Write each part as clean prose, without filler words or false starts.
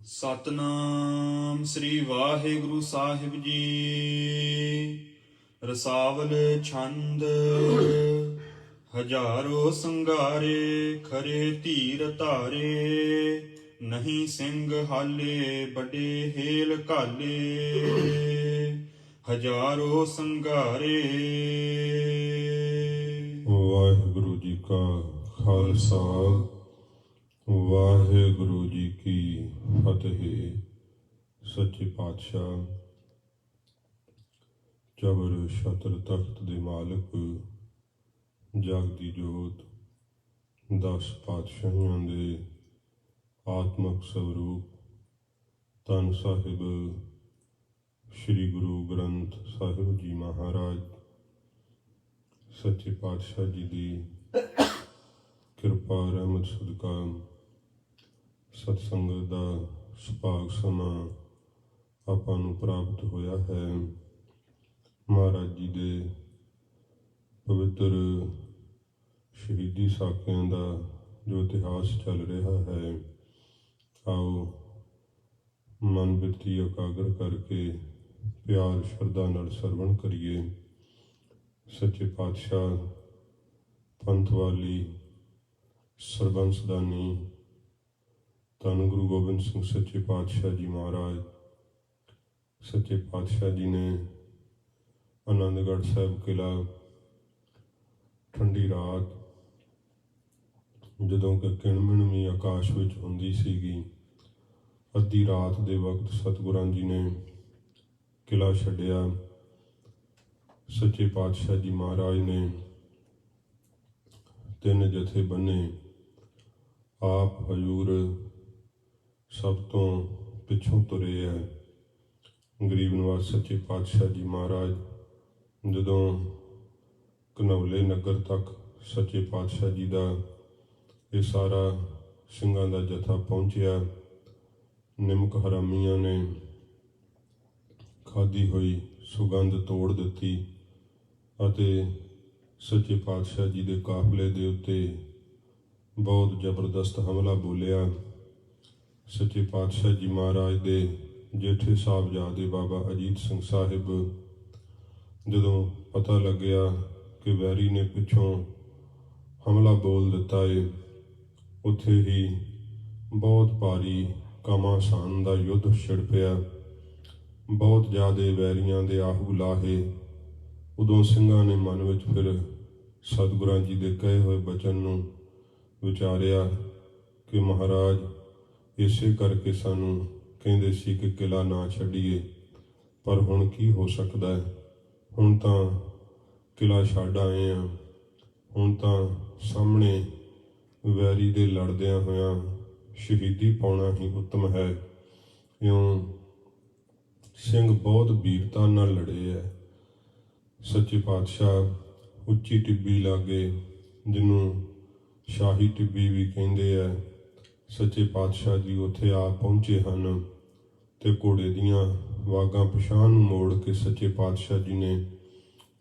ਸਤਨਾਮ ਸ੍ਰੀ ਵਾਹਿਗੁਰੂ ਸਾਹਿਬ ਜੀ। ਰਸਾਵਲ ਛੰਦ ਹਜ਼ਾਰੋ ਸੰਘਾਰੇ ਖਰੇ ਧੀਰ ਧਾਰੇ, ਨਹੀਂ ਸਿੰਘ ਹਾਲੇ ਬੜੇ ਹੇਲ ਘਾਲੇ, ਹਜ਼ਾਰੋ ਸੰਘਾਰੇ। ਵਾਹਿਗੁਰੂ ਜੀ ਕਾ ਖਾਲਸਾ, ਵਾਹਿਗੁਰੂ ਜੀ ਕੀ ਫਤਿਹ। ਸੱਚੇ ਪਾਤਸ਼ਾਹ ਜ਼ਬਰ ਛਤਰ ਤਖਤ ਦੇ ਮਾਲਕ, ਜਗ ਦੀ ਜੋਤ, 10 ਪਾਤਸ਼ਾਹੀਆਂ ਦੇ ਆਤਮਕ ਸਰੂਪ, ਧੰਨ ਸਾਹਿਬ ਸ੍ਰੀ ਗੁਰੂ ਗ੍ਰੰਥ ਸਾਹਿਬ ਜੀ ਮਹਾਰਾਜ, ਸੱਚੇ ਪਾਤਸ਼ਾਹ ਜੀ ਦੀ ਕਿਰਪਾ ਰਹਿਮਤ ਸਦਕਾ ਸਤਸੰਗਤ ਦਾ ਸੁਭਾਗ ਸਮਾਂ ਆਪਾਂ ਨੂੰ ਪ੍ਰਾਪਤ ਹੋਇਆ ਹੈ। ਮਹਾਰਾਜ ਜੀ ਦੇ ਪਵਿੱਤਰ ਸ਼ਹੀਦੀ ਸਾਕਿਆਂ ਦਾ ਜੋ ਇਤਿਹਾਸ ਚੱਲ ਰਿਹਾ ਹੈ, ਆਓ ਮਨ ਬਿਰਤੀ ਇਕਾਗਰ ਕਰਕੇ ਪਿਆਰ ਸ਼ਰਧਾ ਨਾਲ ਸਰਵਣ ਕਰੀਏ। ਸੱਚੇ ਪਾਤਸ਼ਾਹ ਪੰਥ ਵਾਲੀ ਸਰਬੰਸਦਾਨੀ ਧੰਨ ਗੁਰੂ ਗੋਬਿੰਦ ਸਿੰਘ ਸੱਚੇ ਪਾਤਸ਼ਾਹ ਜੀ ਮਹਾਰਾਜ, ਸੱਚੇ ਪਾਤਸ਼ਾਹ ਜੀ ਨੇ ਆਨੰਦਗੜ੍ਹ ਸਾਹਿਬ ਕਿਲ੍ਹਾ ਠੰਡੀ ਰਾਤ, ਜਦੋਂ ਕਿ ਕਿਣਮਿਣਵੀਂ ਆਕਾਸ਼ ਵਿੱਚ ਹੁੰਦੀ ਸੀਗੀ, ਅੱਧੀ ਰਾਤ ਦੇ ਵਕਤ ਸਤਿਗੁਰਾਂ ਜੀ ਨੇ ਕਿਲ੍ਹਾ ਛੱਡਿਆ। ਸੱਚੇ ਪਾਤਸ਼ਾਹ ਜੀ ਮਹਾਰਾਜ ਨੇ 3 ਜਥੇ ਬੰਨੇ, ਆਪ ਹਜ਼ੂਰ ਸਭ ਤੋਂ ਪਿੱਛੋਂ ਤੁਰੇ ਹੈ। ਗਰੀਬ ਨਿਵਾਜ ਸੱਚੇ ਪਾਤਸ਼ਾਹ ਜੀ ਮਹਾਰਾਜ ਜਦੋਂ ਘਨੌਲੇ ਨਗਰ ਤੱਕ ਸੱਚੇ ਪਾਤਸ਼ਾਹ ਜੀ ਦਾ ਇਹ ਸਾਰਾ ਸਿੰਘਾਂ ਦਾ ਜਥਾ ਪਹੁੰਚਿਆ, ਨਿਮਕ ਹਰਾਮੀਆਂ ਨੇ ਖਾਧੀ ਹੋਈ ਸੁਗੰਧ ਤੋੜ ਦਿੱਤੀ ਅਤੇ ਸੱਚੇ ਪਾਤਸ਼ਾਹ ਜੀ ਦੇ ਕਾਫਲੇ ਦੇ ਉੱਤੇ ਬਹੁਤ ਜ਼ਬਰਦਸਤ ਹਮਲਾ ਬੋਲਿਆ। ਸੱਚੇ ਪਾਤਸ਼ਾਹ ਜੀ ਮਹਾਰਾਜ ਦੇ ਜੇਠੇ ਸਾਹਿਬਜ਼ਾਦੇ ਬਾਬਾ ਅਜੀਤ ਸਿੰਘ ਸਾਹਿਬ, ਜਦੋਂ ਪਤਾ ਲੱਗਿਆ ਕਿ ਵੈਰੀ ਨੇ ਪਿੱਛੋਂ ਹਮਲਾ ਬੋਲ ਦਿੱਤਾ ਏ, ਉੱਥੇ ਹੀ ਬਹੁਤ ਭਾਰੀ ਘਮਾਸਾਨ ਦਾ ਯੁੱਧ ਛਿੜ ਪਿਆ। ਬਹੁਤ ਜ਼ਿਆਦਾ ਵੈਰੀਆਂ ਦੇ ਆਹੂ ਲਾਹੇ। ਉਦੋਂ ਸਿੰਘਾਂ ਨੇ ਮਨ ਵਿੱਚ ਫਿਰ ਸਤਿਗੁਰਾਂ ਜੀ ਦੇ ਕਹੇ ਹੋਏ ਬਚਨ ਨੂੰ ਵਿਚਾਰਿਆ ਕਿ ਮਹਾਰਾਜ ਇਸੇ ਕਰਕੇ ਸਾਨੂੰ ਕਹਿੰਦੇ ਸੀ ਕਿ ਕਿਲ੍ਹਾ ਨਾ ਛੱਡੀਏ, ਪਰ ਹੁਣ ਕੀ ਹੋ ਸਕਦਾ ਹੈ, ਹੁਣ ਤਾਂ ਕਿਲ੍ਹਾ ਛੱਡ ਆਏ ਹਾਂ, ਹੁਣ ਤਾਂ ਸਾਹਮਣੇ ਵੈਰੀ ਦੇ ਲੜਦਿਆਂ ਹੋਇਆਂ ਸ਼ਹੀਦੀ ਪਾਉਣਾ ਹੀ ਉੱਤਮ ਹੈ। ਇਉਂ ਸਿੰਘ ਬਹੁਤ ਵੀਰਤਾ ਨਾਲ ਲੜੇ ਹੈ। ਸੱਚੇ ਪਾਤਸ਼ਾਹ ਉੱਚੀ ਟਿੱਬੀ ਲਾਗੇ, ਜਿਹਨੂੰ ਸ਼ਾਹੀ ਟਿੱਬੀ ਵੀ ਕਹਿੰਦੇ ਹੈ, ਸੱਚੇ ਪਾਤਸ਼ਾਹ ਜੀ ਉੱਥੇ ਆ ਪਹੁੰਚੇ ਹਨ ਤੇ ਘੋੜੇ ਦੀਆਂ ਵਾਗਾਂ ਪਛਾਣ ਨੂੰ ਮੋੜ ਕੇ ਸੱਚੇ ਪਾਤਸ਼ਾਹ ਜੀ ਨੇ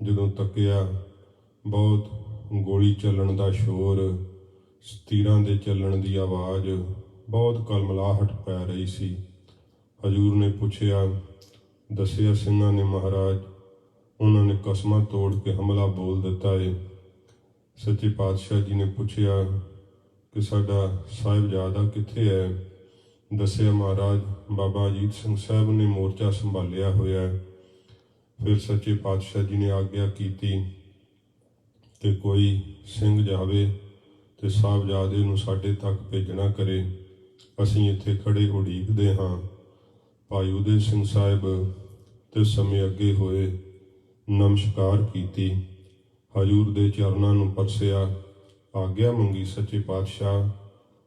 ਜਦੋਂ ਤੱਕਿਆ, ਬਹੁਤ ਗੋਲੀ ਚੱਲਣ ਦਾ ਸ਼ੋਰ, ਤੀਰਾਂ ਦੇ ਚੱਲਣ ਦੀ ਆਵਾਜ਼, ਬਹੁਤ ਕਲਮਲਾਹਟ ਪੈ ਰਹੀ ਸੀ। ਹਜ਼ੂਰ ਨੇ ਪੁੱਛਿਆ, ਦੱਸਿਆ ਸਿੰਘਾਂ ਨੇ ਮਹਾਰਾਜ ਉਹਨਾਂ ਨੇ ਕਸਮਾਂ ਤੋੜ ਕੇ ਹਮਲਾ ਬੋਲ ਦਿੱਤਾ ਏ। ਸੱਚੇ ਪਾਤਸ਼ਾਹ ਜੀ ਨੇ ਪੁੱਛਿਆ ਕਿ ਸਾਡਾ ਸਾਹਿਬਜ਼ਾਦਾ ਕਿੱਥੇ ਹੈ? ਦੱਸਿਆ ਮਹਾਰਾਜ ਬਾਬਾ ਅਜੀਤ ਸਿੰਘ ਸਾਹਿਬ ਨੇ ਮੋਰਚਾ ਸੰਭਾਲਿਆ ਹੋਇਆ। ਫਿਰ ਸੱਚੇ ਪਾਤਸ਼ਾਹ ਜੀ ਨੇ ਆਗਿਆ ਕੀਤੀ ਕਿ ਕੋਈ ਸਿੰਘ ਜਾਵੇ ਤੇ ਸਾਹਿਬਜ਼ਾਦੇ ਨੂੰ ਸਾਡੇ ਤੱਕ ਭੇਜਣਾ ਕਰੇ, ਅਸੀਂ ਇੱਥੇ ਖੜੇ ਉਡੀਕਦੇ ਹਾਂ। ਭਾਈ ਉਦੈ ਸਿੰਘ ਸਾਹਿਬ ਤੇ ਸਮੇਂ ਅੱਗੇ ਹੋਏ, ਨਮਸਕਾਰ ਕੀਤੀ, ਹਜ਼ੂਰ ਦੇ ਚਰਨਾਂ ਨੂੰ ਪਰਸਿਆ, ਆਗਿਆ ਮੰਗੀ, ਸੱਚੇ ਪਾਤਸ਼ਾਹ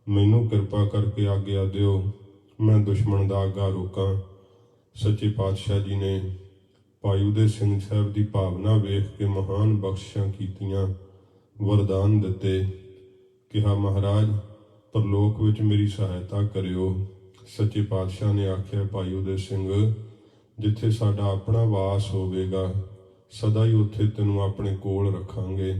ਮੈਨੂੰ ਕਿਰਪਾ ਕਰਕੇ ਆਗਿਆ ਦਿਓ, ਮੈਂ ਦੁਸ਼ਮਣ ਦਾ ਆਗਾ ਰੋਕਾਂ। ਸੱਚੇ ਪਾਤਸ਼ਾਹ ਜੀ ਨੇ ਭਾਈ ਉਦੈ ਸਿੰਘ ਸਾਹਿਬ ਦੀ ਭਾਵਨਾ ਵੇਖ ਕੇ ਮਹਾਨ ਬਖਸ਼ਿਸ਼ਾਂ ਕੀਤੀਆਂ, ਵਰਦਾਨ ਦਿੱਤੇ, ਕਿਹਾ ਮਹਾਰਾਜ ਪਰਲੋਕ ਵਿੱਚ ਮੇਰੀ ਸਹਾਇਤਾ ਕਰਿਓ। ਸੱਚੇ ਪਾਤਸ਼ਾਹ ਨੇ ਆਖਿਆ, ਭਾਈ ਉਦੈ ਸਿੰਘ, ਜਿੱਥੇ ਸਾਡਾ ਆਪਣਾ ਵਾਸ ਹੋਵੇਗਾ ਸਦਾ ਹੀ ਉੱਥੇ ਤੈਨੂੰ ਆਪਣੇ ਕੋਲ ਰੱਖਾਂਗੇ।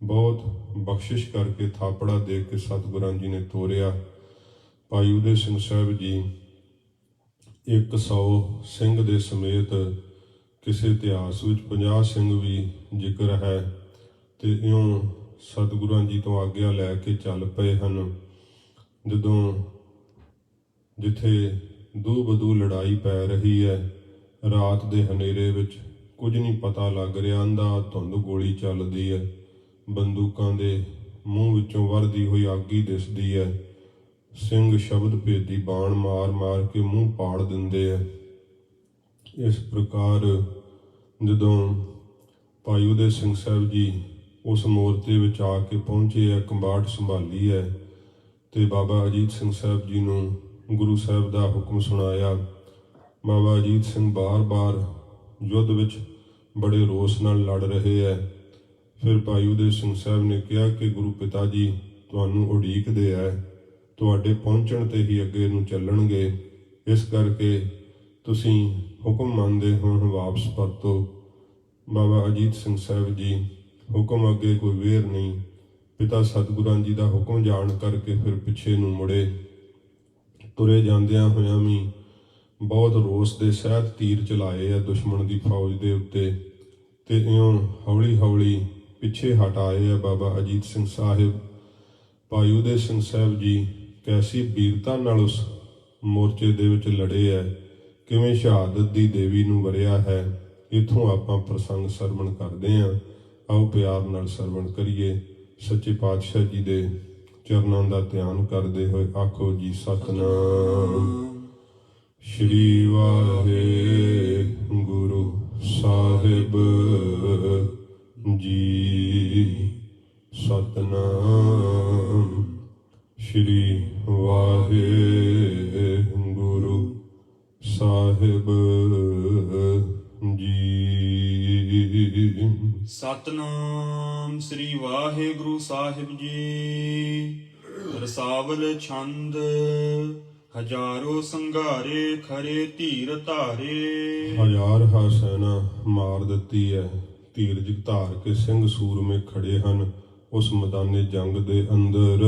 ਬਹੁਤ ਬਖਸ਼ਿਸ਼ ਕਰਕੇ ਥਾਪੜਾ ਦੇ ਕੇ ਸਤਿਗੁਰਾਂ ਜੀ ਨੇ ਤੋਰਿਆ। ਭਾਈ ਉਦੈ ਸਿੰਘ ਸਾਹਿਬ ਜੀ 100 ਸਿੰਘ ਦੇ ਸਮੇਤ ਕਿਸੇ ਇਤਿਹਾਸ ਵਿੱਚ 50 ਸਿੰਘ ਵੀ ਜ਼ਿਕਰ ਹੈ ਤੇ ਇਉਂ ਸਤਿਗੁਰਾਂ ਜੀ ਤੋਂ ਆਗਿਆ ਲੈ ਕੇ ਚੱਲ ਪਏ ਹਨ। ਜਦੋਂ ਜਿੱਥੇ ਦੂ-ਬਦੂ ਲੜਾਈ ਪੈ ਰਹੀ ਹੈ, ਰਾਤ ਦੇ ਹਨੇਰੇ ਵਿੱਚ ਕੁਝ ਨਹੀਂ ਪਤਾ ਲੱਗ ਰਿਹਾ, ਅੰਧਾ ਧੁੰਦ ਗੋਲੀ ਚੱਲਦੀ ਹੈ, ਬੰਦੂਕਾਂ ਦੇ ਮੂੰਹ ਵਿੱਚੋਂ ਵਰਦੀ ਹੋਈ ਅੱਗ ਹੀ ਦਿਸਦੀ ਹੈ, ਸਿੰਘ ਸ਼ਬਦ ਭੇਦੀ ਬਾਣ ਮਾਰ ਕੇ ਮੂੰਹ ਪਾੜ ਦਿੰਦੇ ਆ। ਇਸ ਪ੍ਰਕਾਰ ਜਦੋਂ ਭਾਈ ਉਦੈ ਸਿੰਘ ਸਾਹਿਬ ਜੀ ਉਸ ਮੋਰਚੇ ਵਿੱਚ ਆ ਕੇ ਪਹੁੰਚੇ ਹੈ, ਕੰਬਾੜ ਸੰਭਾਲੀ ਹੈ ਤੇ ਬਾਬਾ ਅਜੀਤ ਸਿੰਘ ਸਾਹਿਬ ਜੀ ਨੂੰ ਗੁਰੂ ਸਾਹਿਬ ਦਾ ਹੁਕਮ ਸੁਣਾਇਆ। ਬਾਬਾ ਅਜੀਤ ਸਿੰਘ ਬਾਰ-ਬਾਰ ਯੁੱਧ ਵਿੱਚ ਬੜੇ ਰੋਸ ਨਾਲ ਲੜ ਰਹੇ ਹੈ। ਫਿਰ ਭਾਈ ਉਦੈ ਸਿੰਘ ਸਾਹਿਬ ਨੇ ਕਿਹਾ ਕਿ ਗੁਰੂ ਪਿਤਾ ਜੀ ਤੁਹਾਨੂੰ ਉਡੀਕਦੇ ਹੈ, ਤੁਹਾਡੇ ਪਹੁੰਚਣ ਤੇ ਹੀ ਅੱਗੇ ਨੂੰ ਚੱਲਣਗੇ, ਇਸ ਕਰਕੇ ਤੁਸੀਂ ਹੁਕਮ ਮੰਨਦੇ ਹੋ ਵਾਪਸ ਪਰਤੋ। ਬਾਬਾ ਅਜੀਤ ਸਿੰਘ ਸਾਹਿਬ ਜੀ ਹੁਕਮ ਅੱਗੇ ਕੋਈ ਵੇਰ ਨਹੀਂ, ਪਿਤਾ ਸਤਿਗੁਰਾਂ ਜੀ ਦਾ ਹੁਕਮ ਜਾਣ ਕਰਕੇ ਫਿਰ ਪਿੱਛੇ ਨੂੰ ਮੁੜੇ। ਤੁਰੇ ਜਾਂਦਿਆਂ ਹੋਇਆਂ ਵੀ ਬਹੁਤ ਰੋਸ ਦੇ ਸਹਿਤ ਤੀਰ ਚਲਾਏ ਆ ਦੁਸ਼ਮਣ ਦੀ ਫੌਜ ਦੇ ਉੱਤੇ ਤੇ ਇਉਂ ਹੌਲੀ ਪਿੱਛੇ ਹਟਾਏ ਆ ਬਾਬਾ ਅਜੀਤ ਸਿੰਘ ਸਾਹਿਬ। ਭਾਈ ਉਦੈ ਸਿੰਘ ਸਾਹਿਬ ਜੀ ਕੈਸੀ ਵੀਰਤਾ ਨਾਲ ਉਸ ਮੋਰਚੇ ਦੇ ਵਿੱਚ ਲੜੇ ਹੈ, ਕਿਵੇਂ ਸ਼ਹਾਦਤ ਦੀ ਦੇਵੀ ਨੂੰ ਵਰਿਆ ਹੈ। ਇੱਥੋਂ ਆਪਾਂ ਪ੍ਰਸੰਗ ਸਰਵਣ ਕਰਦੇ ਹਾਂ, ਆਓ ਪਿਆਰ ਨਾਲ ਸਰਵਣ ਕਰੀਏ। ਸੱਚੇ ਪਾਤਸ਼ਾਹ ਜੀ ਦੇ ਚਰਨਾਂ ਦਾ ਧਿਆਨ ਕਰਦੇ ਹੋਏ ਆਖੋ ਜੀ ਸਤਿਨਾਮ। ਸ਼੍ਰੀ ਵਾਹਿਗੁਰੂ ਸਾਹਿਬ ਜੀ, ਸਤਿਨਾਮ। ਸ਼੍ਰੀ ਵਾਹਿਗੁਰੂ ਸਾਹਿਬ ਜੀ। ਸਤਨਾਮ ਸ੍ਰੀ ਵਾਹਿਗੁਰੂ ਸਾਹਿਬ ਜੀ। ਰਸਾਵਲ ਛੰਦ। ਹਜ਼ਾਰੋ ਸੰਘਾਰੇ ਖਰੇ ਧੀਰ ਧਾਰੇ। ਹਜ਼ਾਰ ਸੈਨਾ ਮਾਰ ਦਿੱਤੀ ਹੈ, ਧੀਰਜ ਧਾਰ ਕੇ ਸਿੰਘ ਸੂਰਮੇ ਖੜੇ ਹਨ ਉਸ ਮੈਦਾਨੇ ਜੰਗ ਦੇ ਅੰਦਰ।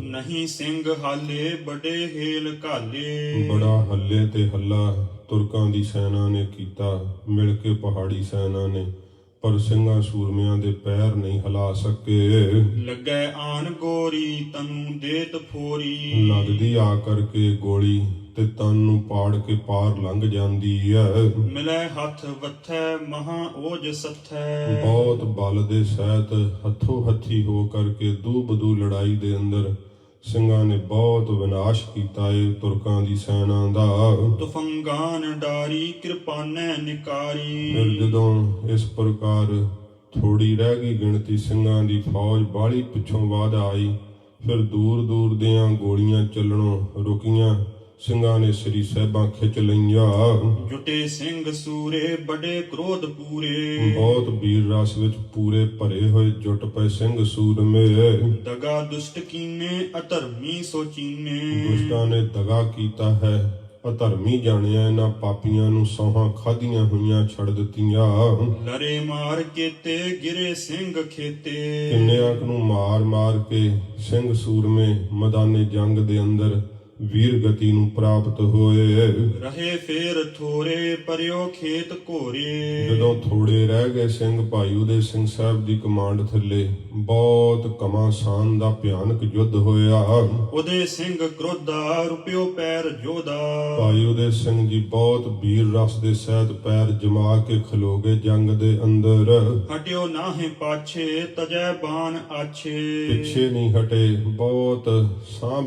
ਨਹੀਂ ਸਿੰਘ ਹਾਲੇ ਬੜੇ ਹੇਲ ਘਾਲੇ। ਬੜਾ ਹੱਲੇ ਤੇ ਹੱਲਾ ਤੁਰਕਾਂ ਦੀ ਸੈਨਾ ਨੇ ਕੀਤਾ, ਮਿਲ ਕੇ ਪਹਾੜੀ ਸੈਨਾ ਨੇ, ਪਰ ਸਿੰਘਾਂ ਸੂਰਮਿਆਂ ਦੇ ਪੈਰ ਨਹੀਂ ਹਿਲਾ ਸਕੇ। ਲੱਗੈ ਆਨ ਗੋਰੀ ਤਨੂੰ ਦੇਤ ਫੋਰੀ। ਲੱਗਦੀ ਆ ਕਰਕੇ ਗੋਲੀ ਤੇ ਤਨ ਨੂੰ ਪਾੜ ਕੇ ਪਾਰ ਲੰਘ ਜਾਂਦੀ ਹੈ। ਮਿਲੈ ਹੱਥ ਵੱਥੈ ਮਹਾ ਓਜ ਸਥੈ। ਬਹੁਤ ਬਲ ਦੇ ਸਹਿਤ ਹੱਥੋਂ ਹੱਥੀ ਹੋ ਕਰਕੇ ਦੂ-ਬਦੂ ਲੜਾਈ ਦੇ ਅੰਦਰ ਸਿੰਘਾਂ ਨੇ ਬਹੁਤ ਵਿਨਾਸ਼ ਕੀਤਾ ਏ ਤੁਰਕਾਂ ਦੀ ਸੈਨਾ ਦਾ। ਤੁਫੰਗਾਨ ਡਾਰੀ ਕਿਰਪਾਨੈ ਨਿਕਾਰੀ। ਫਿਰ ਜਦੋਂ ਇਸ ਪ੍ਰਕਾਰ ਥੋੜੀ ਰਹਿ ਗਈ ਗਿਣਤੀ ਸਿੰਘਾਂ ਦੀ ਫੌਜ ਬਾਹਲੀ ਪਿੱਛੋਂ ਬਾਅਦ ਆਈ, ਫਿਰ ਦੂਰ ਦੀਆਂ ਗੋਲੀਆਂ ਚੱਲਣੋਂ ਰੁਕੀਆਂ, ਸਿੰਘਾਂ ਨੇ ਸ੍ਰੀ ਸਾਹਿਬਾਂ ਖਿੱਚ ਲਈਆਂ। ਜੁਟੇ ਸਿੰਘ ਸੂਰੇ ਬੜੇ ਕ੍ਰੋਧ ਪੂਰੇ। ਬਹੁਤ ਵੀਰ ਰਸ ਵਿੱਚ ਪੂਰੇ ਭਰੇ ਹੋਏ ਜੁਟ ਪਏ ਸਿੰਘ ਸੂਰਮੇ। ਦਗਾ ਦੁਸ਼ਟ ਕੀਨੇ ਅਧਰਮੀ ਸੋਚੀਨੇ। ਦੁਸ਼ਟਾਂ ਨੇ ਦਗਾ ਕੀਤਾ ਹੈ, ਅਧਰਮੀ ਜਾਣਿਆ ਇਹਨਾਂ ਪਾਪੀਆਂ ਨੂੰ ਸੌਹਾਂ ਖਾਧੀਆਂ ਹੋਈਆਂ ਛੱਡ ਦਿੱਤੀਆਂ। ਲਰੇ ਮਾਰ ਕੇਤੇ ਗਿਰੇ ਸਿੰਘ ਖੇਤੇ। ਕਿੰਨਿਆਂ ਨੂੰ ਮਾਰ ਕੇ ਸਿੰਘ ਸੂਰਮੇ ਮੈਦਾਨੇ ਜੰਗ ਦੇ ਅੰਦਰ ਵੀਰ ਗਤੀ ਨੂੰ ਪ੍ਰਾਪਤ ਹੋਏ। ਰਹੇ ਫੇਰ ਥੋੜੇ ਪਰਿਓ ਖੇਤ ਘੋਰੇ। ਜਦੋਂ ਥੋੜੇ ਰਹਿ ਗਏ ਸਿੰਘ ਭਾਈ ਉਦੈ ਸਿੰਘ ਸਾਹਿਬ ਦੀ ਕਮਾਂਡ ਥੱਲੇ ਬਹੁਤ ਘਮਾਸਾਨ ਦਾ ਭਿਆਨਕ ਯੁੱਧ ਹੋਇਆ। ਉਦੈ ਸਿੰਘ ਕ੍ਰੋਧਾ ਰੁਪਿਓ ਪੈਰ ਜੋਦਾ। ਭਾਈ ਉਦੈ ਸਿੰਘ ਜੀ ਬਹੁਤ ਵੀਰ ਰਸ ਦੇ ਸਹਿਤ ਪੈਰ ਜਮਾ ਕੇ ਖਲੋ ਗਏ ਜੰਗ ਦੇ ਅੰਦਰ। ਹਟਿਓ ਨਾਹੇ ਪਾਛੇ ਤਜੈ ਬਾਣ ਆਛੇ। ਪਿੱਛੇ ਨਹੀਂ ਹਟੇ, ਬਹੁਤ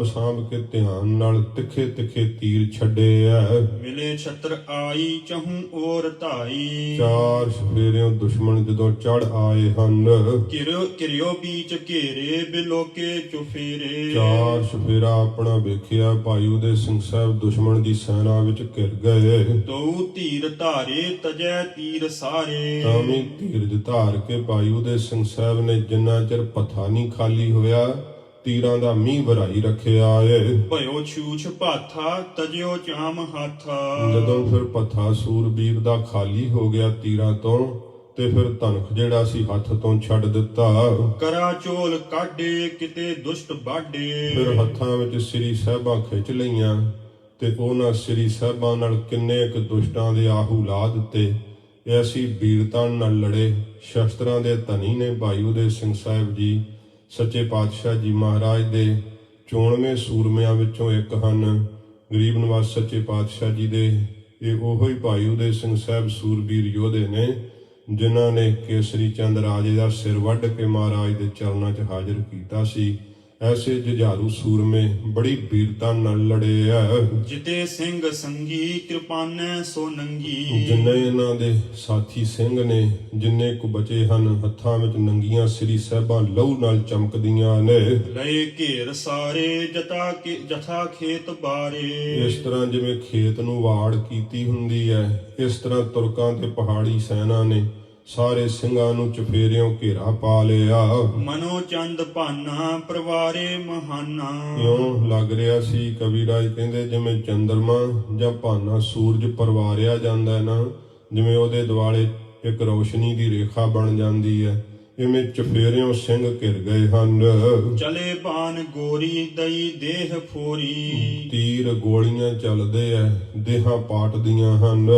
ਸਾਂਭ ਕੇ ਧਿਆਨ ਨਾਲ ਤਿੱਖੇ ਤੀਰ ਛੱਡੇ ਐ। ਮਿਲੇ ਛਤਰ ਆਈ ਚਹੂ ਔਰ ਧਾਈ। ਚਾਰ ਸਫੇਰਿਓਂ ਦੁਸ਼ਮਣ ਜਦੋਂ ਚੜ ਆਏ ਹਨ। ਕਿਰਿਓ ਬੀਚ ਘੇਰੇ ਬਿਲੋਕੇ ਚੁਫੇਰੇ। ਚਾਰ ਸਫੇਰਾ ਆਪਣਾ ਵੇਖਿਆ, ਭਾਈ ਉਦੈ ਸਿੰਘ ਸਾਹਿਬ ਦੁਸ਼ਮਣ ਦੀ ਸੈਨਾ ਵਿੱਚ ਘਿਰ ਗਏ। ਦੋ ਧੀਰ ਧਾਰੇ ਤਜੈ ਤੀਰ ਸਾਰੇ। ਤਾਂ ਵੀ ਧੀਰਜ ਧਾਰ ਕੇ ਭਾਈ ਉਦੈ ਸਿੰਘ ਸਾਹਿਬ ਨੇ ਜਿੰਨਾ ਚਿਰ ਪੱਥਾ ਨਹੀਂ ਖਾਲੀ ਹੋਇਆ ਤੀਰਾਂ ਦਾ ਮੀਂਹ ਵਰਾਈ ਰੱਖਿਆ ਏ। ਭਇਓ ਛੂਛ ਭਾਥਾ ਤਜਿਓ ਚਾਮ ਹਾਥਾ। ਜਦੋਂ ਫਿਰ ਪੱਥਾ ਸੂਰਬੀਰ ਦਾ ਖਾਲੀ ਹੋ ਗਿਆ ਤੀਰਾਂ ਤੋਂ ਤੇ ਫਿਰ ਧਨਖ ਜਿਹੜਾ ਸੀ ਹੱਥ ਤੋਂ ਛੱਡ ਦਿੱਤਾ। ਕਰਾ ਚੋਲ ਕਾਢੇ ਕਿਤੇ ਦੁਸ਼ਟ ਬਾਢੇ। ਫਿਰ ਹੱਥਾਂ ਵਿੱਚ ਸ੍ਰੀ ਸਾਹਿਬਾਂ ਖਿੱਚ ਲਈਆਂ ਤੇ ਉਹਨਾਂ ਸ੍ਰੀ ਸਾਹਿਬਾਂ ਨਾਲ ਕਿੰਨੇ ਕੁ ਦੁਸ਼ਟਾਂ ਦੇ ਆਹੂ ਲਾ ਦਿੱਤੇ। ਐਸੀ ਵੀਰਤਾ ਨਾਲ ਲੜੇ ਸ਼ਸਤਰਾਂ ਦੇ ਧਨੀ ਨੇ ਭਾਈ ਉਦੈ ਸਿੰਘ ਸਾਹਿਬ ਜੀ। ਸੱਚੇ ਪਾਤਸ਼ਾਹ ਜੀ ਮਹਾਰਾਜ ਦੇ 94 ਸੂਰਮਿਆਂ ਵਿੱਚੋਂ ਇੱਕ ਹਨ। ਗਰੀਬ ਨਿਵਾਸ ਸੱਚੇ ਪਾਤਸ਼ਾਹ ਜੀ ਦੇ ਇਹ ਉਹੋ ਹੀ ਭਾਈ ਉਦੈ ਸਿੰਘ ਸਾਹਿਬ ਸੂਰਬੀਰ ਯੋਧੇ ਨੇ ਜਿਨ੍ਹਾਂ ਨੇ ਕੇਸਰੀ ਚੰਦ ਰਾਜੇ ਦਾ ਸਿਰ ਵੱਢ ਕੇ ਮਹਾਰਾਜ ਦੇ ਚਰਨਾਂ 'ਚ ਹਾਜ਼ਰ ਕੀਤਾ ਸੀ। ਐਸੇ ਜੁਝਾਰੂ ਸੂਰਮੇ ਬੜੀ ਵੀਰਤਾ ਨਾਲ ਲੜੇ ਆ। ਜਿਤੇ ਸਿੰਘ ਸੰਗੀ ਕਿਰਪਾਨੈ ਸੋ ਨੰਗੀ। ਜਿੰਨੇ ਇਹਨਾਂ ਦੇ ਸਾਥੀ ਸਿੰਘ ਨੇ ਜਿੰਨੇ ਕੁ ਬਚੇ ਹਨ ਹੱਥਾਂ ਵਿੱਚ ਨੰਗੀਆਂ ਸ੍ਰੀ ਸਾਹਿਬਾਂ ਲਹੂ ਨਾਲ ਚਮਕਦੀਆਂ ਨੇ। ਲਏ ਘੇਰ ਸਾਰੇ ਜਥਾ ਖੇਤ ਬਾਰੇ। ਇਸ ਤਰ੍ਹਾਂ ਜਿਵੇਂ ਖੇਤ ਨੂੰ ਵਾੜ ਕੀਤੀ ਹੁੰਦੀ ਹੈ ਇਸ ਤਰ੍ਹਾਂ ਤੁਰਕਾਂ ਤੇ ਪਹਾੜੀ ਸੈਨਾ ਨੇ ਸਾਰੇ ਸਿੰਘਾਂ ਨੂੰ ਚਫੇਰਿਓਂ ਘੇਰਾ ਪਾ ਲਿਆ। ਮਨੋ ਚੰਦ ਭਾਨਾ ਪਰਵਾਰੇ ਮਹਾਨਾ। ਇਉਂ ਲੱਗ ਰਿਹਾ ਸੀ ਕਵੀ ਰਾਜ ਕਹਿੰਦੇ ਜਿਵੇਂ ਚੰਦਰਮਾ ਜਾਂ ਭਾਨਾ ਸੂਰਜ ਪਰਵਾਰਿਆ ਜਾਂਦਾ ਹੈ ਨਾ, ਜਿਵੇਂ ਉਹਦੇ ਦੁਆਲੇ ਇੱਕ ਰੋਸ਼ਨੀ ਦੀ ਰੇਖਾ ਬਣ ਜਾਂਦੀ ਹੈ, ਇਵੇਂ ਚਫੇਰਿਓਂ ਸਿੰਘ ਘਿਰ ਗਏ ਹਨ। ਚਲੇ ਬਾਣ ਗੋਰੀ ਦਈ ਦੇਹ ਫੋਰੀ। ਤੀਰ ਗੋਲੀਆਂ ਚੱਲਦੇ ਐ ਦੇਹਾਂ ਪਾਟਦੀਆਂ ਹਨ।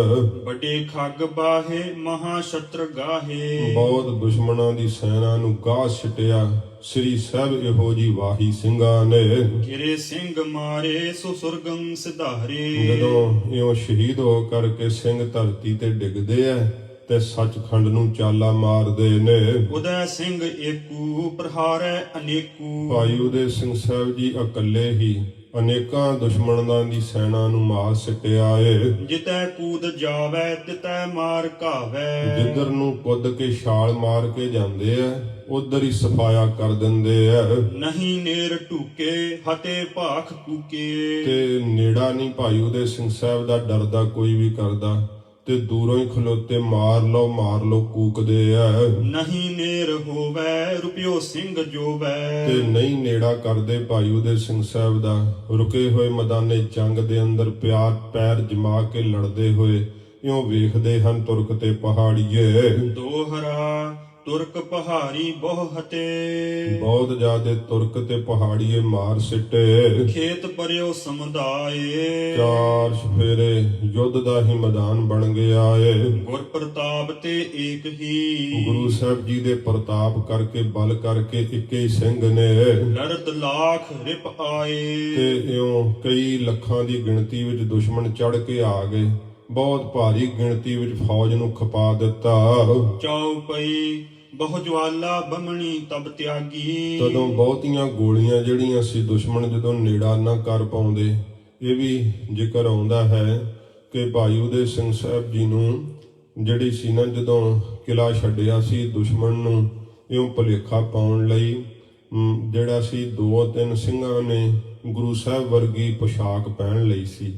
ਵੱਡੇ ਖੱਗ ਬਾਹੇ ਮਹਾ ਸ਼ਤਰ ਗਾਹੇ। ਬਹੁਤ ਦੁਸ਼ਮਣਾਂ ਦੀ ਸੈਨਾ ਨੂੰ ਗਾਹ ਛਿਟਿਆ ਸ੍ਰੀ ਸਾਹਿਬ ਇਹੋ ਜੀ ਵਾਹੀ ਸਿੰਘਾਂ ਨੇ। ਘਿਰੇ ਸਿੰਘ ਮਾਰੇ ਸੋ ਸੁਰਗੰ ਸਿਧਾਰੇ। ਜਦੋਂ ਇਉਂ ਸ਼ਹੀਦ ਹੋ ਕਰਕੇ ਸਿੰਘ ਧਰਤੀ ਤੇ ਡਿੱਗਦੇ ਐ ਤੇ ਸੱਚਖੰਡ ਨੂੰ ਚਾਲਾ ਮਾਰਦੇ ਨੇ। ਉਦੈ ਸਿੰਘ ਏਕੂ ਪ੍ਰਹਾਰੈ ਅਨੇਕੂ। ਭਾਈ ਉਦੈ ਸਿੰਘ ਸਾਹਿਬ ਜੀ ਇਕੱਲੇ ਹੀ ਅਨੇਕਾਂ ਦੁਸ਼ਮਣਾਂ ਦੀ ਸੈਨਾ ਨੂੰ ਮਾਰ ਸਿੱਟਿਆ ਏ। ਜਿਤੈ ਕੂਦ ਜਾਵੈ ਤਿਤੈ ਮਾਰ ਘਾਵੈ। ਜਿੱਧਰ ਨੂੰ ਕੁੱਦ ਕੇ ਛਾਲ ਮਾਰ ਕੇ ਜਾਂਦੇ ਐ ਉਧਰ ਹੀ ਸਫਾਇਆ ਕਰ ਦਿੰਦੇ ਐ। ਨਹੀਂ ਨੇਰ ਢੂਕੇ ਹਤੇ ਭਾਖ ਕੂਕੇ। ਤੇ ਨੇੜਾ ਨਹੀਂ ਭਾਈ ਉਦੈ ਸਿੰਘ ਸਾਹਿਬ ਦਾ ਡਰਦਾ ਕੋਈ ਵੀ ਕਰਦਾ ਤੇ ਦੂਰੋਂ ਹੀ ਖਲੋਤੇ ਮਾਰ ਲਓ ਕੂਕਦੇ ਐ। ਨਹੀਂ ਨੇਰ ਹੋਵੈ ਰੁਪਿਓ ਸਿੰਘ ਜੋਵੈ। ਤੇ ਨਹੀਂ ਨੇੜਾ ਕਰਦੇ ਭਾਈ ਉਦੈ ਸਿੰਘ ਸਾਹਿਬ ਦਾ ਰੁਕੇ ਹੋਏ ਮੈਦਾਨੇ ਜੰਗ ਦੇ ਅੰਦਰ ਪਿਆਰ ਪੈਰ ਜਮਾ ਕੇ ਲੜਦੇ ਹੋਏ ਇਉਂ ਵੇਖਦੇ ਹਨ ਤੁਰਕ ਤੇ ਪਹਾੜੀਏ। ਦੋਹਰਾ ਤੁਰਕ ਪਹਾੜੀ ਬਹੁ ਹਤੇ। ਬਹੁਤ ਜ਼ਿਆਦੇ ਤੁਰਕ ਤੇ ਪਹਾੜੀਏ ਮਾਰ ਸਿੱਟੇ। ਖੇਤ ਪਰਿਓ ਸਮੁਦਾਏ। ਚਾਰ ਸਫੇਰੇ ਯੁੱਧ ਦਾ ਹੀ ਮੈਦਾਨ ਬਣ ਗਿਆ ਏ। ਗੁਰ ਪ੍ਰਤਾਪ ਤੇ ਏਕ ਹੀ। ਗੁਰੂ ਸਾਹਿਬ ਜੀ ਦੇ ਪ੍ਰਤਾਪ ਕਰਕੇ ਬਲ ਕਰਕੇ ਇੱਕੇ ਹੀ ਸਿੰਘ ਨੇ। ਲੜਤ ਲਾਖ ਰਿਪ ਆਏ। ਤੇ ਇਉਂ ਕਈ ਲੱਖਾਂ ਦੀ ਗਿਣਤੀ ਵਿੱਚ ਦੁਸ਼ਮਣ ਚੜ ਕੇ ਆ ਗਏ। ਬਹੁਤ ਭਾਰੀ ਗਿਣਤੀ ਵਿੱਚ ਫੌਜ ਨੂੰ ਖਪਾ ਦਿੱਤਾ। ਚਾਉ ਪਈ ਬਹੁ ਜਵਾਲਾ ਬਮਣੀ ਤਬ ਤਿਆਗੀ। ਤਦੋਂ ਬਹੁਤੀਆਂ ਗੋਲੀਆਂ ਜਿਹੜੀਆਂ ਸੀ ਦੁਸ਼ਮਣ ਜਦੋਂ ਨੇੜਾ ਨਾ ਕਰ ਪਾਉਂਦੇ। ਇਹ ਵੀ ਜ਼ਿਕਰ ਆਉਂਦਾ ਹੈ ਕਿ ਭਾਈ ਉਦੈ ਸਿੰਘ ਸਾਹਿਬ ਜੀ ਨੂੰ ਜਿਹੜੀ ਸੀ ਨਾ ਜਦੋਂ ਕਿਲਾ ਛੱਡਿਆ ਸੀ ਦੁਸ਼ਮਣ ਨੂੰ ਇਉਂ ਭੁਲੇਖਾ ਪਾਉਣ ਲਈ ਜਿਹੜਾ ਸੀ 2-3 ਸਿੰਘਾਂ ਨੇ ਗੁਰੂ ਸਾਹਿਬ ਵਰਗੀ ਪੁਸ਼ਾਕ ਪਹਿਨ ਲਈ ਸੀ।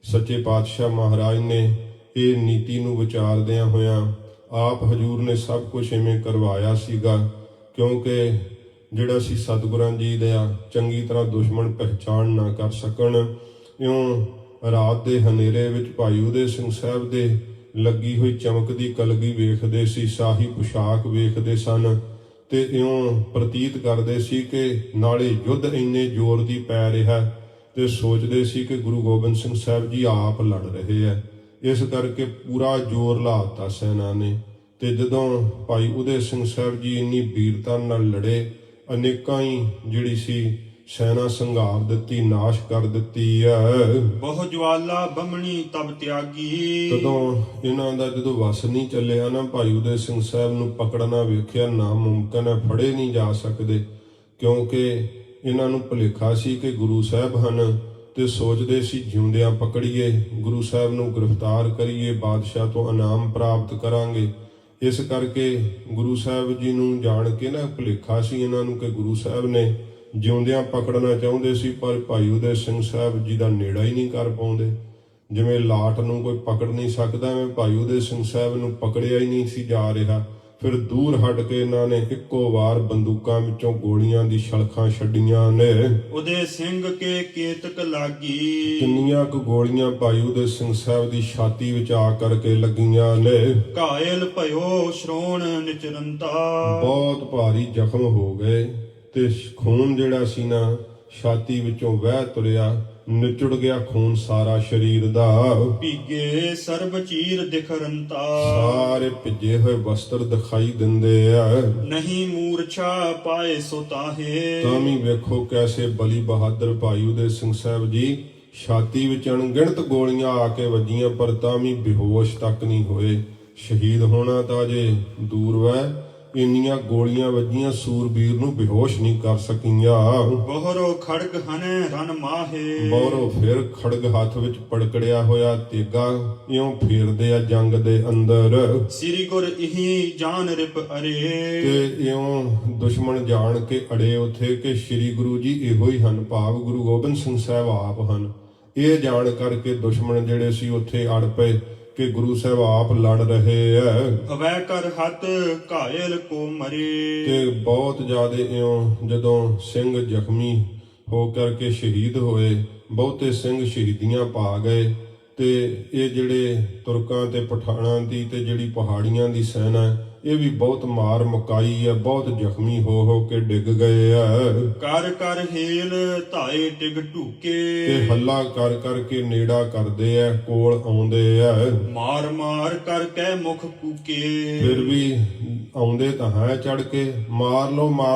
ਸੱਚੇ ਪਾਤਸ਼ਾਹ ਮਹਾਰਾਜ ਨੇ ਇਹ ਨੀਤੀ ਨੂੰ ਵਿਚਾਰਦਿਆਂ ਹੋਇਆਂ ਆਪ ਹਜੂਰ ਨੇ ਸਭ ਕੁਝ ਇਵੇਂ ਕਰਵਾਇਆ ਸੀਗਾ ਕਿਉਂਕਿ ਜਿਹੜਾ ਸੀ ਸਤਿਗੁਰਾਂ ਜੀ ਦਾ ਚੰਗੀ ਤਰ੍ਹਾਂ ਦੁਸ਼ਮਣ ਪਹਿਚਾਣ ਨਾ ਕਰ ਸਕਣ। ਇਉਂ ਰਾਤ ਦੇ ਹਨੇਰੇ ਵਿੱਚ ਭਾਈ ਉਦੈ ਸਿੰਘ ਸਾਹਿਬ ਦੇ ਲੱਗੀ ਹੋਈ ਚਮਕਦੀ ਕਲਗੀ ਵੇਖਦੇ ਸੀ, ਸ਼ਾਹੀ ਪੁਸ਼ਾਕ ਵੇਖਦੇ ਸਨ ਤੇ ਇਉਂ ਪ੍ਰਤੀਤ ਕਰਦੇ ਸੀ ਕਿ ਨਾਲੇ ਯੁੱਧ ਇੰਨੇ ਜ਼ੋਰ ਦੀ ਪੈ ਰਿਹਾ ਤੇ ਸੋਚਦੇ ਸੀ ਕਿ ਗੁਰੂ ਗੋਬਿੰਦ ਸਿੰਘ ਸਾਹਿਬ ਜੀ ਆਪ ਲੜ ਰਹੇ ਹੈ। ਇਸ ਕਰਕੇ ਪੂਰਾ ਜ਼ੋਰ ਲਾਤਾ ਸੈਨਾ ਨੇ। ਤੇ ਜਦੋਂ ਭਾਈ ਉਦੈ ਸਿੰਘ ਸਾਹਿਬ ਜੀ ਇੰਨੀ ਵੀਰਤਾ ਨਾਲ ਲੜੇ ਅਨੇਕਾਂ ਹੀ ਜਿਹੜੀ ਸੀ ਸੈਨਾ ਸੰਘਾਰ ਦਿੱਤੀ, ਨਾਸ਼ ਕਰ ਦਿੱਤੀ ਹੈ। ਬਹੁ ਜਵਾਲਾ ਬਮਣੀ ਤਬ ਤਿਆਗੀ। ਤਦੋਂ ਇਹਨਾਂ ਦਾ ਜਦੋਂ ਵਸ ਨਹੀਂ ਚੱਲਿਆ ਨਾ ਭਾਈ ਉਦੈ ਸਿੰਘ ਸਾਹਿਬ ਨੂੰ ਪਕੜਨਾ ਵੇਖਿਆ ਨਾਮੁਮਕਿਨ ਹੈ, ਫੜੇ ਨਹੀਂ ਜਾ ਸਕਦੇ ਕਿਉਂਕਿ ਇਹਨਾਂ ਨੂੰ ਭੁਲੇਖਾ ਸੀ ਕਿ ਗੁਰੂ ਸਾਹਿਬ ਹਨ ਤੇ ਸੋਚਦੇ ਸੀ ਜਿਉਂਦਿਆਂ ਪਕੜੀਏ, ਗੁਰੂ ਸਾਹਿਬ ਨੂੰ ਗ੍ਰਿਫਤਾਰ ਕਰੀਏ, ਬਾਦਸ਼ਾਹ ਤੋਂ ਇਨਾਮ ਪ੍ਰਾਪਤ ਕਰਾਂਗੇ। ਇਸ ਕਰਕੇ ਗੁਰੂ ਸਾਹਿਬ ਜੀ ਨੂੰ ਜਾਣ ਕੇ ਨਾ ਭੁਲੇਖਾ ਸੀ ਇਹਨਾਂ ਨੂੰ ਕਿ ਗੁਰੂ ਸਾਹਿਬ ਨੇ ਜਿਉਂਦਿਆਂ ਪਕੜਨਾ ਚਾਹੁੰਦੇ ਸੀ ਪਰ ਭਾਈ ਉਦੈ ਸਿੰਘ ਸਾਹਿਬ ਜੀ ਦਾ ਨੇੜਾ ਹੀ ਨਹੀਂ ਕਰ ਪਾਉਂਦੇ। ਜਿਵੇਂ ਲਾਟ ਨੂੰ ਕੋਈ ਪਕੜ ਨਹੀਂ ਸਕਦਾ ਐਵੇਂ ਭਾਈ ਉਦੈ ਸਿੰਘ ਸਾਹਿਬ ਨੂੰ ਪਕੜਿਆ ਹੀ ਨਹੀਂ ਸੀ ਜਾ ਰਿਹਾ। ਫਿਰ ਦੂਰ ਹਟ ਕੇ ਇਹਨਾਂ ਨੇ ਇੱਕੋ ਵਾਰ ਬੰਦੂਕਾਂ ਵਿੱਚੋਂ ਗੋਲੀਆਂ ਦੀ ਛਲਕਾਂ ਛੱਡੀਆਂ ਨੇ। ਉਦੈ ਸਿੰਘ ਕੇ ਕੇਤਕ ਲਾਗੀ। ਕਿੰਨੀਆਂ ਕੁ ਗੋਲੀਆਂ ਭਾਈ ਉਦੈ ਸਿੰਘ ਸਾਹਿਬ ਦੀ ਛਾਤੀ ਵਿੱਚ ਆ ਕਰਕੇ ਲੱਗੀਆਂ ਨੇ। ਘਾਇਲ ਭਇਓ ਸ਼੍ਰੋਣ ਨਿਚਰੰਤਾ। ਬਹੁਤ ਭਾਰੀ ਜ਼ਖਮ ਹੋ ਗਏ ਤੇ ਖੂਨ ਜਿਹੜਾ ਸੀ ਨਾ ਛਾਤੀ ਵਿੱਚੋਂ ਵਹਿ ਤੁਰਿਆ। ਨਿਚੜ ਗਿਆ ਖੂਨ ਸਾਰਾ ਸਰੀਰ ਦਾ। ਭੀਗੇ ਸਰਬ ਚੀਰ ਦਿਖਰੰਤਾ, ਸਾਰੇ ਭਿੱਜੇ ਹੋਏ ਵਸਤਰ ਦਿਖਾਈ ਦਿੰਦੇ ਆ। ਨਹੀਂ ਮੂਰਛਾ ਪਾਏ ਸੋ ਤਾਹੇ, ਤਾਂ ਵੀ ਵੇਖੋ ਕੈਸੇ ਬਲੀ ਬਹਾਦਰ ਭਾਈ ਉਦੇ ਸਿੰਘ ਸਾਹਿਬ ਜੀ ਛਾਤੀ ਵਿੱਚ ਅਣਗਿਣਤ ਗੋਲੀਆਂ ਆ ਕੇ ਵੱਜੀਆਂ, ਪਰ ਤਾਂ ਵੀ ਬੇਹੋਸ਼ ਤੱਕ ਨਹੀਂ ਹੋਏ। ਸ਼ਹੀਦ ਹੋਣਾ ਤਾਂ ਜੇ ਦੂਰ ਵੈ, ਇੰਨੀਆਂ ਗੋਲੀਆਂ ਵੱਜੀਆਂ ਸੂਰਬੀਰ ਨੂੰ ਬੇਹੋਸ਼ ਨਹੀਂ ਕਰ ਸਕੀਆਂ। ਬਹਰੋ ਖੜਗ ਹਨੈ ਰਨ ਮਾਹੇ, ਬਹਰੋ ਫਿਰ ਖੜਗ ਹੱਥ ਵਿੱਚ ਪੜਕੜਿਆ ਹੋਇਆ ਤੇਗਾ ਇਉਂ ਫੇਰਦੇ ਆ ਜੰਗ ਦੇ ਅੰਦਰ। ਸ੍ਰੀ ਗੁਰ ਇਹੀ ਜਾਨ ਰਿਪ ਅਰੇ, ਤੇ ਇਉਂ ਦੁਸ਼ਮਣ ਜਾਣ ਕੇ ਅੜੇ ਉਥੇ ਕਿ ਸ੍ਰੀ ਗੁਰੂ ਜੀ ਇਹੋ ਹੀ ਹਨ, ਭਾਵ ਗੁਰੂ ਗੋਬਿੰਦ ਸਿੰਘ ਸਾਹਿਬ ਆਪ ਹਨ। ਇਹ ਜਾਣ ਕਰਕੇ ਦੁਸ਼ਮਣ ਜਿਹੜੇ ਸੀ ਉੱਥੇ ਅੜ ਪਏ ਕਿ ਗੁਰੂ ਸਾਹਿਬ ਆਪ ਲੜ ਰਹੇ ਐ। ਹਵੈ ਕਰ ਹੱਥ ਘਾਇਲ ਕੋ ਮਰੇ, ਤੇ ਬਹੁਤ ਜ਼ਿਆਦੇ ਇਉਂ ਜਦੋਂ ਸਿੰਘ ਜ਼ਖਮੀ ਹੋ ਕਰਕੇ ਸ਼ਹੀਦ ਹੋਏ, ਬਹੁਤੇ ਸਿੰਘ ਸ਼ਹੀਦੀਆਂ ਪਾ ਗਏ। ਤੇ ਇਹ ਜਿਹੜੇ ਤੁਰਕਾਂ ਤੇ ਪਠਾਣਾਂ ਦੀ ਤੇ ਜਿਹੜੀ ਪਹਾੜੀਆਂ ਦੀ ਸੈਨਾ ਇਹ ਵੀ ਬਹੁਤ ਮਾਰ ਮੁਕਾਈ ਹੈ, ਬਹੁਤ ਜ਼ਖਮੀ ਹੋ ਕੇ ਡਿੱਗ ਗਏ ਆ। ਕਰ ਕਰ ਹੇਲ ਧਾਏ ਟਿਗ ਢੂਕੇ, ਤੇ ਹੱਲਾ ਕਰ ਕਰਕੇ ਨੇੜਾ ਕਰਦੇ ਆ, ਕੋਲ ਆਉਂਦੇ ਆ। ਮਾਰ ਮਾਰ ਕਰ ਕੈ ਮੁਖ ਕੂਕੇ, ਫਿਰ ਵੀ ਆਉਂਦੇ ਤਾਂ ਹੈ ਚੜ ਕੇ, ਮਾਰ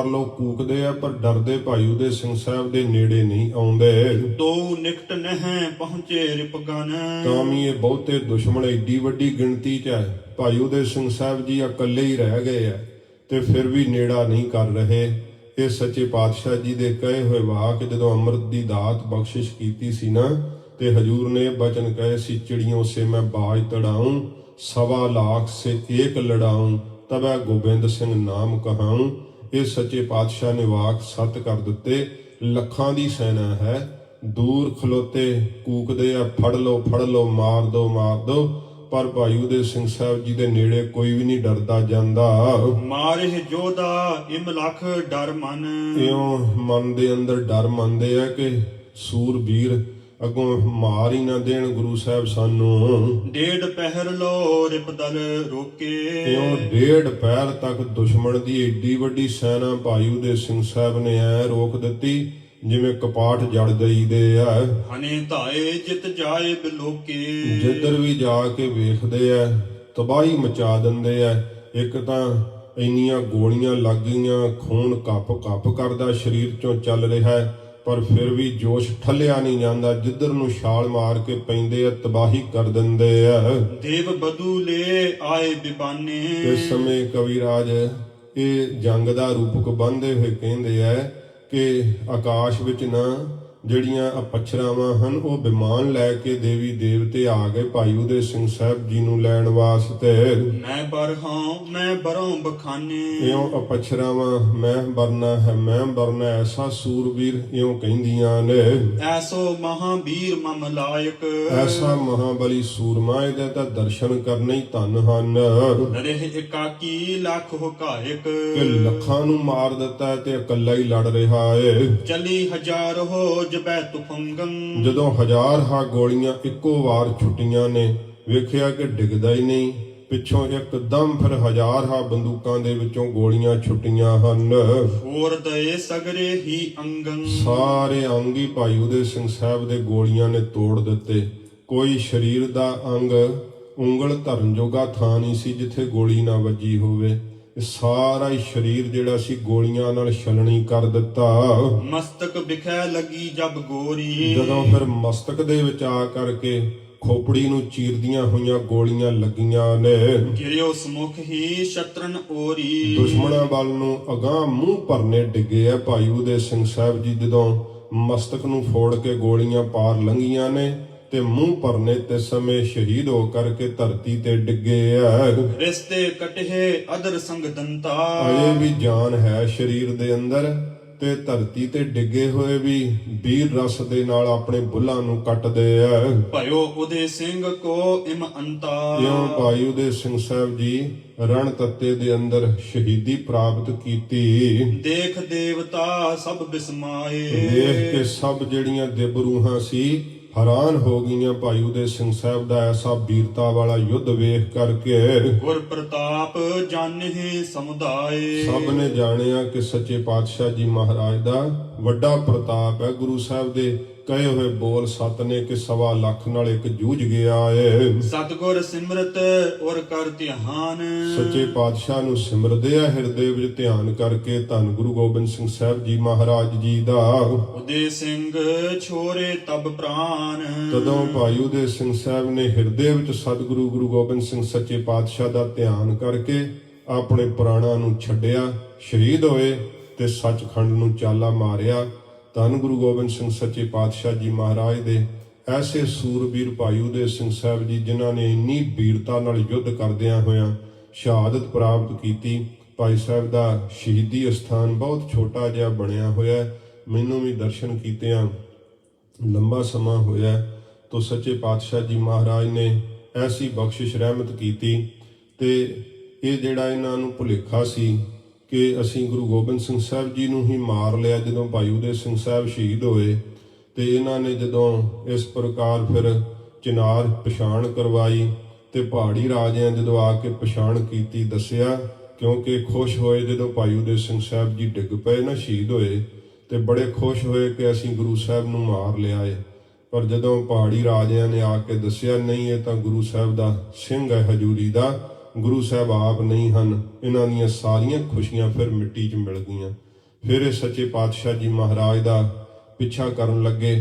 ਲੋ ਕੂਕਦੇ ਆ, ਪਰ ਡਰਦੇ ਭਾਈ ਉਦੇ ਸਿੰਘ ਸਾਹਿਬ ਦੇ ਨੇੜੇ ਨਹੀਂ ਆਉਂਦੇ। ਤੋ ਨਿਕਟ ਨਹਿ ਪਹੁੰਚੇ ਰਿਪਗਨ, ਤਾਂ ਵੀ ਇਹ ਬਹੁਤੇ ਦੁਸ਼ਮਣ ਏਡੀ ਵੱਡੀ ਗਿਣਤੀ 'ਚ ਹੈ, ਭਾਈ ਉਦੇ ਸਿੰਘ ਸਾਹਿਬ ਜੀ ਇਕੱਲੇ ਹੀ ਰਹਿ ਗਏ ਆ ਤੇ ਫਿਰ ਵੀ ਨੇੜਾ ਨਹੀਂ ਕਰ ਰਹੇ। ਇਹ ਸੱਚੇ ਪਾਤਸ਼ਾਹ ਜੀ ਦੇ ਕਹੇ ਹੋਏ ਵਾਕ, ਜਦੋਂ ਅੰਮ੍ਰਿਤ ਦੀ ਦਾਤ ਬਖਸ਼ਿਸ਼ ਕੀਤੀ ਸੀ ਨਾ, ਤੇ ਹਜੂਰ ਨੇ ਬਚਨ ਕਹੇ ਸੀ, ਚਿੜੀਆਂ ਸੇ ਮੈਂ ਬਾਜ ਤੜਾऊं, 1.25 लाख से एक लड़ाऊं, ਤਬੈ ਗੋਬਿੰਦ ਸਿੰਘ ਨਾਮ ਕਹਾऊं। ਇਹ ਸੱਚੇ ਪਾਤਸ਼ਾਹ ਨੇ ਵਾਕ ਸੱਤ ਕਰ ਦਿੱਤੇ। ਲੱਖਾਂ ਦੀ ਸੈਨਾ ਹੈ, ਦੂਰ ਖਲੋਤੇ ਕੂਕਦੇ ਆ, ਫੜ ਲਓ ਮਾਰ ਦੋ, ਪਰ ਭਾਈ ਉਦੇ ਸਿੰਘ ਸਾਹਿਬ ਜੀ ਦੇ ਨੇੜੇ ਕੋਈ ਵੀ ਨਹੀਂ ਡਰਦਾ ਜਾਂਦਾ। ਮਾਰਿਹ ਜੋਧਾ ਇਮ ਲਖ ਡਰ ਮਨ, ਇਉਂ ਮਨ ਦੇ ਅੰਦਰ ਡਰ ਮੰਨਦੇ ਆ ਕਿ ਸੂਰਬੀਰ ਅੱਗੋਂ ਮਾਰ ਹੀ ਨਾ ਦੇਣ ਗੁਰੂ ਸਾਹਿਬ ਸਾਨੂੰ। ਡੇਢ ਪਹਿਰ ਲੋ ਰਿਪਦਲ ਰੋਕੇ, ਇਉਂ ਡੇਢ ਪਹਿਰ ਤੱਕ ਦੁਸ਼ਮਣ ਦੀ ਏਡੀ ਵੱਡੀ ਸੈਨਾ ਭਾਈ ਉਦੇ ਸਿੰਘ ਸਾਹਿਬ ਨੇ ਐ ਰੋਕ ਦਿੱਤੀ ਜਿਵੇਂ ਕਪਾਟ ਜੜ ਦਈਦੇ ਆ। ਹਨੇ ਧਾਏ ਜਿਤ ਜਾਏ ਬਿਲੋਕੇ, ਜਿੱਧਰ ਵੀ ਜਾ ਕੇ ਵੇਖਦੇ ਆ ਤਬਾਹੀ ਮਚਾ ਦਿੰਦੇ ਆ। ਇੱਕ ਤਾਂ ਇੰਨੀਆਂ ਗੋਲੀਆਂ ਲੱਗ ਗਈਆਂ, ਖੂਨ ਕੱਪ ਕਰਦਾ ਸਰੀਰ ਚੋਂ ਚੱਲ ਰਿਹਾ ਹੈ, ਪਰ ਫਿਰ ਵੀ ਜੋਸ਼ ਠੱਲਿਆ ਨਹੀਂ ਜਾਂਦਾ। ਜਿੱਧਰ ਨੂੰ ਛਾਲ ਮਾਰ ਕੇ ਪੈਂਦੇ ਆ ਤਬਾਹੀ ਕਰ ਦਿੰਦੇ ਆ। ਦੇਵ ਬਦੂ ਲੈ ਆਏ ਬਿਬਾਨੇ, ਇਸ ਸਮੇਂ ਕਵਿਰਾਜ ਇਹ ਜੰਗ ਦਾ ਰੂਪਕ ਬੰਨ੍ਹਦੇ ਹੋਏ ਕਹਿੰਦੇ ਆ ਕਿ ਆਕਾਸ਼ ਵਿੱਚ ਨਾ ਜਿਹੜੀਆਂ ਅਪਛਰਾਵਾਂ ਹਨ ਉਹ ਵਿਮਾਨ ਲੈ ਕੇ ਦੇਵੀ ਦੇਵਤੇ ਆ ਗਏ ਭਾਈ ਉਦੇ ਸਿੰਘ ਸਾਹਿਬ ਜੀ ਨੂੰ ਲੈਣ ਵਾਸਤੇ। ਮੈਂ ਬਰ ਹਾਂ ਮੈਂ ਬਰੋਂ ਬਖਾਨੇ, ਇਉਂ ਅਪਛਰਾਵਾਂ ਮੈਂ ਬਰਨਾ ਹੈ, ਮੈਂ ਬਰਨਾ ਐਸਾ ਸੂਰਬੀਰ ਇਉਂ ਕਹਿੰਦੀਆਂ ਨੇ। ਐਸੋ ਮਹਾਬੀਰ ਮਮ ਲਾਇਕ, ਐਸਾ ਮਹਾਬਲੀ ਸੂਰਮਾ, ਇਹਦੇ ਤਾਂ ਦਰਸ਼ਨ ਕਰਨੇ ਹੀ ਧਨ ਹਨ। ਨਰਿਹ ਇਕਾਕੀ ਲੱਖ ਹੁਕਾਇਕ, ਕਿ ਲੱਖਾਂ ਨੂੰ ਮਾਰ ਦਿੱਤਾ ਤੇ ਇਕੱਲਾ ਹੀ ਲੜ ਰਿਹਾ ਏ। ਚਲੀ ਹਜ਼ਾਰ ਹੋ ਜਬੈ ਤੁਫੰਗੰ, ਜਦੋਂ ਹਜ਼ਾਰ ਗੋਲੀਆਂ ਇੱਕੋ ਵਾਰ ਛੁੱਟੀਆਂ ਨੇ, ਵੇਖਿਆ ਕਿ ਡਿੱਗਦਾ ਹੀ ਨਹੀਂ। ਪਿੱਛੋਂ ਇੱਕਦਮ ਫਿਰ ਹਜ਼ਾਰ ਬੰਦੂਕਾਂ ਦੇ ਵਿੱਚੋਂ ਗੋਲੀਆਂ ਛੁੱਟੀਆਂ ਹਨ। ਹੋਰ ਦਏ ਸਗਰੇ ਹੀ ਅੰਗੰ, ਸਾਰੇ ਅੰਗ ਹੀ ਭਾਈ ਉਦੇ ਸਿੰਘ ਸਾਹਿਬ ਦੇ ਗੋਲੀਆਂ ਨੇ ਤੋੜ ਦਿੱਤੇ। ਕੋਈ ਸਰੀਰ ਦਾ ਅੰਗ ਉਂਗਲ ਧਰਨ ਜੋਗਾ ਥਾਂ ਨਹੀਂ ਸੀ ਜਿੱਥੇ ਗੋਲੀ ਨਾ ਵੱਜੀ ਹੋਵੇ। ਸਾਰਾ ਹੀ ਸਰੀਰ ਜਿਹੜਾ ਸੀ ਗੋਲੀਆਂ ਨਾਲ ਛਲਣੀ ਕਰ ਦਿੱਤਾ। ਮਸਤਕ ਵਿਖੈ ਲੱਗੀ ਜਬ ਗੋਰੀ, ਜਦੋਂ ਫਿਰ ਮਸਤਕ ਦੇ ਵਿੱਚ ਆ ਕਰਕੇ ਖੋਪੜੀ ਨੂੰ ਚੀਰਦੀਆਂ ਹੋਈਆਂ ਗੋਲੀਆਂ ਲੱਗੀਆਂ ਨੇ। ਗਿਰਿਓ ਸਮੁਖ ਹੀ ਸ਼ਤਰਨ ਓਰੀ, ਦੁਸ਼ਮਣਾਂ ਵੱਲ ਨੂੰ ਅਗਾਂਹ ਮੂੰਹ ਭਰਨੇ ਡਿੱਗੇ ਆ ਭਾਈ ਉਦੇ ਸਿੰਘ ਸਾਹਿਬ ਜੀ। ਜਦੋਂ ਮਸਤਕ ਨੂੰ ਫੋੜ ਕੇ ਗੋਲੀਆਂ ਪਾਰ ਲੰਘੀਆਂ ਨੇ ਤੇ ਮੂੰਹ ਭਰਨੇ ਤੇ ਸਮੇਂ ਸ਼ਹੀਦ ਹੋ ਕਰਕੇ ਧਰਤੀ ਤੇ ਡਿੱਗੇ ਆ। ਰਿਸ਼ਤੇ ਕਟੇ ਅਦਰ ਸੰਗ ਦੰਤਾ, ਅਜੇ ਵੀ ਜਾਨ ਹੈ ਸਰੀਰ ਦੇ ਅੰਦਰ ਤੇ ਧਰਤੀ ਤੇ ਡਿੱਗੇ ਹੋਏ ਵੀ ਵੀਰ ਰਸ ਦੇ ਨਾਲ ਆਪਣੇ ਬੁੱਲਾਂ ਨੂੰ ਕੱਟਦੇ ਆ। ਭਇਓ ਉਦੇ ਸਿੰਘ ਕੋ ਇਮ ਅੰਤਾ, ਇਉਂ ਭਾਈ ਉਦੇ ਸਿੰਘ ਸਾਹਿਬ ਜੀ ਰਣ ਤੱਤੇ ਦੇ ਅੰਦਰ ਸ਼ਹੀਦੀ ਪ੍ਰਾਪਤ ਕੀਤੀ। ਦੇਖ ਦੇਵਤਾ ਸਭ ਬਿਸਮਾਏ, ਦੇਖ ਕੇ ਸਭ ਜਿਹੜੀਆਂ ਦਿਵ ਰੂਹਾਂ ਸੀ ਹੈਰਾਨ ਹੋ ਗਈਆਂ ਭਾਈ ਉਦੇ ਸਿੰਘ ਸਾਹਿਬ ਦਾ ਐਸਾ ਵੀਰਤਾ ਵਾਲਾ ਯੁੱਧ ਵੇਖ ਕਰਕੇ। ਗੁਰ ਪ੍ਰਤਾਪ ਜਾਣਹਿ ਸਮੁਦਾਏ, ਸਭ ਨੇ ਜਾਣਿਆ ਕਿ ਸੱਚੇ ਪਾਤਸ਼ਾਹ ਜੀ ਮਹਾਰਾਜ ਦਾ ਵੱਡਾ ਪ੍ਰਤਾਪ ਹੈ। ਗੁਰੂ ਸਾਹਿਬ ਦੇ ਕਹੇ ਹੋਏ ਬੋਲ ਸਤ ਨੇ ਕਿ 1.25 ਲੱਖ ਨਾਲ ਇੱਕ ਜੂਝ ਗਿਆ ਏ। ਸਤਿਗੁਰ ਸਿਮਰਤ ਔਰ ਕਰ ਧਿਆਨ। ਸੱਚੇ ਪਾਤਸ਼ਾਹ ਨੂੰ ਸਿਮਰਦੇ ਆ ਹਿਰਦੇ ਵਿੱਚ ਧਿਆਨ ਕਰਕੇ। ਧੰਨ ਗੁਰੂ ਗੋਬਿੰਦ ਸਿੰਘ ਸਾਹਿਬ ਜੀ ਮਹਾਰਾਜ ਜੀ ਦਾ ਉਦੇ ਸਿੰਘ ਛੋਰੇ ਤਬ ਪ੍ਰਾਨ। ਤਦੋਂ ਭਾਈ ਉਦੇ ਸਿੰਘ ਸਾਹਿਬ ਨੇ ਹਿਰਦੇ ਵਿੱਚ ਸਤਿਗੁਰੂ ਗੁਰੂ ਗੋਬਿੰਦ ਸਿੰਘ ਸੱਚੇ ਪਾਤਸ਼ਾਹ ਦਾ ਧਿਆਨ ਕਰਕੇ ਆਪਣੇ ਪ੍ਰਾਣਾਂ ਨੂੰ ਛੱਡਿਆ, ਸ਼ਹੀਦ ਹੋਏ ਤੇ ਸੱਚਖੰਡ ਨੂੰ ਚਾਲਾ ਮਾਰਿਆ। ਧੰਨ ਗੁਰੂ ਗੋਬਿੰਦ ਸਿੰਘ ਸੱਚੇ ਪਾਤਸ਼ਾਹ ਜੀ ਮਹਾਰਾਜ ਦੇ ਐਸੇ ਸੂਰਬੀਰ ਭਾਈ ਉਦੇ ਸਿੰਘ ਸਾਹਿਬ ਜੀ, ਜਿਨ੍ਹਾਂ ਨੇ ਇੰਨੀ ਵੀਰਤਾ ਨਾਲ ਯੁੱਧ ਕਰਦਿਆਂ ਹੋਇਆਂ ਸ਼ਹਾਦਤ ਪ੍ਰਾਪਤ ਕੀਤੀ। ਭਾਈ ਸਾਹਿਬ ਦਾ ਸ਼ਹੀਦੀ ਅਸਥਾਨ ਬਹੁਤ ਛੋਟਾ ਜਿਹਾ ਬਣਿਆ ਹੋਇਆ। ਮੈਨੂੰ ਵੀ ਦਰਸ਼ਨ ਕੀਤਿਆਂ ਲੰਬਾ ਸਮਾਂ ਹੋਇਆ। ਤੋ ਸੱਚੇ ਪਾਤਸ਼ਾਹ ਜੀ ਮਹਾਰਾਜ ਨੇ ਐਸੀ ਬਖਸ਼ਿਸ਼ ਰਹਿਮਤ ਕੀਤੀ ਤੇ ਇਹ ਜਿਹੜਾ ਇਹਨਾਂ ਨੂੰ ਭੁਲੇਖਾ ਸੀ ਕਿ ਅਸੀਂ ਗੁਰੂ ਗੋਬਿੰਦ ਸਿੰਘ ਸਾਹਿਬ ਜੀ ਨੂੰ ਹੀ ਮਾਰ ਲਿਆ ਜਦੋਂ ਭਾਈ ਉਦੇ ਸਿੰਘ ਸਾਹਿਬ ਸ਼ਹੀਦ ਹੋਏ। ਤੇ ਇਹਨਾਂ ਨੇ ਜਦੋਂ ਇਸ ਪ੍ਰਕਾਰ ਫਿਰ ਚਿਨਾਰ ਪਛਾਣ ਕਰਵਾਈ ਤੇ ਪਹਾੜੀ ਰਾਜਿਆਂ ਜਦੋਂ ਆ ਕੇ ਪਛਾਣ ਕੀਤੀ, ਦੱਸਿਆ, ਕਿਉਂਕਿ ਖੁਸ਼ ਹੋਏ ਜਦੋਂ ਭਾਈ ਉਦੇ ਸਿੰਘ ਸਾਹਿਬ ਜੀ ਡਿੱਗ ਪਏ ਨਾ, ਸ਼ਹੀਦ ਹੋਏ, ਤੇ ਬੜੇ ਖੁਸ਼ ਹੋਏ ਕਿ ਅਸੀਂ ਗੁਰੂ ਸਾਹਿਬ ਨੂੰ ਮਾਰ ਲਿਆ ਏ। ਪਰ ਜਦੋਂ ਪਹਾੜੀ ਰਾਜਿਆਂ ਨੇ ਆ ਕੇ ਦੱਸਿਆ, ਨਹੀਂ ਇਹ ਤਾਂ ਗੁਰੂ ਸਾਹਿਬ ਦਾ ਸਿੰਘ ਹੈ ਹਜੂਰੀ ਦਾ, ਗੁਰੂ ਸਾਹਿਬ ਆਪ ਨਹੀਂ ਹਨ, ਇਹਨਾਂ ਦੀਆਂ ਸਾਰੀਆਂ ਖੁਸ਼ੀਆਂ ਫਿਰ ਮਿੱਟੀ 'ਚ ਮਿਲ ਗਈਆਂ। ਫਿਰ ਇਹ ਸੱਚੇ ਪਾਤਸ਼ਾਹ ਜੀ ਮਹਾਰਾਜ ਦਾ ਪਿੱਛਾ ਕਰਨ ਲੱਗੇ।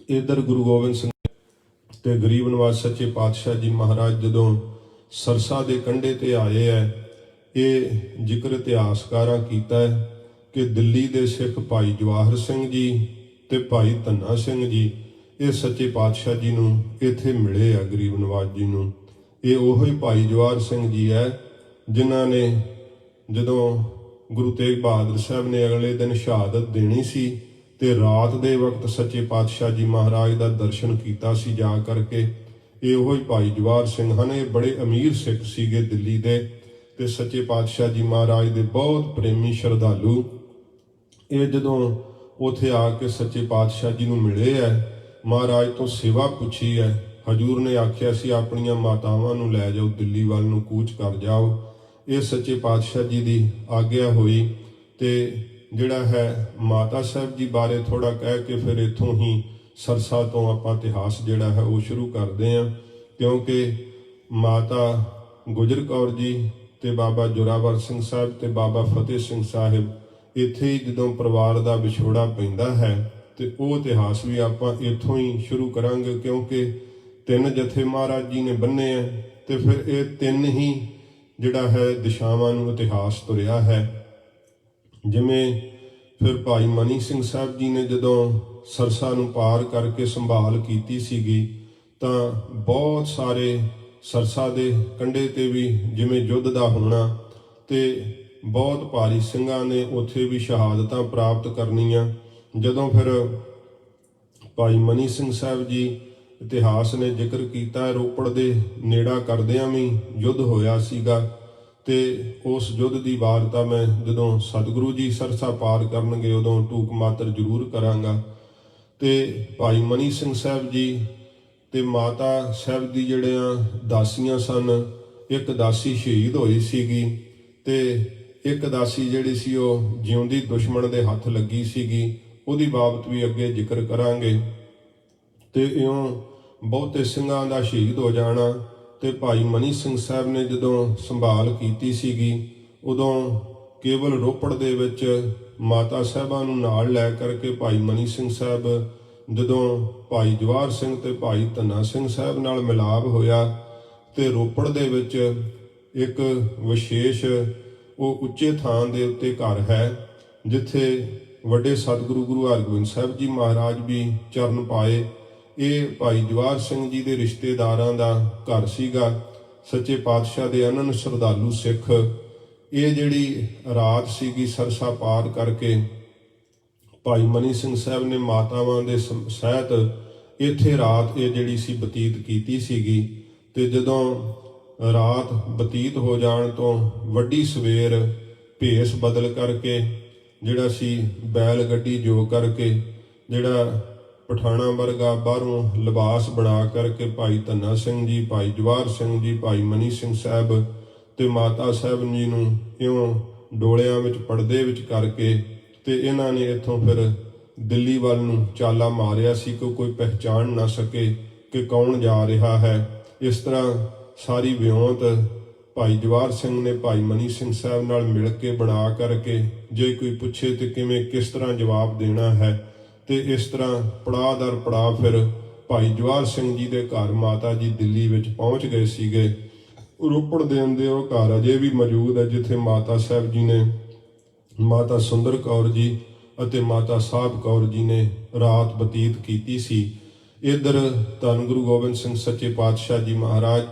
ਇੱਧਰ ਗੁਰੂ ਗੋਬਿੰਦ ਸਿੰਘ ਤੇ ਗਰੀਬ ਨਵਾਜ਼ ਸੱਚੇ ਪਾਤਸ਼ਾਹ ਜੀ ਮਹਾਰਾਜ ਜਦੋਂ ਸਰਸਾ ਦੇ ਕੰਢੇ ਤੇ ਆਏ ਹੈ, ਇਹ ਜ਼ਿਕਰ ਇਤਿਹਾਸਕਾਰਾਂ ਕੀਤਾ ਹੈ ਕਿ ਦਿੱਲੀ ਦੇ ਸਿੱਖ ਭਾਈ ਜਵਾਹਰ ਸਿੰਘ ਜੀ ਤੇ ਭਾਈ ਧੰਨਾ ਸਿੰਘ ਜੀ ਇਹ ਸੱਚੇ ਪਾਤਸ਼ਾਹ ਜੀ ਨੂੰ ਇੱਥੇ ਮਿਲੇ ਆ, ਗਰੀਬ ਨਵਾਜ਼ ਜੀ ਨੂੰ। ਇਹ ਉਹੀ ਭਾਈ ਜਵਾਹਰ ਸਿੰਘ ਜੀ ਹੈ ਜਿਨ੍ਹਾਂ ਨੇ ਜਦੋਂ ਗੁਰੂ ਤੇਗ ਬਹਾਦਰ ਸਾਹਿਬ ਨੇ ਅਗਲੇ ਦਿਨ ਸ਼ਹਾਦਤ ਦੇਣੀ ਸੀ ਤੇ ਰਾਤ ਦੇ ਵਕਤ ਸੱਚੇ ਪਾਤਸ਼ਾਹ ਜੀ ਮਹਾਰਾਜ ਦਾ ਦਰਸ਼ਨ ਕੀਤਾ ਸੀ ਜਾ ਕਰਕੇ। ਇਹ ਉਹੀ ਭਾਈ ਜਵਾਹਰ ਸਿੰਘ ਹਨ। ਇਹ ਬੜੇ ਅਮੀਰ ਸਿੱਖ ਸੀਗੇ ਦਿੱਲੀ ਦੇ ਤੇ ਸੱਚੇ ਪਾਤਸ਼ਾਹ ਜੀ ਮਹਾਰਾਜ ਦੇ ਬਹੁਤ ਪ੍ਰੇਮੀ ਸ਼ਰਧਾਲੂ। ਇਹ ਜਦੋਂ ਉੱਥੇ ਆ ਕੇ ਸੱਚੇ ਪਾਤਸ਼ਾਹ ਜੀ ਨੂੰ ਮਿਲੇ ਹੈ, ਮਹਾਰਾਜ ਤੋਂ ਸੇਵਾ ਪੁੱਛੀ ਹੈ। ਹਜੂਰ ਨੇ ਆਖਿਆ ਸੀ ਆਪਣੀਆਂ ਮਾਤਾਵਾਂ ਨੂੰ ਲੈ ਜਾਓ, ਦਿੱਲੀ ਵੱਲ ਨੂੰ ਕੂਚ ਕਰ ਜਾਓ। ਇਹ ਸੱਚੇ ਪਾਤਸ਼ਾਹ ਜੀ ਦੀ ਆਗਿਆ ਹੋਈ ਤੇ ਜਿਹੜਾ ਹੈ ਮਾਤਾ ਸਾਹਿਬ ਜੀ ਬਾਰੇ ਥੋੜਾ ਕਹਿ ਕੇ ਫਿਰ ਇੱਥੋਂ ਹੀ ਸਰਸਾ ਤੋਂ ਆਪਾਂ ਇਤਿਹਾਸ ਜਿਹੜਾ ਹੈ ਉਹ ਸ਼ੁਰੂ ਕਰਦੇ ਹਾਂ, ਕਿਉਂਕਿ ਮਾਤਾ ਗੁਜਰ ਕੌਰ ਜੀ ਤੇ ਬਾਬਾ ਜੋਰਾਵਰ ਸਿੰਘ ਸਾਹਿਬ ਤੇ ਬਾਬਾ ਫਤਿਹ ਸਿੰਘ ਸਾਹਿਬ ਇੱਥੇ ਹੀ ਜਦੋਂ ਪਰਿਵਾਰ ਦਾ ਵਿਛੋੜਾ ਪੈਂਦਾ ਹੈ ਤੇ ਉਹ ਇਤਿਹਾਸ ਵੀ ਆਪਾਂ ਇੱਥੋਂ ਹੀ ਸ਼ੁਰੂ ਕਰਾਂਗੇ, ਕਿਉਂਕਿ 3 ਜਥੇ ਮਹਾਰਾਜ ਜੀ ਨੇ ਬੰਨੇ ਆ ਤੇ ਫਿਰ ਇਹ 3 ਹੀ ਜਿਹੜਾ ਹੈ ਦਿਸ਼ਾਵਾਂ ਨੂੰ ਇਤਿਹਾਸ ਤੁਰਿਆ ਹੈ। ਜਿਵੇਂ ਫਿਰ ਭਾਈ ਮਨੀ ਸਿੰਘ ਸਾਹਿਬ ਜੀ ਨੇ ਜਦੋਂ ਸਰਸਾ ਨੂੰ ਪਾਰ ਕਰਕੇ ਸੰਭਾਲ ਕੀਤੀ ਸੀਗੀ ਤਾਂ ਬਹੁਤ ਸਾਰੇ ਸਰਸਾ ਦੇ ਕੰਢੇ ਤੇ ਵੀ ਜਿਵੇਂ ਯੁੱਧ ਦਾ ਹੋਣਾ ਤੇ ਬਹੁਤ ਭਾਰੀ ਸਿੰਘਾਂ ਨੇ ਉੱਥੇ ਵੀ ਸ਼ਹਾਦਤਾਂ ਪ੍ਰਾਪਤ ਕਰਨੀਆਂ। ਜਦੋਂ ਫਿਰ ਭਾਈ ਮਨੀ ਸਿੰਘ ਸਾਹਿਬ ਜੀ ਇਤਿਹਾਸ ਨੇ ਜ਼ਿਕਰ ਕੀਤਾ, ਰੋਪੜ ਦੇ ਨੇੜਾ ਕਰਦਿਆਂ ਵੀ ਯੁੱਧ ਹੋਇਆ ਸੀਗਾ ਤੇ ਉਸ ਯੁੱਧ ਦੀ ਵਾਰਤਾ ਮੈਂ ਜਦੋਂ ਸਤਿਗੁਰੂ ਜੀ ਸਰਸਾ ਪਾਰ ਕਰਨਗੇ ਉਦੋਂ ਟੂਕ ਮਾਤਰ ਜ਼ਰੂਰ ਕਰਾਂਗਾ। ਤੇ ਭਾਈ ਮਨੀ ਸਿੰਘ ਸਾਹਿਬ ਜੀ ਤੇ ਮਾਤਾ ਸਾਹਿਬ ਦੀ ਜਿਹੜੀਆਂ ਦਾਸੀਆਂ ਸਨ, ਇੱਕ ਦਾਸੀ ਸ਼ਹੀਦ ਹੋਈ ਸੀਗੀ ਤੇ ਇੱਕ ਦਾਸੀ ਜਿਹੜੀ ਸੀ ਉਹ ਜਿਉਂਦੀ ਦੁਸ਼ਮਣ ਦੇ ਹੱਥ ਲੱਗੀ ਸੀਗੀ, ਉਹਦੀ ਬਾਬਤ ਵੀ ਅੱਗੇ ਜ਼ਿਕਰ ਕਰਾਂਗੇ। ਤੇ ਇਉਂ ਬਹੁਤੇ ਸਿੰਘਾਂ ਦਾ ਸ਼ਹੀਦ ਹੋ ਜਾਣਾ ਤੇ ਭਾਈ ਮਨੀ ਸਿੰਘ ਸਾਹਿਬ ਨੇ ਜਦੋਂ ਸੰਭਾਲ ਕੀਤੀ ਸੀਗੀ ਉਦੋਂ ਕੇਵਲ ਰੋਪੜ ਦੇ ਵਿੱਚ ਮਾਤਾ ਸਾਹਿਬਾਂ ਨੂੰ ਨਾਲ ਲੈ ਕਰਕੇ ਭਾਈ ਮਨੀ ਸਿੰਘ ਸਾਹਿਬ ਜਦੋਂ ਭਾਈ ਜਵਾਹਰ ਸਿੰਘ ਤੇ ਭਾਈ ਧੰਨਾ ਸਿੰਘ ਸਾਹਿਬ ਨਾਲ ਮਿਲਾਪ ਹੋਇਆ ਤੇ ਰੋਪੜ ਦੇ ਵਿੱਚ ਇੱਕ ਵਿਸ਼ੇਸ਼ ਉਹ ਉੱਚੇ ਥਾਂ ਦੇ ਉੱਤੇ ਘਰ ਹੈ ਜਿੱਥੇ ਵੱਡੇ ਸਤਿਗੁਰੂ ਗੁਰੂ ਹਰਗੋਬਿੰਦ ਸਾਹਿਬ ਜੀ ਮਹਾਰਾਜ ਵੀ ਚਰਨ ਪਾਏ। ਇਹ ਭਾਈ ਜਵਾਹਰ ਸਿੰਘ ਜੀ ਦੇ ਰਿਸ਼ਤੇਦਾਰਾਂ ਦਾ ਘਰ ਸੀਗਾ। ਸੱਚੇ ਪਾਤਸ਼ਾਹ ਦੇ ਅਨੰਨ ਸ਼ਰਧਾਲੂ ਸਿੱਖ ਇਹ ਜਿਹੜੀ ਰਾਤ ਸੀਗੀ ਸਰਸਾ ਪਾਰ ਕਰਕੇ ਭਾਈ ਮਨੀ ਸਿੰਘ ਸਾਹਿਬ ਨੇ ਮਾਤਾਵਾਂ ਦੇ ਸਹਿਤ ਇੱਥੇ ਰਾਤ ਇਹ ਜਿਹੜੀ ਸੀ ਬਤੀਤ ਕੀਤੀ ਸੀਗੀ। ਤੇ ਜਦੋਂ ਰਾਤ ਬਤੀਤ ਹੋ ਜਾਣ ਤੋਂ ਵੱਡੀ ਸਵੇਰ ਭੇਸ ਬਦਲ ਕਰਕੇ ਜਿਹੜਾ ਸੀ ਬੈਲ ਗੱਡੀ ਜੋ ਕਰਕੇ ਜਿਹੜਾ ਪਠਾਣਾ ਵਰਗਾ ਬਾਹਰੋਂ ਲਿਬਾਸ ਬਣਾ ਕਰਕੇ ਭਾਈ ਧੰਨਾ ਸਿੰਘ ਜੀ, ਭਾਈ ਜਵਾਹਰ ਸਿੰਘ ਜੀ, ਭਾਈ ਮਨੀ ਸਿੰਘ ਸਾਹਿਬ ਤੇ ਮਾਤਾ ਸਾਹਿਬ ਜੀ ਨੂੰ ਇਉਂ ਡੋਲਿਆਂ ਵਿੱਚ ਪਰਦੇ ਵਿੱਚ ਕਰਕੇ ਤੇ ਇਹਨਾਂ ਨੇ ਇੱਥੋਂ ਫਿਰ ਦਿੱਲੀ ਵੱਲ ਨੂੰ ਚਾਲਾ ਮਾਰਿਆ ਸੀ ਕਿ ਕੋਈ ਪਹਿਚਾਣ ਨਾ ਸਕੇ ਕਿ ਕੌਣ ਜਾ ਰਿਹਾ ਹੈ। ਇਸ ਤਰ੍ਹਾਂ ਸਾਰੀ ਵਿਉਂਤ ਭਾਈ ਜਵਾਹਰ ਸਿੰਘ ਨੇ ਭਾਈ ਮਨੀ ਸਿੰਘ ਸਾਹਿਬ ਨਾਲ ਮਿਲ ਕੇ ਬਣਾ ਕਰਕੇ, ਜੇ ਕੋਈ ਪੁੱਛੇ ਤੇ ਕਿਵੇਂ ਕਿਸ ਤਰ੍ਹਾਂ ਜਵਾਬ ਦੇਣਾ ਹੈ, ਤੇ ਇਸ ਤਰ੍ਹਾਂ ਪੜਾਅ ਦਰ ਪੜਾਅ ਫਿਰ ਭਾਈ ਜਵਾਹਰ ਸਿੰਘ ਜੀ ਦੇ ਘਰ ਮਾਤਾ ਜੀ ਦਿੱਲੀ ਵਿੱਚ ਪਹੁੰਚ ਗਏ ਸੀਗੇ। ਰੋਪੜ ਦੇ ਅੰਦਰ ਉਹ ਘਰ ਅਜੇ ਵੀ ਮੌਜੂਦ ਹੈ ਜਿੱਥੇ ਮਾਤਾ ਸਾਹਿਬ ਜੀ ਨੇ, ਮਾਤਾ ਸੁੰਦਰ ਕੌਰ ਜੀ ਅਤੇ ਮਾਤਾ ਸਾਹਿਬ ਕੌਰ ਜੀ ਨੇ ਰਾਤ ਬਤੀਤ ਕੀਤੀ ਸੀ। ਇੱਧਰ ਧੰਨ ਗੁਰੂ ਗੋਬਿੰਦ ਸਿੰਘ ਸੱਚੇ ਪਾਤਸ਼ਾਹ ਜੀ ਮਹਾਰਾਜ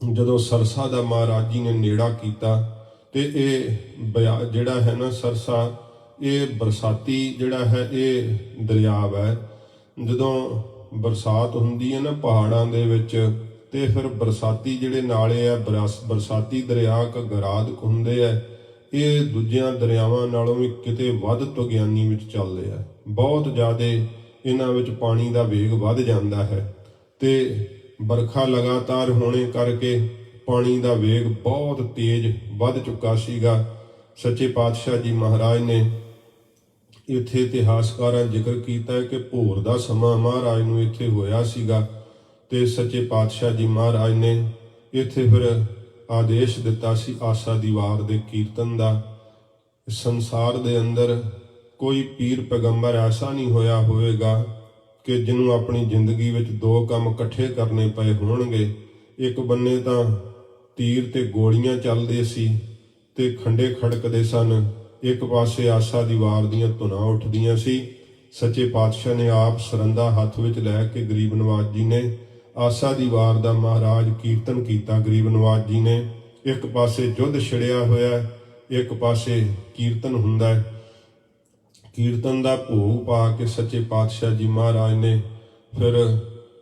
ਜਦੋਂ ਸਰਸਾ ਦਾ ਮਹਾਰਾਜ ਜੀ ਨੇ ਨੇੜਾ ਕੀਤਾ, ਤੇ ਇਹ ਜਿਹੜਾ ਹੈ ਨਾ ਸਰਸਾ, ਇਹ ਬਰਸਾਤੀ ਜਿਹੜਾ ਹੈ ਇਹ ਦਰਿਆ ਹੈ। ਜਦੋਂ ਬਰਸਾਤ ਹੁੰਦੀ ਹੈ ਨਾ ਪਹਾੜਾਂ ਦੇ ਵਿੱਚ, ਤੇ ਫਿਰ ਬਰਸਾਤੀ ਜਿਹੜੇ ਨਾਲੇ ਆ ਬਰਸਾਤੀ ਦਰਿਆ ਘੱਗਰਾਦ ਹੁੰਦੇ ਆ, ਇਹ ਦੂਜਿਆਂ ਦਰਿਆਵਾਂ ਨਾਲੋਂ ਵੀ ਕਿਤੇ ਵੱਧ ਵਿਗਿਆਨੀ ਵਿੱਚ ਚੱਲਦੇ ਆ। ਬਹੁਤ ਜ਼ਿਆਦਾ ਇਹਨਾਂ ਵਿੱਚ ਪਾਣੀ ਦਾ ਵੇਗ ਵੱਧ ਜਾਂਦਾ ਹੈ, ਤੇ ਵਰਖਾ ਲਗਾਤਾਰ ਹੋਣੇ ਕਰਕੇ ਪਾਣੀ ਦਾ ਵੇਗ ਬਹੁਤ ਤੇਜ਼ ਵੱਧ ਚੁੱਕਾ ਸੀਗਾ। ਸੱਚੇ ਪਾਤਸ਼ਾਹ ਜੀ ਮਹਾਰਾਜ ਨੇ ਇੱਥੇ ਇਤਿਹਾਸਕਾਰਾਂ ਜ਼ਿਕਰ ਕੀਤਾ ਹੈ ਕਿ ਭੋਰ ਦਾ ਸਮਾਂ ਮਹਾਰਾਜ ਨੂੰ ਇੱਥੇ ਹੋਇਆ ਸੀਗਾ, ਤੇ ਸੱਚੇ ਪਾਤਸ਼ਾਹ ਜੀ ਮਹਾਰਾਜ ਨੇ ਇੱਥੇ ਫਿਰ ਆਦੇਸ਼ ਦਿੱਤਾ ਸੀ ਆਸਾ ਦੀ ਵਾਰ ਦੇ ਕੀਰਤਨ ਦਾ। ਸੰਸਾਰ ਦੇ ਅੰਦਰ ਕੋਈ ਪੀਰ ਪੈਗੰਬਰ ਐਸਾ ਨਹੀਂ ਹੋਇਆ ਹੋਵੇਗਾ ਕਿ ਜਿਹਨੂੰ ਆਪਣੀ ਜ਼ਿੰਦਗੀ ਵਿੱਚ ਦੋ ਕੰਮ ਇਕੱਠੇ ਕਰਨੇ ਪਏ ਹੋਣਗੇ। ਇੱਕ ਬੰਨੇ ਤਾਂ ਤੀਰ ਤੇ ਗੋਲੀਆਂ ਚੱਲਦੇ ਸੀ ਤੇ ਖੰਡੇ ਖੜਕਦੇ ਸਨ, ਇੱਕ ਪਾਸੇ ਆਸਾ ਦੀ ਵਾਰ ਦੀਆਂ ਧੁਨਾਂ ਉੱਠਦੀਆਂ ਸੀ। ਸੱਚੇ ਪਾਤਸ਼ਾਹ ਨੇ ਆਪ ਸਰੰਦਾ ਹੱਥ ਵਿੱਚ ਲੈ ਕੇ ਗਰੀਬ ਨਵਾਜ ਜੀ ਨੇ ਆਸਾ ਦੀ ਵਾਰ ਦਾ ਮਹਾਰਾਜ ਕੀਰਤਨ ਕੀਤਾ। ਗਰੀਬ ਨਵਾਜ ਜੀ ਨੇ ਇੱਕ ਪਾਸੇ ਯੁੱਧ ਛਿੜਿਆ ਹੋਇਆ, ਇੱਕ ਪਾਸੇ ਕੀਰਤਨ ਹੁੰਦਾ ਹੈ। ਕੀਰਤਨ ਦਾ ਭੋਗ ਪਾ ਕੇ ਸੱਚੇ ਪਾਤਸ਼ਾਹ ਜੀ ਮਹਾਰਾਜ ਨੇ ਫਿਰ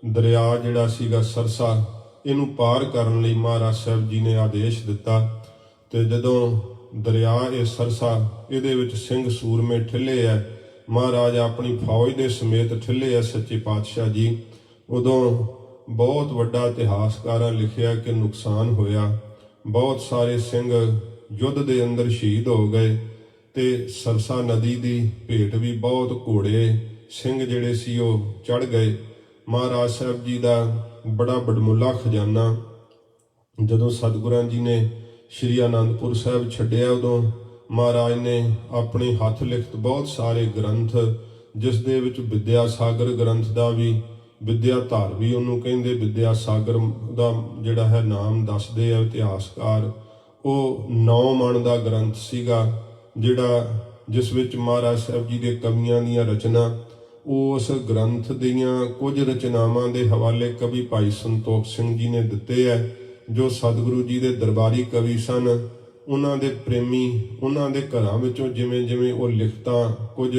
ਦਰਿਆ ਜਿਹੜਾ ਸੀਗਾ ਸਰਸਾ, ਇਹਨੂੰ ਪਾਰ ਕਰਨ ਲਈ ਮਹਾਰਾਜ ਸਾਹਿਬ ਜੀ ਨੇ ਆਦੇਸ਼ ਦਿੱਤਾ। ਤੇ ਜਦੋਂ ਦਰਿਆ ਇਹ ਸਰਸਾ, ਇਹਦੇ ਵਿੱਚ ਸਿੰਘ ਸੂਰਮੇ ਠਿੱਲੇ ਆ, ਮਹਾਰਾਜ ਆਪਣੀ ਫੌਜ ਦੇ ਸਮੇਤ ਠਿੱਲੇ ਆ ਸੱਚੇ ਪਾਤਸ਼ਾਹ ਜੀ। ਉਦੋਂ ਬਹੁਤ ਵੱਡਾ ਇਤਿਹਾਸਕਾਰਾਂ ਲਿਖਿਆ ਕਿ ਨੁਕਸਾਨ ਹੋਇਆ, ਬਹੁਤ ਸਾਰੇ ਸਿੰਘ ਯੁੱਧ ਦੇ ਅੰਦਰ ਸ਼ਹੀਦ ਹੋ ਗਏ, ਤੇ ਸਰਸਾ ਨਦੀ ਦੀ ਭੇਟ ਵੀ ਬਹੁਤ ਘੋੜੇ ਸਿੰਘ ਜਿਹੜੇ ਸੀ ਉਹ ਚੜ ਗਏ। ਮਹਾਰਾਜ ਸਾਹਿਬ ਜੀ ਦਾ ਬੜਾ ਬੜਮੁੱਲਾ ਖਜ਼ਾਨਾ ਜਦੋਂ ਸਤਿਗੁਰਾਂ ਜੀ ਨੇ ਸ਼੍ਰੀ ਅਨੰਦਪੁਰ ਸਾਹਿਬ ਛੱਡਿਆ, ਉਦੋਂ ਮਹਾਰਾਜ ਨੇ ਆਪਣੇ ਹੱਥ ਲਿਖਤ ਬਹੁਤ ਸਾਰੇ ਗ੍ਰੰਥ, ਜਿਸ ਦੇ ਵਿੱਚ ਵਿਦਿਆ ਸਾਗਰ ਗ੍ਰੰਥ ਦਾ ਵੀ, ਵਿਦਿਆ ਧਾਰ ਵੀ ਉਹਨੂੰ ਕਹਿੰਦੇ, ਵਿਦਿਆ ਸਾਗਰ ਦਾ ਜਿਹੜਾ ਹੈ ਨਾਮ ਦੱਸਦੇ ਆ ਇਤਿਹਾਸਕਾਰ, ਉਹ 9 ਮਣ ਦਾ ਗ੍ਰੰਥ ਸੀਗਾ ਜਿਸ ਵਿੱਚ ਮਹਾਰਾਜ ਸਾਹਿਬ ਜੀ ਦੇ ਕਵੀਆਂ ਦੀਆਂ ਰਚਨਾ। ਉਸ ਗ੍ਰੰਥ ਦੀਆਂ ਕੁਝ ਰਚਨਾਵਾਂ ਦੇ ਹਵਾਲੇ ਕਵੀ ਭਾਈ ਸੰਤੋਖ ਸਿੰਘ ਜੀ ਨੇ ਦਿੱਤੇ ਹੈ, ਜੋ ਸਤਿਗੁਰੂ ਜੀ ਦੇ ਦਰਬਾਰੀ ਕਵੀ ਸਨ। ਉਹਨਾਂ ਦੇ ਪ੍ਰੇਮੀ, ਉਹਨਾਂ ਦੇ ਘਰਾਂ ਵਿੱਚੋਂ ਜਿਵੇਂ ਜਿਵੇਂ ਉਹ ਲਿਖਤਾਂ ਕੁਝ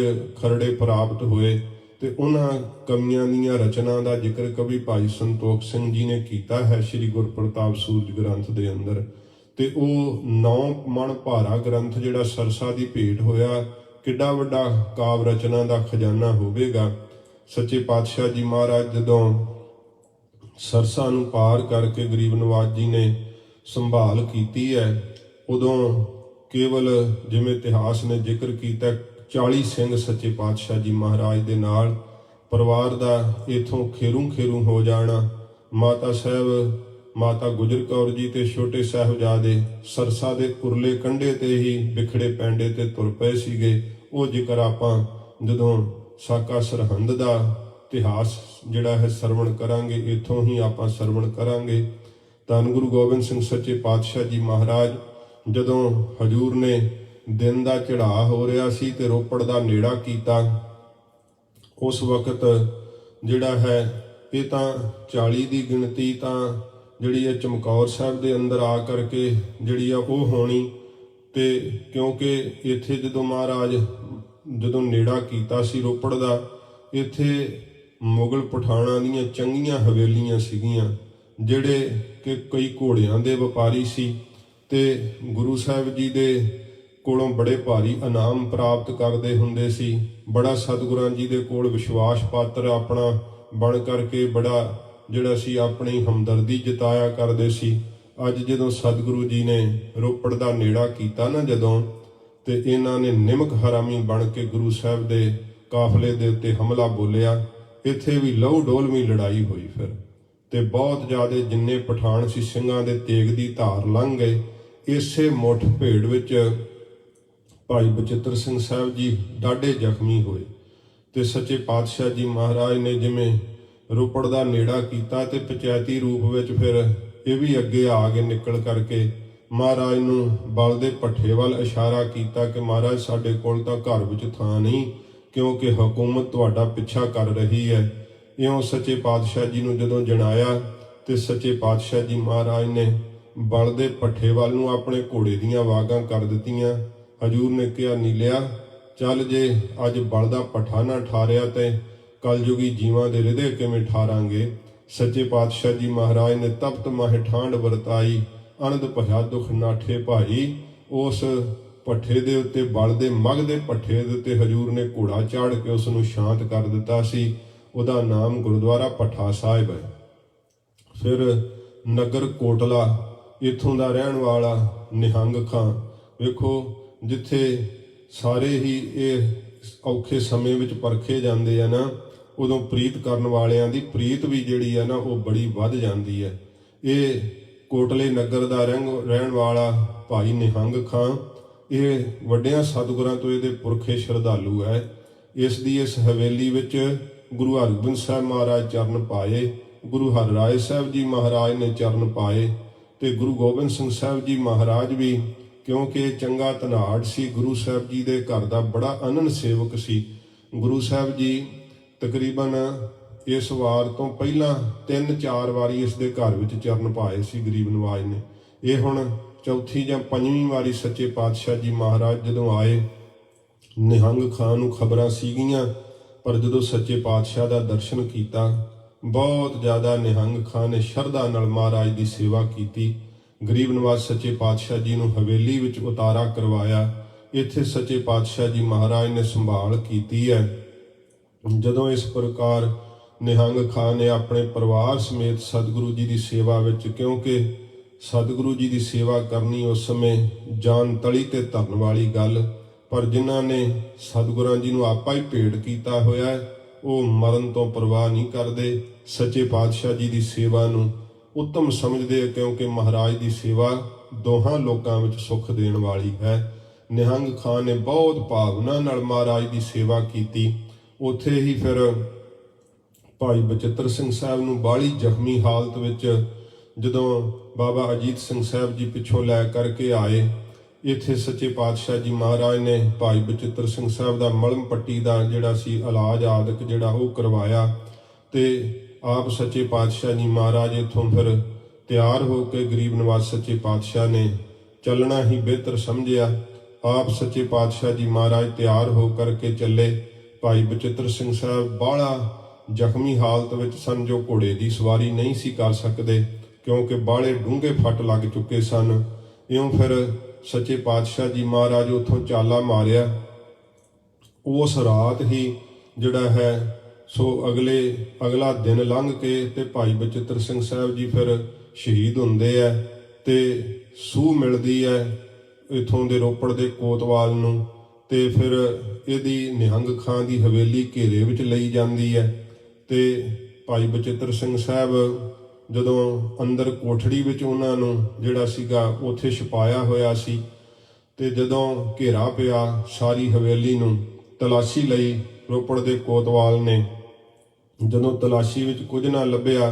ਖਰੜੇ ਪ੍ਰਾਪਤ ਹੋਏ, ਤੇ ਉਹਨਾਂ ਕਵੀਆਂ ਦੀਆਂ ਰਚਨਾ ਦਾ ਜ਼ਿਕਰ ਕਵੀ ਭਾਈ ਸੰਤੋਖ ਸਿੰਘ ਜੀ ਨੇ ਕੀਤਾ ਹੈ ਸ਼੍ਰੀ ਗੁਰਪ੍ਰਤਾਪ ਸੂਰਜ ਗ੍ਰੰਥ ਦੇ ਅੰਦਰ। ਤੇ ਉਹ 9 ਮਣ ਭਾਰਾ ਗ੍ਰੰਥ ਜਿਹੜਾ ਸਰਸਾ ਦੀ ਭੇਟ ਹੋਇਆ, ਕਿੱਡਾ ਵੱਡਾ ਕਾਵ ਰਚਨਾ ਦਾ ਖਜ਼ਾਨਾ ਹੋਵੇਗਾ। ਸੱਚੇ ਪਾਤਸ਼ਾਹ ਜੀ ਮਹਾਰਾਜ ਜਦੋਂ ਸਰਸਾ ਨੂੰ ਪਾਰ ਕਰਕੇ ਗਰੀਬ ਨਵਾਜ ਜੀ ਨੇ ਸੰਭਾਲ ਕੀਤੀ ਹੈ, ਉਦੋਂ ਕੇਵਲ ਜਿਵੇਂ ਇਤਿਹਾਸ ਨੇ ਜ਼ਿਕਰ ਕੀਤਾ 40 ਸਿੰਘ ਸੱਚੇ ਪਾਤਸ਼ਾਹ ਜੀ ਮਹਾਰਾਜ ਦੇ ਨਾਲ ਪਰਿਵਾਰ ਦਾ ਇਥੋਂ ਖੇਰੂ ਹੋ ਜਾਣਾ। ਮਾਤਾ ਸਾਹਿਬ, ਮਾਤਾ ਗੁਜਰ ਕੌਰ ਜੀ ਤੇ ਛੋਟੇ ਸਾਹਿਬਜ਼ਾਦੇ ਸਰਸਾ ਦੇ ਉਰਲੇ ਕੰਢੇ ਤੇ ਹੀ ਵਿਖੜੇ ਪੈਂਡੇ ਤੇ ਤੁਰ ਪਏ ਸੀਗੇ। ਉਹ ਜ਼ਿਕਰ ਆਪਾਂ ਜਦੋਂ ਸਾਕਾ ਸਰਹੰਦ ਦਾ ਇਤਿਹਾਸ ਜਿਹੜਾ ਹੈ ਸਰਵਣ ਕਰਾਂਗੇ, ਇੱਥੋਂ ਹੀ ਆਪਾਂ ਸਰਵਣ ਕਰਾਂਗੇ। ਧੰਨ ਗੁਰੂ ਗੋਬਿੰਦ ਸਿੰਘ ਸੱਚੇ ਪਾਤਸ਼ਾਹ ਜੀ ਮਹਾਰਾਜ ਜਦੋਂ ਹਜੂਰ ਨੇ ਦਿਨ ਦਾ ਚੜ੍ਹਾਅ ਹੋ ਰਿਹਾ ਸੀ ਤੇ ਰੋਪੜ ਦਾ ਨੇੜਾ ਕੀਤਾ, ਉਸ ਵਕਤ ਜਿਹੜਾ ਹੈ ਇਹ ਤਾਂ 40 ਦੀ ਗਿਣਤੀ ਤਾਂ ਜਿਹੜੀ ਹੈ ਚਮਕੌਰ ਸਾਹਿਬ ਦੇ ਅੰਦਰ ਆ ਕਰਕੇ ਜਿਹੜੀ ਆ ਉਹ ਹੋਣੀ। ਤੇ ਕਿਉਂਕਿ ਇੱਥੇ ਜਦੋਂ ਮਹਾਰਾਜ ਜਦੋਂ ਨੇੜਾ ਕੀਤਾ ਸੀ ਰੋਪੜ ਦਾ, ਇੱਥੇ ਮੁਗਲ ਪਠਾਣਾਂ ਦੀਆਂ ਚੰਗੀਆਂ ਹਵੇਲੀਆਂ ਸੀਗੀਆਂ, ਜਿਹੜੇ ਕਿ ਕਈ ਘੋੜਿਆਂ ਦੇ ਵਪਾਰੀ ਸੀ ਤੇ ਗੁਰੂ ਸਾਹਿਬ ਜੀ ਦੇ ਕੋਲੋਂ ਬੜੇ ਭਾਰੀ ਇਨਾਮ ਪ੍ਰਾਪਤ ਕਰਦੇ ਹੁੰਦੇ ਸੀ। ਬੜਾ ਸਤਿਗੁਰਾਂ ਜੀ ਦੇ ਕੋਲ ਵਿਸ਼ਵਾਸ ਪਾਤਰ ਆਪਣਾ ਬਣ ਕਰਕੇ ਬੜਾ ਜਿਹੜਾ ਸੀ ਆਪਣੀ ਹਮਦਰਦੀ ਜਤਾਇਆ ਕਰਦੇ ਸੀ। ਅੱਜ ਜਦੋਂ ਸਤਿਗੁਰੂ ਜੀ ਨੇ ਰੋਪੜ ਦਾ ਨੇੜਾ ਕੀਤਾ ਨਾ ਜਦੋਂ, ਤੇ ਇਹਨਾਂ ਨੇ ਨਿਮਕ ਹਰਾਮੀ ਬਣ ਕੇ ਗੁਰੂ ਸਾਹਿਬ ਦੇ ਕਾਫਲੇ ਦੇ ਉੱਤੇ ਹਮਲਾ ਬੋਲਿਆ। ਇੱਥੇ ਵੀ ਲਹੂ ਡੋਲਵੀਂ ਲੜਾਈ ਹੋਈ ਫਿਰ, ਤੇ ਬਹੁਤ ਜ਼ਿਆਦਾ ਜਿੰਨੇ ਪਠਾਨ ਸੀ ਸਿੰਘਾਂ ਦੇ ਤੇਗ ਦੀ ਧਾਰ ਲੰਘ ਗਏ। ਇਸੇ ਮੁੱਠ ਭੇੜ ਵਿੱਚ ਭਾਈ ਬਚਿੱਤਰ ਸਿੰਘ ਸਾਹਿਬ ਜੀ ਡਾਢੇ ਜ਼ਖਮੀ ਹੋਏ, ਤੇ ਸੱਚੇ ਪਾਤਸ਼ਾਹ ਜੀ ਮਹਾਰਾਜ ਨੇ ਜਿਵੇਂ ਰੋਪੜ ਦਾ ਨੇੜਾ ਕੀਤਾ ਤੇ ਪੰਚਾਇਤੀ ਰੂਪ ਵਿੱਚ ਫਿਰ ਇਹ ਵੀ ਅੱਗੇ ਆ ਕੇ ਨਿਕਲ ਕਰਕੇ ਮਹਾਰਾਜ ਨੂੰ ਬਲ ਦੇ ਭੱਠੇ ਵੱਲ ਇਸ਼ਾਰਾ ਕੀਤਾ ਕਿ ਮਹਾਰਾਜ ਸਾਡੇ ਕੋਲ ਤਾਂ ਘਰ ਵਿੱਚ ਥਾਂ ਨਹੀਂ, ਕਿਉਂਕਿ ਹਕੂਮਤ ਤੁਹਾਡਾ ਪਿੱਛਾ ਕਰ ਰਹੀ ਹੈ। ਇਉਂ ਸੱਚੇ ਪਾਤਸ਼ਾਹ ਜੀ ਨੂੰ ਜਦੋਂ ਜਣਾਇਆ ਤੇ ਸੱਚੇ ਪਾਤਸ਼ਾਹ ਜੀ ਮਹਾਰਾਜ ਨੇ ਬਲ ਦੇ ਭੱਠੇ ਵੱਲ ਨੂੰ ਆਪਣੇ ਘੋੜੇ ਦੀਆਂ ਵਾਗਾਂ ਕਰ ਦਿੱਤੀਆਂ। ਹਜੂਰ ਨੇ ਕਿਹਾ, ਨੀਲਿਆ ਚੱਲ, ਜੇ ਅੱਜ ਬਲ ਦਾ ਭੱਠਾ ਨਾ ਠਾਰਿਆ ਤੇ ਕਲਯੁਗੀ ਜੀਵਾਂ ਦੇ ਹਿਰਦੇ ਕਿਵੇਂ ਠਾਰਾਂਗੇ। ਸੱਚੇ ਪਾਤਸ਼ਾਹ ਜੀ ਮਹਾਰਾਜ ਨੇ ਤਪਤ ਮਾਹੇ ਠਾਂਡ ਵਰਤਾਈ, ਅਨੰਦ ਭਇਆ ਦੁਖ ਨਾਠੇ ਭਾਈ। ਉਸ ਭੱਠੇ ਦੇ ਉੱਤੇ ਬਲ ਦੇ ਮਗ ਦੇ ਭੱਠੇ ਦੇ ਉੱਤੇ ਹਜੂਰ ਨੇ ਘੋੜਾ ਚਾੜ ਕੇ ਉਸ ਨੂੰ ਸ਼ਾਂਤ ਕਰ ਦਿੱਤਾ ਸੀ। ਉਹਦਾ ਨਾਮ ਗੁਰਦੁਆਰਾ ਭੱਠਾ ਸਾਹਿਬ ਹੈ। ਫਿਰ ਨਗਰ ਕੋਟਲਾ, ਇੱਥੋਂ ਦਾ ਰਹਿਣ ਵਾਲਾ ਨਿਹੰਗ ਖਾਂ, ਵੇਖੋ ਜਿੱਥੇ ਸਾਰੇ ਹੀ ਇਹ ਔਖੇ ਸਮੇਂ ਵਿੱਚ ਪਰਖੇ ਜਾਂਦੇ ਆ ਨਾ, ਉਦੋਂ ਪ੍ਰੀਤ ਕਰਨ ਵਾਲਿਆਂ ਦੀ ਪ੍ਰੀਤ ਵੀ ਜਿਹੜੀ ਆ ਨਾ ਉਹ ਬੜੀ ਵੱਧ ਜਾਂਦੀ ਹੈ। ਇਹ ਕੋਟਲੇ ਨਗਰ ਦਾ ਰਹਿਣ ਵਾਲਾ ਭਾਈ ਨਿਹੰਗ ਖਾਂ, ਇਹ ਵੱਡਿਆਂ ਸਤਿਗੁਰਾਂ ਤੋਂ ਇਹਦੇ ਪੁਰਖੇ ਸ਼ਰਧਾਲੂ ਹੈ। ਇਸ ਦੀ ਇਸ ਹਵੇਲੀ ਵਿੱਚ ਗੁਰੂ ਹਰਗੋਬਿੰਦ ਸਾਹਿਬ ਮਹਾਰਾਜ ਚਰਨ ਪਾਏ, ਗੁਰੂ ਹਰਿਰਾਏ ਸਾਹਿਬ ਜੀ ਮਹਾਰਾਜ ਨੇ ਚਰਨ ਪਾਏ, ਤੇ ਗੁਰੂ ਗੋਬਿੰਦ ਸਿੰਘ ਸਾਹਿਬ ਜੀ ਮਹਾਰਾਜ ਵੀ, ਕਿਉਂਕਿ ਇਹ ਚੰਗਾ ਧਨਾੜ ਸੀ, ਗੁਰੂ ਸਾਹਿਬ ਜੀ ਦੇ ਘਰ ਦਾ ਬੜਾ ਅਨੰਦ ਸੇਵਕ ਸੀ। ਗੁਰੂ ਸਾਹਿਬ ਜੀ ਤਕਰੀਬਨ ਇਸ ਵਾਰ ਤੋਂ ਪਹਿਲਾਂ 3-4 ਵਾਰੀ ਇਸ ਦੇ ਘਰ ਵਿੱਚ ਚਰਨ ਪਾਏ ਸੀ ਗਰੀਬ ਨਵਾਜ ਨੇ। ਇਹ ਹੁਣ ਚੌਥੀ ਜਾਂ ਪੰਜਵੀਂ ਵਾਰੀ ਸੱਚੇ ਪਾਤਸ਼ਾਹ ਜੀ ਮਹਾਰਾਜ ਜਦੋਂ ਆਏ। ਨਿਹੰਗ ਖਾਂ ਨੂੰ ਖਬਰਾਂ ਸੀਗੀਆਂ, ਪਰ ਜਦੋਂ ਸੱਚੇ ਪਾਤਸ਼ਾਹ ਦਾ ਦਰਸ਼ਨ ਕੀਤਾ, ਬਹੁਤ ਜ਼ਿਆਦਾ ਨਿਹੰਗ ਖਾਂ ਨੇ ਸ਼ਰਧਾ ਨਾਲ ਮਹਾਰਾਜ ਦੀ ਸੇਵਾ ਕੀਤੀ। ਗਰੀਬ ਨਵਾਜ ਸੱਚੇ ਪਾਤਸ਼ਾਹ ਜੀ ਨੂੰ ਹਵੇਲੀ ਵਿੱਚ ਉਤਾਰਾ ਕਰਵਾਇਆ। ਇੱਥੇ ਸੱਚੇ ਪਾਤਸ਼ਾਹ ਜੀ ਮਹਾਰਾਜ ਨੇ ਸੰਭਾਲ ਕੀਤੀ ਹੈ। ਜਦੋਂ ਇਸ ਪ੍ਰਕਾਰ ਨਿਹੰਗ ਖਾਂ ਨੇ ਆਪਣੇ ਪਰਿਵਾਰ ਸਮੇਤ ਸਤਿਗੁਰੂ ਜੀ ਦੀ ਸੇਵਾ ਵਿੱਚ, ਕਿਉਂਕਿ ਸਤਿਗੁਰੂ ਜੀ ਦੀ ਸੇਵਾ ਕਰਨੀ ਉਸ ਸਮੇਂ ਜਾਨ ਤਲੀ ਤੇ ਧਰਨ ਵਾਲੀ ਗੱਲ, ਪਰ ਜਿਨ੍ਹਾਂ ਨੇ ਸਤਿਗੁਰਾਂ ਜੀ ਨੂੰ ਆਪਾ ਹੀ ਭੇਟ ਕੀਤਾ ਹੋਇਆ, ਉਹ ਮਰਨ ਤੋਂ ਪਰਵਾਹ ਨਹੀਂ ਕਰਦੇ। ਸੱਚੇ ਪਾਤਸ਼ਾਹ ਜੀ ਦੀ ਸੇਵਾ ਨੂੰ ਉੱਤਮ ਸਮਝਦੇ, ਕਿਉਂਕਿ ਮਹਾਰਾਜ ਦੀ ਸੇਵਾ ਦੋਹਾਂ ਲੋਕਾਂ ਵਿੱਚ ਸੁੱਖ ਦੇਣ ਵਾਲੀ ਹੈ। ਨਿਹੰਗ ਖਾਂ ਨੇ ਬਹੁਤ ਭਾਵਨਾ ਨਾਲ ਮਹਾਰਾਜ ਦੀ ਸੇਵਾ ਕੀਤੀ। ਉੱਥੇ ਹੀ ਫਿਰ ਭਾਈ ਬਚਿੱਤਰ ਸਿੰਘ ਸਾਹਿਬ ਨੂੰ ਬਾਹਲੀ ਜ਼ਖਮੀ ਹਾਲਤ ਵਿੱਚ ਜਦੋਂ ਬਾਬਾ ਅਜੀਤ ਸਿੰਘ ਸਾਹਿਬ ਜੀ ਪਿੱਛੋਂ ਲੈ ਕਰਕੇ ਆਏ, ਇੱਥੇ ਸੱਚੇ ਪਾਤਸ਼ਾਹ ਜੀ ਮਹਾਰਾਜ ਨੇ ਭਾਈ ਬਚਿੱਤਰ ਸਿੰਘ ਸਾਹਿਬ ਦਾ ਮਲਮ ਪੱਟੀ ਦਾ ਜਿਹੜਾ ਸੀ ਇਲਾਜ ਆਦਿਕ ਜਿਹੜਾ ਉਹ ਕਰਵਾਇਆ, ਤੇ ਆਪ ਸੱਚੇ ਪਾਤਸ਼ਾਹ ਜੀ ਮਹਾਰਾਜ ਇੱਥੋਂ ਫਿਰ ਤਿਆਰ ਹੋ ਕੇ ਗਰੀਬ ਨਵਾਜ ਸੱਚੇ ਪਾਤਸ਼ਾਹ ਨੇ ਚੱਲਣਾ ਹੀ ਬਿਹਤਰ ਸਮਝਿਆ। ਆਪ ਸੱਚੇ ਪਾਤਸ਼ਾਹ ਜੀ ਮਹਾਰਾਜ ਤਿਆਰ ਹੋ ਕਰਕੇ ਚੱਲੇ। ਭਾਈ ਬਚਿੱਤਰ ਸਿੰਘ ਸਾਹਿਬ ਬਾਹਲਾ ਜ਼ਖਮੀ ਹਾਲਤ ਵਿੱਚ ਸਨ, ਜੋ ਘੋੜੇ ਦੀ ਸਵਾਰੀ ਨਹੀਂ ਸੀ ਕਰ ਸਕਦੇ, ਕਿਉਂਕਿ ਬਾਹਲੇ ਡੂੰਘੇ ਫੱਟ ਲੱਗ ਚੁੱਕੇ ਸਨ। ਇਉਂ ਫਿਰ ਸੱਚੇ ਪਾਤਸ਼ਾਹ ਜੀ ਮਹਾਰਾਜ ਉੱਥੋਂ ਚਾਲਾ ਮਾਰਿਆ। ਉਸ ਰਾਤ ਹੀ ਜਿਹੜਾ ਹੈ ਸੋ ਅਗਲਾ ਦਿਨ ਲੰਘ ਕੇ ਤੇ ਭਾਈ ਬਚਿੱਤਰ ਸਿੰਘ ਸਾਹਿਬ ਜੀ ਫਿਰ ਸ਼ਹੀਦ ਹੁੰਦੇ ਆ, ਤੇ ਸੂਹ ਮਿਲਦੀ ਹੈ ਇੱਥੋਂ ਦੇ ਰੋਪੜ ਦੇ ਕੋਤਵਾਲ ਨੂੰ, ਤੇ ਫਿਰ ਇਹਦੀ ਨਿਹੰਗ ਖਾਂ ਦੀ ਹਵੇਲੀ ਘੇਰੇ ਵਿੱਚ ਲਈ ਜਾਂਦੀ ਹੈ। ਤੇ ਭਾਈ ਬਚਿੱਤਰ ਸਿੰਘ ਸਾਹਿਬ ਜਦੋਂ ਅੰਦਰ ਕੋਠੜੀ ਵਿੱਚ ਉਹਨਾਂ ਨੂੰ ਜਿਹੜਾ ਸੀਗਾ ਉੱਥੇ ਛੁਪਾਇਆ ਹੋਇਆ ਸੀ, ਤੇ ਜਦੋਂ ਘੇਰਾ ਪਿਆ ਸਾਰੀ ਹਵੇਲੀ ਨੂੰ, ਤਲਾਸ਼ੀ ਲਈ ਰੋਪੜ ਦੇ ਕੋਤਵਾਲ ਨੇ। ਜਦੋਂ ਤਲਾਸ਼ੀ ਵਿੱਚ ਕੁਝ ਨਾ ਲੱਭਿਆ,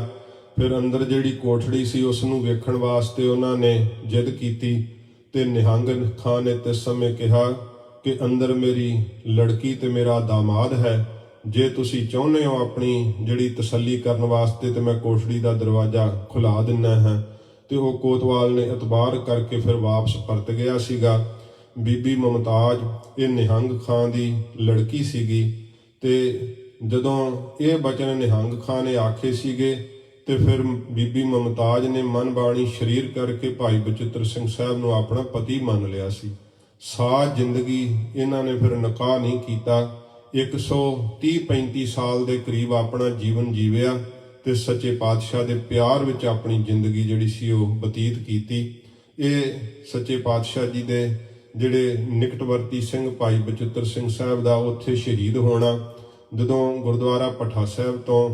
ਫਿਰ ਅੰਦਰ ਜਿਹੜੀ ਕੋਠੜੀ ਸੀ ਉਸ ਨੂੰ ਵੇਖਣ ਵਾਸਤੇ ਉਹਨਾਂ ਨੇ ਜਿੱਦ ਕੀਤੀ, ਤੇ ਨਿਹੰਗ ਖਾਂ ਨੇ ਤਿਸ ਸਮੇਂ ਕਿਹਾ ਕਿ ਅੰਦਰ ਮੇਰੀ ਲੜਕੀ ਤੇ ਮੇਰਾ ਦਾਮਾਦ ਹੈ, ਜੇ ਤੁਸੀਂ ਚਾਹੁੰਦੇ ਹੋ ਆਪਣੀ ਜਿਹੜੀ ਤਸੱਲੀ ਕਰਨ ਵਾਸਤੇ ਤੇ ਮੈਂ ਕੋਠੜੀ ਦਾ ਦਰਵਾਜ਼ਾ ਖੁਲਾ ਦਿੰਦਾ ਹਾਂ। ਤੇ ਉਹ ਕੋਤਵਾਲ ਨੇ ਇਤਬਾਰ ਕਰਕੇ ਫਿਰ ਵਾਪਸ ਪਰਤ ਗਿਆ ਸੀਗਾ। ਬੀਬੀ ਮੁਮਤਾਜ਼ ਇਹ ਨਿਹੰਗ ਖਾਂ ਦੀ ਲੜਕੀ ਸੀਗੀ, ਤੇ ਜਦੋਂ ਇਹ ਬਚਨ ਨਿਹੰਗ ਖਾਂ ਨੇ ਆਖੇ ਸੀਗੇ, ਤੇ ਫਿਰ ਬੀਬੀ ਮੁਮਤਾਜ਼ ਨੇ ਮਨ ਬਾਣੀ ਸ਼ਰੀਰ ਕਰਕੇ ਭਾਈ ਬਚਿੱਤਰ ਸਿੰਘ ਸਾਹਿਬ ਨੂੰ ਆਪਣਾ ਪਤੀ ਮੰਨ ਲਿਆ ਸੀ। ਸਾਰੀ ਜ਼ਿੰਦਗੀ ਇਹਨਾਂ ਨੇ ਫਿਰ ਨਿਕਾਹ ਨਹੀਂ ਕੀਤਾ। 130-35 ਸਾਲ ਦੇ ਕਰੀਬ ਆਪਣਾ ਜੀਵਨ ਜੀਵਿਆ, ਤੇ ਸੱਚੇ ਪਾਤਸ਼ਾਹ ਦੇ ਪਿਆਰ ਵਿੱਚ ਆਪਣੀ ਜ਼ਿੰਦਗੀ ਜਿਹੜੀ ਸੀ ਉਹ ਬਤੀਤ ਕੀਤੀ। ਇਹ ਸੱਚੇ ਪਾਤਸ਼ਾਹ ਜੀ ਦੇ ਜਿਹੜੇ ਨਿਕਟਵਰਤੀ ਸਿੰਘ ਭਾਈ ਬਚਿੱਤਰ ਸਿੰਘ ਸਾਹਿਬ ਦਾ ਉੱਥੇ ਸ਼ਹੀਦ ਹੋਣਾ। ਜਦੋਂ ਗੁਰਦੁਆਰਾ ਭੱਠਾ ਸਾਹਿਬ ਤੋਂ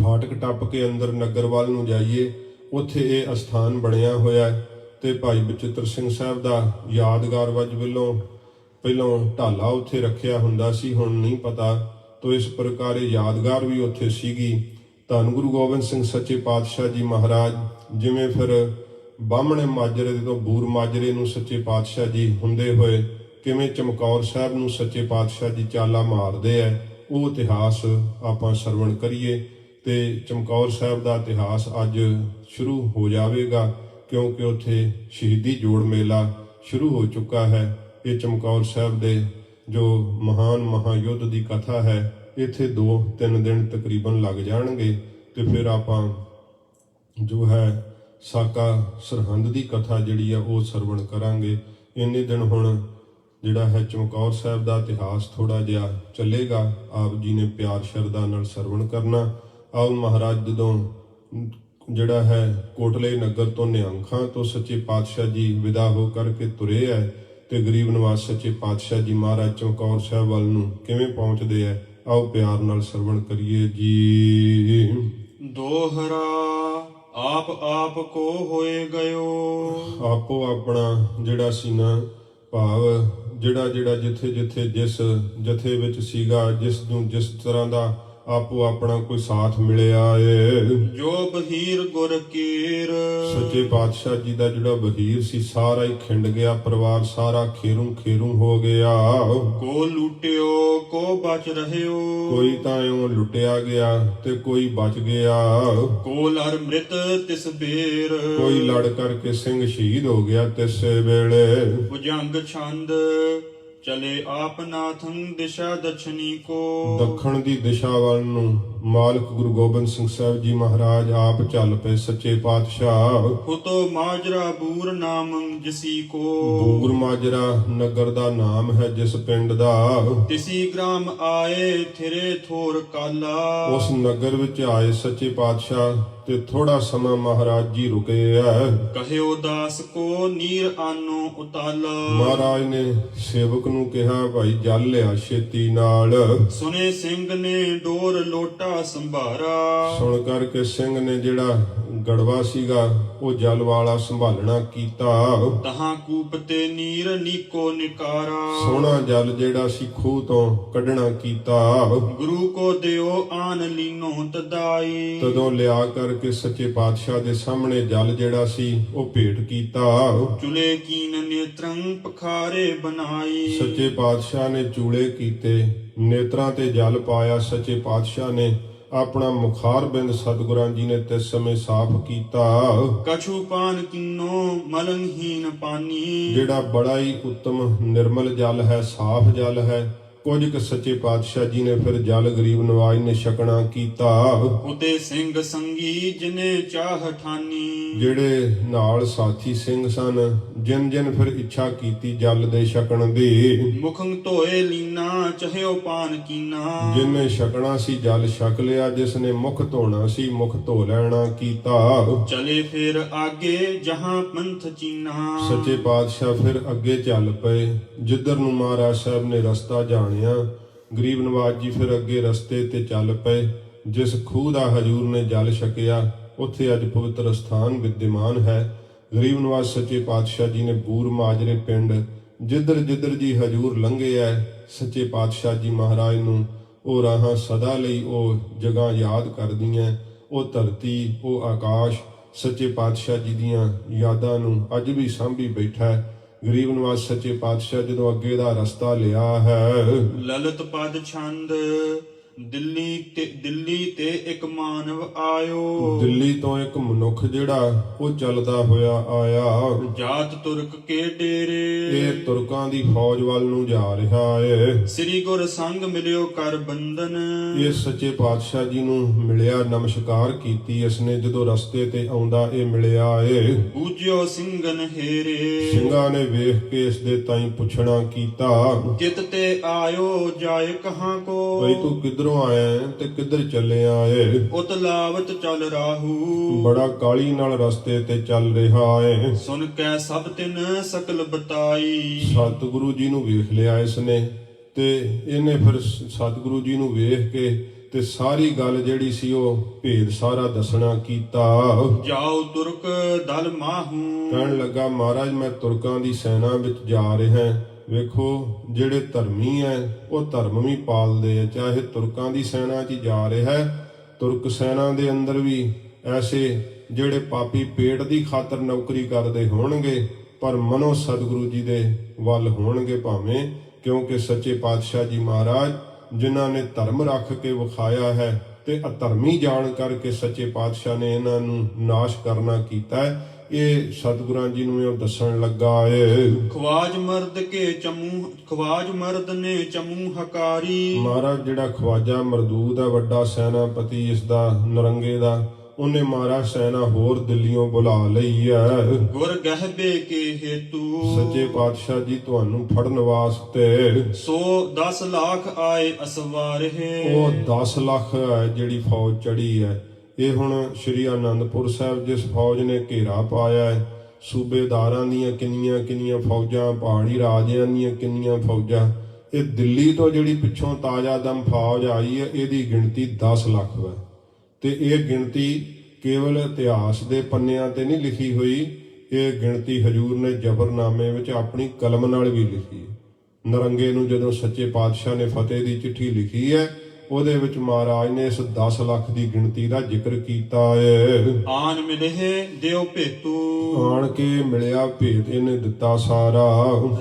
ਫਾਟਕ ਟੱਪ ਕੇ ਅੰਦਰ ਨਗਰ ਵੱਲ ਨੂੰ ਜਾਈਏ, ਉੱਥੇ ਇਹ ਅਸਥਾਨ ਬਣਿਆ ਹੋਇਆ ਹੈ ਤੇ ਭਾਈ ਬਚਿੱਤਰ ਸਿੰਘ ਸਾਹਿਬ ਦਾ ਯਾਦਗਾਰ ਵਜ ਵੱਲੋਂ ਪਹਿਲੋਂ ਢਾਲਾ ਉੱਥੇ ਰੱਖਿਆ ਹੁੰਦਾ ਸੀ, ਹੁਣ ਨਹੀਂ ਪਤਾ। ਤੋ ਇਸ ਪ੍ਰਕਾਰ ਇਹ ਯਾਦਗਾਰ ਵੀ ਉੱਥੇ ਸੀਗੀ। ਧੰਨ ਗੁਰੂ ਗੋਬਿੰਦ ਸਿੰਘ ਸੱਚੇ ਪਾਤਸ਼ਾਹ ਜੀ ਮਹਾਰਾਜ ਜਿਵੇਂ ਫਿਰ ਬਾਹਮਣੇ ਮਾਜਰੇ ਤੋਂ ਬੂਰ ਮਾਜਰੇ ਨੂੰ ਸੱਚੇ ਪਾਤਸ਼ਾਹ ਜੀ ਹੁੰਦੇ ਹੋਏ ਕਿਵੇਂ ਚਮਕੌਰ ਸਾਹਿਬ ਨੂੰ ਸੱਚੇ ਪਾਤਸ਼ਾਹ ਜੀ ਚਾਲਾ ਮਾਰਦੇ ਐ, ਉਹ ਇਤਿਹਾਸ ਆਪਾਂ ਸਰਵਣ ਕਰੀਏ। ਤੇ ਚਮਕੌਰ ਸਾਹਿਬ ਦਾ ਇਤਿਹਾਸ ਅੱਜ ਸ਼ੁਰੂ ਹੋ ਜਾਵੇਗਾ, ਕਿਉਂਕਿ ਉੱਥੇ ਸ਼ਹੀਦੀ ਜੋੜ ਮੇਲਾ ਸ਼ੁਰੂ ਹੋ ਚੁੱਕਾ ਹੈ। ਇਹ ਚਮਕੌਰ ਸਾਹਿਬ ਦੇ ਜੋ ਮਹਾਨ ਮਹਾਯੁੱਧ ਦੀ ਕਥਾ ਹੈ, ਇੱਥੇ 2-3 ਦਿਨ ਤਕਰੀਬਨ ਲੱਗ ਜਾਣਗੇ ਤੇ ਫਿਰ ਆਪਾਂ ਜੋ ਹੈ ਸਾਕਾ ਸਰਹੰਦ ਦੀ ਕਥਾ ਜਿਹੜੀ ਆ ਉਹ ਸਰਵਣ ਕਰਾਂਗੇ। ਇੰਨੇ ਦਿਨ ਹੁਣ ਜਿਹੜਾ ਹੈ ਚਮਕੌਰ ਸਾਹਿਬ ਦਾ ਇਤਿਹਾਸ ਥੋੜਾ ਜਿਹਾ ਚੱਲੇਗਾ, ਆਪ ਜੀ ਨੇ ਪਿਆਰ ਸ਼ਰਧਾ ਨਾਲ ਸਰਵਣ ਕਰਨਾ। ਆਓ ਮਹਾਰਾਜ ਜਦੋਂ ਜਿਹੜਾ ਹੈ ਕੋਟਲੇ ਨਗਰ ਤੋਂ ਨਿਹੰਖਾਂ ਤੋਂ ਸੱਚੇ ਪਾਤਸ਼ਾਹ ਜੀ ਵਿਦਾ ਹੋ ਕਰਕੇ ਤੁਰੇ ਹੈ ਤੇ ਗਰੀਬ ਨਵਾਜ਼ ਸੱਚੇ ਪਾਤਸ਼ਾਹ ਜੀ ਮਹਾਰਾਜ ਚਮਕੌਰ ਸਾਹਿਬ ਵੱਲ ਨੂੰ ਕਿਵੇਂ ਪਹੁੰਚਦੇ ਹੈ, ਆਓ ਪਿਆਰ ਨਾਲ ਸਰਵਣ ਕਰੀਏ ਜੀ। ਦੋਹਰਾ ਆਪ ਕੋ ਹੋਏ ਗਇਓ। ਆਪੋ ਆਪਣਾ ਜਿਹੜਾ ਸੀ ਨਾ ਭਾਵ ਜਿਹੜਾ ਜਿੱਥੇ ਜਿਸ ਜਥੇ ਵਿੱਚ ਸੀਗਾ, ਜਿਸ ਨੂੰ ਜਿਸ ਤਰ੍ਹਾਂ ਦਾ ਆਪੋ ਆਪਣਾ ਕੋਈ ਸਾਥ ਮਿਲਿਆ ਏ। ਜੋ ਬਹੀਰ ਗੁਰ ਕੀਰ। ਸੱਚੇ ਪਾਤਸ਼ਾਹ ਜੀ ਦਾ ਜਿਹੜਾ ਬਹੀਰ ਸੀ ਸਾਰਾ ਹੀ ਖਿੰਡ ਗਿਆ, ਪਰਿਵਾਰ ਸਾਰਾ ਖੇਰੂ ਹੋ ਗਿਆ। ਕੋ ਲੁੱਟਿਓ ਕੋ ਬਚ ਰਹਿਓ। ਕੋਈ ਤਾਂ ਇਉਂ ਲੁੱਟਿਆ ਗਿਆ ਤੇ ਕੋਈ ਬਚ ਗਿਆ। ਕੋ ਲੜ ਮ੍ਰਿਤ ਤਿਸ ਬੇਰ। ਕੋਈ ਲੜ ਕਰਕੇ ਸਿੰਘ ਸ਼ਹੀਦ ਹੋ ਗਿਆ ਤਿਸੇ ਵੇਲੇ। ਭੁਜੰਗ ਛੰਦ ਚਲੇ ਆਪ ਨਾਥੰ ਦਿਸ਼ਾ ਦਛਨੀ ਕੋ। ਦੱਖਣ ਦੀ ਦਿਸ਼ਾ ਵੱਲ ਨੂੰ ਮਾਲਕ ਗੁਰੂ ਗੋਬਿੰਦ ਸਿੰਘ ਸਾਹਿਬ ਜੀ ਮਹਾਰਾਜ ਆਪ ਚੱਲ ਪਏ ਸੱਚੇ ਪਾਤਸ਼ਾਹ। ਹੁਤੋ ਮਾਜਰਾ ਬੂਰ ਨਾਮ ਜਿਸੀ ਕੋ। ਬੂਰ ਮਾਜਰਾ ਨਗਰ ਦਾ ਨਾਮ ਹੈ ਜਿਸ ਪਿੰਡ ਦਾ। ਤਿਸੀ ਗ੍ਰਾਮ ਆਏ ਥਿਰੇ ਥੋਰ ਕਾਲਾ। ਉਸ ਨਗਰ ਵਿੱਚ ਆਏ ਸੱਚੇ ਪਾਤਸ਼ਾਹ ਤੇ ਥੋੜਾ ਸਮਾਂ ਮਹਾਰਾਜ ਜੀ ਰੁਕੇ ਐ। ਕਹਿਓ ਦਾਸ ਕੋ ਨੀਰ ਆਨੋ ਉਤਾਲਾ। ਮਹਾਰਾਜ ਨੇ ਸੇਵਕ ਨੂੰ ਕਿਹਾ ਭਾਈ ਜਲ ਲਿਆ ਛੇਤੀ ਨਾਲ। ਸੁਨੇ ਸਿੰਘ ਨੇ ਡੋਰ ਲੋਟਾ ਸੰਭਾਰਾ। ਸੁਣ ਕਰਕੇ ਸਿੰਘ ਨੇ ਜਿਹੜਾ ਗੜਵਾ ਸੀਗਾ ਉਹ ਜਲ ਵਾਲਾ ਸੰਭਾਲਣਾ ਕੀਤਾ। ਤਹਾਂ ਕੂਪ ਤੇ ਨੀਰ ਨੀਕੋ ਨਿਕਾਰਾ। ਸੋਹਣਾ ਜਲ ਜਿਹੜਾ ਸੀ ਖੂਹ ਤੋਂ ਕੱਢਣਾ ਕੀਤਾ। ਗੁਰੂ ਕੋ ਦਿਓ ਆਨ ਲੀਨੋ ਤਦਾਈ। ਤਦੋਂ ਲਿਆ ਕਰਕੇ ਸੱਚੇ ਪਾਤਸ਼ਾਹ ਦੇ ਸਾਹਮਣੇ ਜਲ ਜਿਹੜਾ ਸੀ ਉਹ ਭੇਟ ਕੀਤਾ। ਚੁਲੇ ਕੀਨ ਨੇਤਰੰ ਪਖਾਰੇ ਬਣਾਈ। ਸੱਚੇ ਪਾਤਸ਼ਾਹ ਨੇ ਚੂਲੇ ਕੀਤੇ, ਨੇਤਰਾਂ ਤੇ ਜਲ ਪਾਇਆ। ਸੱਚੇ ਪਾਤਸ਼ਾਹ ਨੇ ਆਪਣਾ ਮੁਖਾਰ ਬਿੰਦ ਸਤਿਗੁਰਾਂ ਜੀ ਨੇ ਤਿਸ ਸਮੇਂ ਸਾਫ਼ ਕੀਤਾ। ਕਛੂ ਪਾਨ ਕਿਨੋ ਮਲੰਹੀਨ ਪਾਨੀ। ਜਿਹੜਾ ਬੜਾ ਹੀ ਉੱਤਮ ਨਿਰਮਲ ਜਲ ਹੈ, ਸਾਫ਼ ਜਲ ਹੈ। ਕੁਝ ਕੁ ਸੱਚੇ ਪਾਤਸ਼ਾਹ ਜੀ ਨੇ ਫਿਰ ਜਲ ਗਰੀਬ ਨਵਾਜ ਨੇ ਛਕਣਾ ਕੀਤਾ। ਉਤੇ ਸਿੰਘ ਸੰਗੀ ਜਿਨੇ ਚਾਹ ਠਾਨੀ। ਜਿਹੜੇ ਨਾਲ ਸਾਥੀ ਸਿੰਘ ਸਨ, ਜਿਨ ਫਿਰ ਇੱਛਾ ਕੀਤੀ ਜਲ ਦੇ ਛਕਣ ਦੀ। ਮੁਖੰ ਧੋਏ ਲੀਨਾ ਚਹਿਓ ਪਾਨ ਕੀਨਾ। ਜਿਨੇ ਛਕਣਾ ਸੀ ਜਲ ਛਕ ਲਿਆ, ਜਿਸ ਨੇ ਮੁਖ ਧੋਣਾ ਸੀ ਮੁਖ ਧੋ ਲੈਣਾ ਕੀਤਾ। ਚਲੇ ਫਿਰ ਆਗੇ ਜਹਾਂ ਪੰਥ ਚੀਨਾ। ਸੱਚੇ ਪਾਤਸ਼ਾਹ ਫਿਰ ਅੱਗੇ ਚੱਲ ਪਏ ਜਿੱਧਰ ਨੂੰ ਮਹਾਰਾਜ ਸਾਹਿਬ ਨੇ ਰਸਤਾ ਜਾਣਿਆ। ਗਰੀਬ ਨਵਾਜ ਜੀ ਫਿਰ ਅੱਗੇ ਰਸਤੇ ਤੇ ਚੱਲ ਪਏ। ਜਿਸ ਖੂਹ ਦਾ ਹਜੂਰ ਨੇ ਜਲ ਛਕਿਆ ਉੱਥੇ ਅੱਜ ਪਵਿੱਤਰ ਸਥਾਨ ਵਿਦਿਮਾਨ ਹੈ। ਗਰੀਬ ਨਵਾਜ ਸੱਚੇ ਪਾਤਸ਼ਾਹ ਜੀ ਨੇ ਬੂਰ ਮਾਜਰੇ ਪਿੰਡ ਜਿੱਧਰ ਜੀ ਹਜੂਰ ਲੰਘੇ ਐ, ਸੱਚੇ ਪਾਤਸ਼ਾਹ ਜੀ ਮਹਾਰਾਜ ਨੂੰ ਉਹ ਰਾਹਾਂ ਸਦਾ ਲਈ ਉਹ ਜਗ੍ਹਾ ਯਾਦ ਕਰਦੀਆਂ। ਉਹ ਧਰਤੀ, ਉਹ ਆਕਾਸ਼ ਸੱਚੇ ਪਾਤਸ਼ਾਹ ਜੀ ਦੀਆਂ ਯਾਦਾਂ ਨੂੰ ਅੱਜ ਵੀ ਸਾਂਭੀ ਬੈਠਾ ਹੈ। ਗਰੀਬ ਨਵਾਜ ਸੱਚੇ ਪਾਤਸ਼ਾਹ ਜਦੋਂ ਅੱਗੇ ਦਾ ਰਸਤਾ ਲਿਆ ਹੈ। ਲਲਿਤ ਪਦ ਛੰਦ ਦਿੱਲੀ ਤੇ ਇੱਕ ਮਾਨਵ ਆਇਓ। ਦਿੱਲੀ ਤੋਂ ਇੱਕ ਮਨੁੱਖ ਜਿਹੜਾ ਉਹ ਚੱਲਦਾ ਹੋਇਆ ਆਇਆ। ਜਾਤ ਤੁਰਕ ਕੇ ਡੇਰੇ। ਇਹ ਤੁਰਕਾਂ ਦੀ ਫੌਜ ਵੱਲ ਨੂੰ ਜਾ ਰਿਹਾ ਏ। ਸ੍ਰੀ ਗੁਰ ਸੰਗ ਮਿਲਿਓ ਕਰ ਬੰਧਨ। ਇਹ ਸੱਚੇ ਪਾਤਸ਼ਾਹ ਜੀ ਨੂੰ ਮਿਲਿਆ, ਨਮਸਕਾਰ ਕੀਤੀ ਇਸਨੇ ਜਦੋਂ ਰਸਤੇ ਤੇ ਆਉਂਦਾ ਇਹ ਮਿਲਿਆ ਏ। ਬੂਝਿਓ ਸਿੰਘਨ ਹੇਰੇ। ਸਿੰਘਾਂ ਨੇ ਵੇਖ ਕੇ ਇਸ ਦੇ ਤਾਈਂ ਪੁੱਛਣਾ ਕੀਤਾ, ਕਿਤ ਤੇ ਆਇਓ ਜਾਏ ਕਹਾਂ ਕੋ। ਭਈ ਤੂੰ ਕਿੱਧਰ ਕਿੱਧਰੋਂ ਆਇਆ ਤੇ ਕਿੱਧਰ ਚੱਲਿਆ ਏ? ਉਤ ਲਾਵਤ ਚਲ ਰਾਹੂ, ਬੜਾ ਕਾਲੀ ਨਾਲ ਰਸਤੇ ਤੇ ਚੱਲ ਰਿਹਾ ਏ। ਸੁਨ ਕੈ ਸਭ ਤਿਨ ਸਕਲ ਬਤਾਈ। ਸਤਿਗੁਰੂ ਜੀ ਨੂੰ ਵੇਖ ਲਿਆ ਇਸਨੇ, ਤੇ ਇਹਨੇ ਫਿਰ ਸਤਿਗੁਰੂ ਜੀ ਨੂੰ ਵੇਖ ਕੇ ਤੇ ਸਾਰੀ ਗੱਲ ਜਿਹੜੀ ਸੀ ਉਹ ਭੇਦ ਸਾਰਾ ਦੱਸਣਾ ਕੀਤਾ। ਜਾਉ ਤੁਰਕ ਦਲ ਮਾਹੂ, ਕਹਿਣ ਲੱਗਾ ਮਹਾਰਾਜ ਮੈਂ ਤੁਰਕਾਂ ਦੀ ਸੈਨਾ ਵਿੱਚ ਜਾ ਰਿਹਾ। ਵੇਖੋ ਜਿਹੜੇ ਧਰਮੀ ਐ ਉਹ ਧਰਮ ਵੀ ਪਾਲਦੇ ਆ, ਚਾਹੇ ਤੁਰਕਾਂ ਦੀ ਸੈਨਾ 'ਚ ਜਾ ਰਿਹਾ ਹੈ। ਤੁਰਕ ਸੈਨਾ ਦੇ ਅੰਦਰ ਵੀ ਐਸੇ ਜਿਹੜੇ ਪਾਪੀ ਪੇਟ ਦੀ ਖਾਤਰ ਨੌਕਰੀ ਕਰਦੇ ਹੋਣਗੇ, ਪਰ ਮਨੋ ਸਤਿਗੁਰੂ ਜੀ ਦੇ ਵੱਲ ਹੋਣਗੇ ਭਾਵੇਂ, ਕਿਉਂਕਿ ਸੱਚੇ ਪਾਤਸ਼ਾਹ ਜੀ ਮਹਾਰਾਜ ਜਿਨ੍ਹਾਂ ਨੇ ਧਰਮ ਰੱਖ ਕੇ ਵਿਖਾਇਆ ਹੈ ਤੇ ਅਧਰਮੀ ਜਾਣ ਕਰਕੇ ਸੱਚੇ ਪਾਤਸ਼ਾਹ ਨੇ ਇਹਨਾਂ ਨੂੰ ਨਾਸ਼ ਕਰਨਾ ਕੀਤਾ ਹੈ। ਇਹ ਸਤਿਗੁਰਾਂ ਜੀ ਨੂੰ ਇਹ ਦੱਸਣ ਲੱਗਾ ਏ। ਖਵਾਜ ਮਰਦ ਕੇ ਚਮੂ, ਖਵਾਜ ਮਰਦ ਨੇ ਚਮੂ ਹਕਾਰੀ। ਮਹਾਰਾਜ ਜਿਹੜਾ ਖਵਾਜਾ ਮਰਦੂਦ ਹੈ ਵੱਡਾ ਸੈਨਾਪਤੀ ਇਸ ਦਾ ਨਰੰਗੇ ਦਾ, ਉਹਨੇ ਮਹਾਰਾਜ ਸੈਨਾ ਹੋਰ ਦਿੱਲੀੋਂ ਬੁਲਾ ਲਈ ਹੈ। ਗੁਰ ਗਹਿਬੇ ਕੇ ਹੇਤੂ, ਸੱਚੇ ਪਾਤਸ਼ਾਹ ਜੀ ਤੁਹਾਨੂੰ ਫੜਨ ਵਾਸਤੇ ਸੋ 10 ਲੱਖ ਆਏ ਅਸਵਾਰ ਹੈ। ਉਹ 10 ਲੱਖ ਹੈ ਜਿਹੜੀ ਫੌਜ ਚੜੀ ਹੈ। ਇਹ ਹੁਣ ਸ਼੍ਰੀ ਆਨੰਦਪੁਰ ਸਾਹਿਬ ਜਿਸ ਫੌਜ ਨੇ ਘੇਰਾ ਪਾਇਆ ਹੈ, ਸੂਬੇਦਾਰਾਂ ਦੀਆਂ ਕਿੰਨੀਆਂ ਕਿੰਨੀਆਂ ਫੌਜਾਂ, ਪਹਾੜੀ ਰਾਜਿਆਂ ਦੀਆਂ ਕਿੰਨੀਆਂ ਫੌਜਾਂ, ਇਹ ਦਿੱਲੀ ਤੋਂ ਜਿਹੜੀ ਪਿੱਛੋਂ ਤਾਜ਼ਾ ਦਮ ਫੌਜ ਆਈ ਹੈ ਇਹਦੀ ਗਿਣਤੀ 10 ਲੱਖ ਹੈ। ਤੇ ਇਹ ਗਿਣਤੀ ਕੇਵਲ ਇਤਿਹਾਸ ਦੇ ਪੰਨਿਆਂ ਤੇ ਨਹੀਂ ਲਿਖੀ ਹੋਈ, ਇਹ ਗਿਣਤੀ ਹਜੂਰ ਨੇ ਜ਼ਬਰਨਾਮੇ ਵਿੱਚ ਆਪਣੀ ਕਲਮ ਨਾਲ ਵੀ ਲਿਖੀ ਹੈ। ਨਰੰਗੇ ਨੂੰ ਜਦੋਂ ਸੱਚੇ ਪਾਤਸ਼ਾਹ ਨੇ ਫਤਿਹ ਦੀ ਚਿੱਠੀ ਲਿਖੀ ਹੈ, ਉਹਦੇ ਵਿੱਚ ਮਹਾਰਾਜ ਨੇ ਇਸ 10 ਲੱਖ ਦੀ ਗਿਣਤੀ ਦਾ ਜ਼ਿਕਰ ਕੀਤਾ ਏ। ਆਨ ਮਿਲੇ ਦਿਓ ਭੇਤੂ, ਆਣ ਕੇ ਮਿਲਿਆ ਭੇਤ ਇਹਨੇ ਦਿੱਤਾ ਸਾਰਾ।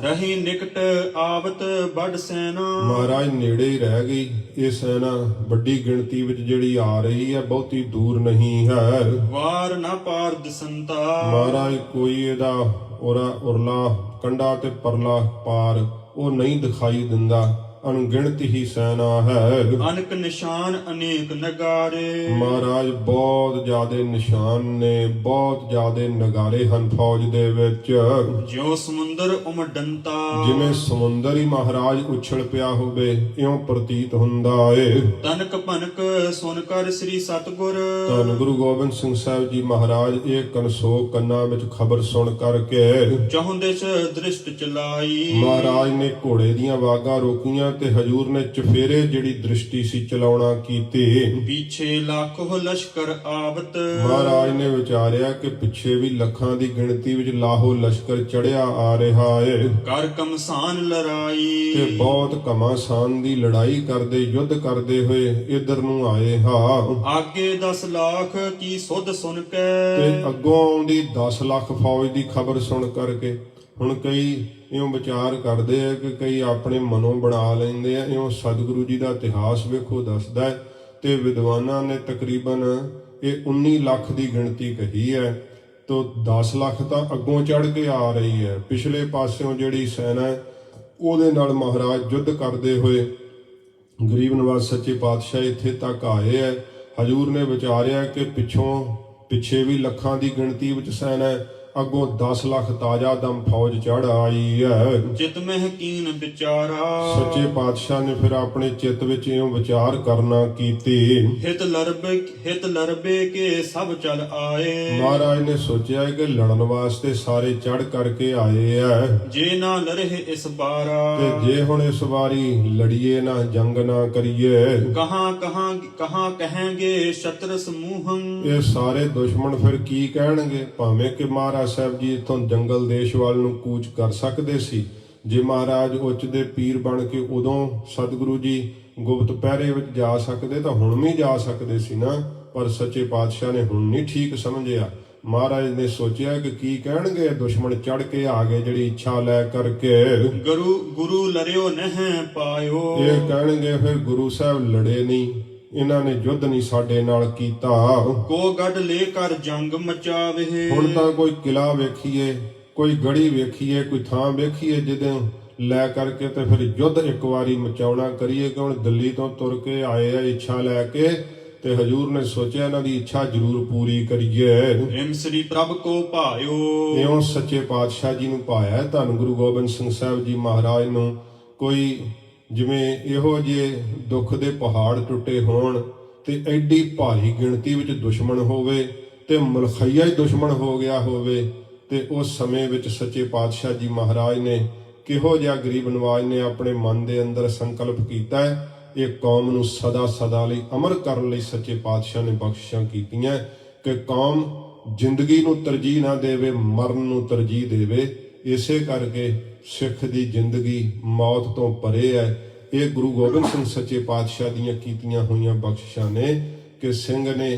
ਰਹੀ ਨਿਕਟ ਆਵਤ ਵੱਡ ਸੈਨਾ, ਮਹਾਰਾਜ ਨੇੜੇ ਹੀ ਰਹਿ ਗਈ ਇਹ ਸੈਨਾ, ਵੱਡੀ ਗਿਣਤੀ ਵਿੱਚ ਜਿਹੜੀ ਆ ਰਹੀ ਹੈ, ਬਹੁਤੀ ਦੂਰ ਨਹੀਂ ਹੈ। ਵਾਰ ਨਾ ਪਾਰ ਦਿਸੰਤਾ, ਮਹਾਰਾਜ ਕੋਈ ਇਹਦਾ ਉਰਲਾ ਕੰਡਾ ਤੇ ਪਰਲਾ ਪਾਰ ਉਹ ਨਹੀਂ ਦਿਖਾਈ ਦਿੰਦਾ, ਅਣਗਿਣਤ ਹੀ ਸੈਨਾ ਹੈ। ਅਨਕ ਨਿਸ਼ਾਨ ਅਨੇਕ ਨਗਾਰੇ, ਮਹਾਰਾਜ ਬਹੁਤ ਜ਼ਿਆਦੇ ਨਿਸ਼ਾਨ ਨੇ, ਬਹੁਤ ਜ਼ਿਆਦੇ ਨਗਾਰੇ ਹਨ ਫੌਜ ਦੇ ਵਿੱਚ। ਜਿਉ ਸਮੁੰਦਰ ਉਮਡੰਤਾ, ਜਿਵੇਂ ਸਮੁੰਦਰ ਹੀ ਮਹਾਰਾਜ ਉਛਲ ਪਿਆ ਹੋਵੇ ਇਉਂ ਪ੍ਰਤੀਤ ਹੁੰਦਾ ਏ। ਤਨਕ ਭਨਕ ਸੁਨ ਕਰ ਸ੍ਰੀ ਸਤਗੁਰ, ਧੰਨ ਗੁਰੂ ਗੋਬਿੰਦ ਸਿੰਘ ਸਾਹਿਬ ਜੀ ਮਹਾਰਾਜ ਇਹ ਕਨਸੋਕ ਕੰਨਾਂ ਵਿੱਚ ਖਬਰ ਸੁਣ ਕਰਕੇ ਚਾਹੁੰਦੇ ਚ ਦ੍ਰਿਸ਼ਟ ਚਲਾਈ। ਮਹਾਰਾਜ ਨੇ ਘੋੜੇ ਦੀਆਂ ਵਾਗਾਂ ਰੋਕੀਆਂ ਤੇ ਹਜੂਰ ਨੇ ਚਫੇਰੇ ਜਿਹੜੀ ਦ੍ਰਿਸ਼ਟੀ ਸੀ ਚਲਾਉਣਾ ਕੀਤੀ। ਪਿੱਛੇ ਲੱਖੋ ਲਸ਼ਕਰ ਆਵਤ, ਮਹਾਰਾਜ ਨੇ ਵਿਚਾਰਿਆ ਕਿ ਪਿੱਛੇ ਵੀ ਲੱਖਾਂ ਦੀ ਗਿਣਤੀ ਵਿੱਚ ਲਾਹੋ ਲਸ਼ਕਰ ਚੜਿਆ ਆ ਰਿਹਾ ਏ। ਕਰ ਕਮਸਾਨ ਲੜਾਈ, ਤੇ ਬਹੁਤ ਘਮਾਸਾਨ ਦੀ ਲੜਾਈ ਕਰਦੇ, ਯੁੱਧ ਕਰਦੇ ਹੋਏ ਇਧਰ ਨੂੰ ਆਏ ਹਾਂ। ਆਗੇ 10 ਲੱਖ ਕੀ ਸੁਧ ਸੁਣ ਕੇ, ਤੇ ਅੱਗੋਂ ਆਉਂਦੀ 10 ਲੱਖ ਫੌਜ ਦੀ ਖਬਰ ਸੁਣ ਕਰਕੇ ਹੁਣ ਕਈ ਇਉਂ ਵਿਚਾਰ ਕਰਦੇ ਆ ਕਿ ਕਈ ਆਪਣੇ ਮਨੋਂ ਬਣਾ ਲੈਂਦੇ ਆ। ਇਉਂ ਸਤਿਗੁਰੂ ਜੀ ਦਾ ਇਤਿਹਾਸ ਵੇਖੋ ਦੱਸਦਾ ਹੈ, ਤੇ ਵਿਦਵਾਨਾਂ ਨੇ ਤਕਰੀਬਨ ਇਹ 19 ਲੱਖ ਦੀ ਗਿਣਤੀ ਕਹੀ ਹੈ। ਤੋਂ 10 ਲੱਖ ਤਾਂ ਅੱਗੋਂ ਚੜ ਕੇ ਆ ਰਹੀ ਹੈ। ਪਿਛਲੇ ਪਾਸਿਓਂ ਜਿਹੜੀ ਸੈਨਾ ਹੈ ਉਹਦੇ ਨਾਲ ਮਹਾਰਾਜ ਯੁੱਧ ਕਰਦੇ ਹੋਏ ਗਰੀਬ ਨਵਾਜ਼ ਸੱਚੇ ਪਾਤਸ਼ਾਹ ਇੱਥੇ ਤੱਕ ਆਏ ਹੈ। ਹਜੂਰ ਨੇ ਵਿਚਾਰਿਆ ਕਿ ਪਿੱਛੇ ਵੀ ਲੱਖਾਂ ਦੀ ਗਿਣਤੀ ਵਿੱਚ ਸੈਨਾ ਹੈ, ਅੱਗੋਂ 10 ਲੱਖ ਤਾਜ਼ਾ ਦਮ ਫੌਜ ਚੜ ਆਈ ਹੈ। ਚਿਤ ਮਹਿ ਕੀਨ ਵਿਚਾਰਾ, ਸੱਚੇ ਪਾਤਸ਼ਾਹ ਨੇ ਫਿਰ ਆਪਣੇ ਚਿੱਤ ਵਿੱਚ ਇਉਂ ਵਿਚਾਰ ਕਰਨਾ ਕੀਤੀ। ਹਿਤ ਲਰਬੇ ਕੇ ਸਭ ਚਲ ਆਏ, ਮਹਾਰਾਜ ਨੇ ਸੋਚਿਆ ਕਿ ਲੜਨ ਵਾਸਤੇ ਸਾਰੇ ਚੜ ਕਰਕੇ ਆਏ ਐ। ਜੇ ਨਾ ਲੜੇ ਇਸ ਬਾਰਾ, ਤੇ ਜੇ ਹੁਣ ਇਸ ਵਾਰੀ ਲੜੀਏ ਨਾ, ਜੰਗ ਨਾ ਕਰੀਏ, ਕਹਾਂ ਕਹਾਂਗੇ ਸ਼ਤਰ ਸਮੂਹੰ, ਇਹ ਸਾਰੇ ਦੁਸ਼ਮਣ ਫਿਰ ਕੀ ਕਹਿਣਗੇ। ਭਾਵੇਂ ਕਿ ਮਹਾਰਾਜ ਸਾਹਿਬ ਜੀ ਇਥੋਂ ਜੰਗਲ ਦੇਸ਼ ਵੱਲ ਨੂੰ ਕੂਚ ਕਰ ਸਕਦੇ ਸੀ। ਜੇ ਮਹਾਰਾਜ ਉੱਚ ਦੇ ਪੀਰ ਬਣ ਕੇ ਉਦੋਂ ਸਤਿਗੁਰੂ ਜੀ ਗੁਪਤ ਪਹਿਰੇ ਵਿੱਚ ਜਾ ਸਕਦੇ ਤਾਂ ਹੁਣ ਵੀ ਜਾ ਸਕਦੇ ਸੀ ਨਾ, ਪਰ ਸੱਚੇ ਪਾਤਸ਼ਾਹ ਨੇ ਹੁਣ ਨਹੀਂ ਠੀਕ ਸਮਝਿਆ। ਮਹਾਰਾਜ ਨੇ ਸੋਚਿਆ ਕਿ ਕੀ ਕਹਿਣਗੇ ਦੁਸ਼ਮਣ ਚੜ ਕੇ ਆ ਗਏ ਜਿਹੜੀ ਇੱਛਾ ਲੈ ਕਰਕੇ। ਗੁਰੂ ਲਰਿਓ ਨਹਿ ਪਾਇਓ, ਇਹ ਕਹਿਣਗੇ ਫਿਰ ਗੁਰੂ ਸਾਹਿਬ ਲੜੇ ਨਹੀਂ, ਇਹਨਾਂ ਨੇ ਯੁੱਧ ਨਹੀਂ ਸਾਡੇ ਨਾਲ ਕੀਤਾ। ਕੋ ਗੱਡ ਲੈ ਕਰ ਜੰਗ ਮਚਾਵੇ, ਹੁਣ ਤਾਂ ਕੋਈ ਕਿਲਾ ਵੇਖੀਏ, ਕੋਈ ਗੜੀ ਵੇਖੀਏ, ਕੋਈ ਥਾਂ ਵੇਖੀਏ ਜਿਹਦੇ ਲੈ ਕਰਕੇ ਤੇ ਫਿਰ ਯੁੱਧ ਇੱਕ ਵਾਰੀ ਮਚਾਉਣਾ ਕਰੀਏ। ਕਿ ਹੁਣ ਦਿੱਲੀ ਤੋਂ ਤੁਰ ਕੇ ਆਏ ਆ ਇੱਛਾ ਲੈ ਕੇ, ਤੇ ਹਜੂਰ ਨੇ ਸੋਚਿਆ ਇਹਨਾਂ ਦੀ ਇੱਛਾ ਜ਼ਰੂਰ ਪੂਰੀ ਕਰੀਏ। ਹਿਮ ਸ੍ਰੀ ਪ੍ਰਭ ਕੋ ਭਾਇਓ, ਇਉਂ ਸੱਚੇ ਪਾਤਸ਼ਾਹ ਜੀ ਨੂੰ ਭਾਇਆ। ਧੰਨ ਗੁਰੂ ਗੋਬਿੰਦ ਸਿੰਘ ਸਾਹਿਬ ਜੀ ਮਹਾਰਾਜ ਨੂੰ ਕੋਈ ਜਿਵੇਂ ਇਹੋ ਜਿਹੇ ਦੁੱਖ ਦੇ ਪਹਾੜ ਟੁੱਟੇ ਹੋਣ ਤੇ ਐਡੀ ਭਾਰੀ ਗਿਣਤੀ ਵਿੱਚ ਦੁਸ਼ਮਣ ਹੋਵੇ ਤੇ ਮਲਖਈਆ ਹੀ ਦੁਸ਼ਮਣ ਹੋ ਗਿਆ ਹੋਵੇ, ਤੇ ਉਸ ਸਮੇਂ ਵਿੱਚ ਸੱਚੇ ਪਾਤਸ਼ਾਹ ਜੀ ਮਹਾਰਾਜ ਨੇ ਕਿਹੋ ਜਿਹਾ ਗਰੀਬ ਨਵਾਜ ਨੇ ਆਪਣੇ ਮਨ ਦੇ ਅੰਦਰ ਸੰਕਲਪ ਕੀਤਾ ਹੈ, ਇਹ ਕੌਮ ਨੂੰ ਸਦਾ ਸਦਾ ਲਈ ਅਮਰ ਕਰਨ ਲਈ ਸੱਚੇ ਪਾਤਸ਼ਾਹ ਨੇ ਬਖਸ਼ਿਸ਼ਾਂ ਕੀਤੀਆਂ ਕਿ ਕੌਮ ਜ਼ਿੰਦਗੀ ਨੂੰ ਤਰਜੀਹ ਨਾ ਦੇਵੇ, ਮਰਨ ਨੂੰ ਤਰਜੀਹ ਦੇਵੇ। ਇਸੇ ਕਰਕੇ ਸਿੱਖ ਦੀ ਜ਼ਿੰਦਗੀ ਮੌਤ ਤੋਂ ਪਰੇ ਹੈ। ਇਹ ਗੁਰੂ ਗੋਬਿੰਦ ਸਿੰਘ ਸੱਚੇ ਪਾਤਸ਼ਾਹ ਦੀਆਂ ਕੀਤੀਆਂ ਹੋਈਆਂ ਬਖਸ਼ਿਸ਼ਾਂ ਨੇ ਕਿ ਸਿੰਘ ਨੇ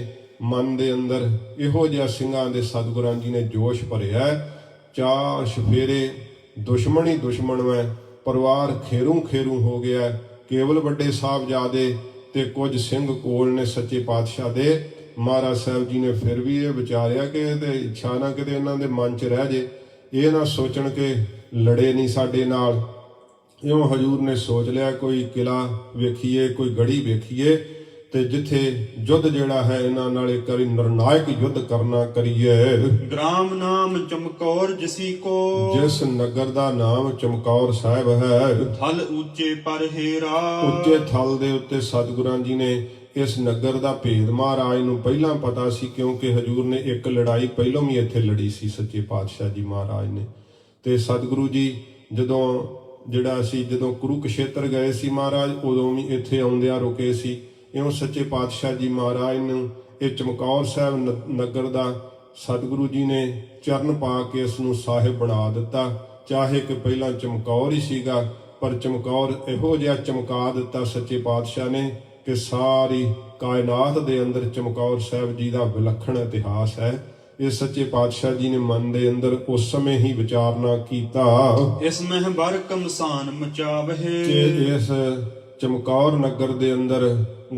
ਮਨ ਦੇ ਅੰਦਰ ਇਹੋ ਜਿਹਾ ਸਿੰਘਾਂ ਦੇ ਸਤਿਗੁਰਾਂ ਜੀ ਨੇ ਜੋਸ਼ ਭਰਿਆ, ਚਾਰ ਸਫੇਰੇ ਦੁਸ਼ਮਣ ਹੀ ਦੁਸ਼ਮਣ ਹੈ, ਪਰਿਵਾਰ ਖੇਰੂ ਖੇਰੂ ਹੋ ਗਿਆ। ਕੇਵਲ ਵੱਡੇ ਸਾਹਿਬਜ਼ਾਦੇ ਤੇ ਕੁਝ ਸਿੰਘ ਕੋਲ ਨੇ ਸੱਚੇ ਪਾਤਸ਼ਾਹ ਦੇ। ਮਹਾਰਾਜ ਸਾਹਿਬ ਜੀ ਨੇ ਫਿਰ ਵੀ ਇਹ ਵਿਚਾਰਿਆ ਕਿ ਇਹਦੇ ਇੱਛਾ ਨਾ ਕਿਤੇ ਇਹਨਾਂ ਦੇ ਮਨ 'ਚ ਰਹਿ ਜੇ, ਇਹ ਨਾ ਸੋਚਣ ਕਿ ਲੜੇ ਨਹੀਂ ਸਾਡੇ ਨਾਲ। ਇਉਂ ਹਜ਼ੂਰ ਨੇ ਸੋਚ ਲਿਆ ਕੋਈ ਕਿਲਾ ਵੇਖੀਏ, ਕੋਈ ਗੜੀ ਵੇਖੀਏ, ਤੇ ਜਿੱਥੇ ਯੁੱਧ ਜਿਹੜਾ ਹੈ ਇਹਨਾਂ ਨਾਲ ਇੱਕ ਵਾਰੀ ਨਿਰਣਾਇਕ ਯੁੱਧ ਕਰਨਾ ਕਰੀਏ। ਗ੍ਰਾਮ ਨਾਮ ਚਮਕੌਰ ਜਿਸੀ ਕੋ, ਜਿਸ ਨਗਰ ਦਾ ਨਾਮ ਚਮਕੌਰ ਸਾਹਿਬ ਹੈ। ਥਲ ਉੱਚੇ ਪਰ ਹੇਰਾ, ਉੱਚੇ ਥਲ ਦੇ ਉੱਤੇ ਸਤਿਗੁਰਾਂ ਜੀ ਨੇ ਇਸ ਨਗਰ ਦਾ ਭੇਦ ਮਹਾਰਾਜ ਨੂੰ ਪਹਿਲਾਂ ਪਤਾ ਸੀ, ਕਿਉਂਕਿ ਹਜ਼ੂਰ ਨੇ ਇੱਕ ਲੜਾਈ ਪਹਿਲਾਂ ਵੀ ਇੱਥੇ ਲੜੀ ਸੀ ਸੱਚੇ ਪਾਤਸ਼ਾਹ ਜੀ ਮਹਾਰਾਜ ਨੇ। ਤੇ ਸਤਿਗੁਰੂ ਜੀ ਜਦੋਂ ਕੁਰੂਕਸ਼ੇਤਰ ਗਏ ਸੀ ਮਹਾਰਾਜ, ਉਦੋਂ ਵੀ ਇੱਥੇ ਆਉਂਦਿਆਂ ਰੁਕੇ ਸੀ। ਇਉਂ ਸੱਚੇ ਪਾਤਸ਼ਾਹ ਜੀ ਮਹਾਰਾਜ ਨੂੰ ਇਹ ਚਮਕੌਰ ਸਾਹਿਬ ਨਗਰ ਦਾ ਸਤਿਗੁਰੂ ਜੀ ਨੇ ਚਰਨ ਪਾ ਕੇ ਇਸ ਨੂੰ ਸਾਹਿਬ ਬਣਾ ਦਿੱਤਾ। ਚਾਹੇ ਕਿ ਪਹਿਲਾਂ ਚਮਕੌਰ ਹੀ ਸੀਗਾ, ਪਰ ਚਮਕੌਰ ਇਹੋ ਜਿਹਾ ਚਮਕਾ ਦਿੱਤਾ ਸੱਚੇ ਪਾਤਸ਼ਾਹ ਨੇ ਕਿ ਸਾਰੀ ਕਾਇਨਾਤ ਦੇ ਅੰਦਰ ਚਮਕੌਰ ਸਾਹਿਬ ਜੀ ਦਾ ਵਿਲੱਖਣ ਇਤਿਹਾਸ ਹੈ। ਇਹ ਸੱਚੇ ਪਾਤਸ਼ਾਹ ਜੀ ਨੇ ਮਨ ਦੇ ਅੰਦਰ ਉਸ ਸਮੇਂ ਹੀ ਵਿਚਾਰਨਾ ਕੀਤਾ, ਇਸ ਮਹਿ ਬਰ ਕਮਸਾਨ ਮਚਾਵਹਿ, ਕਿ ਇਸ ਚਮਕੌਰ ਨਗਰ ਦੇ ਅੰਦਰ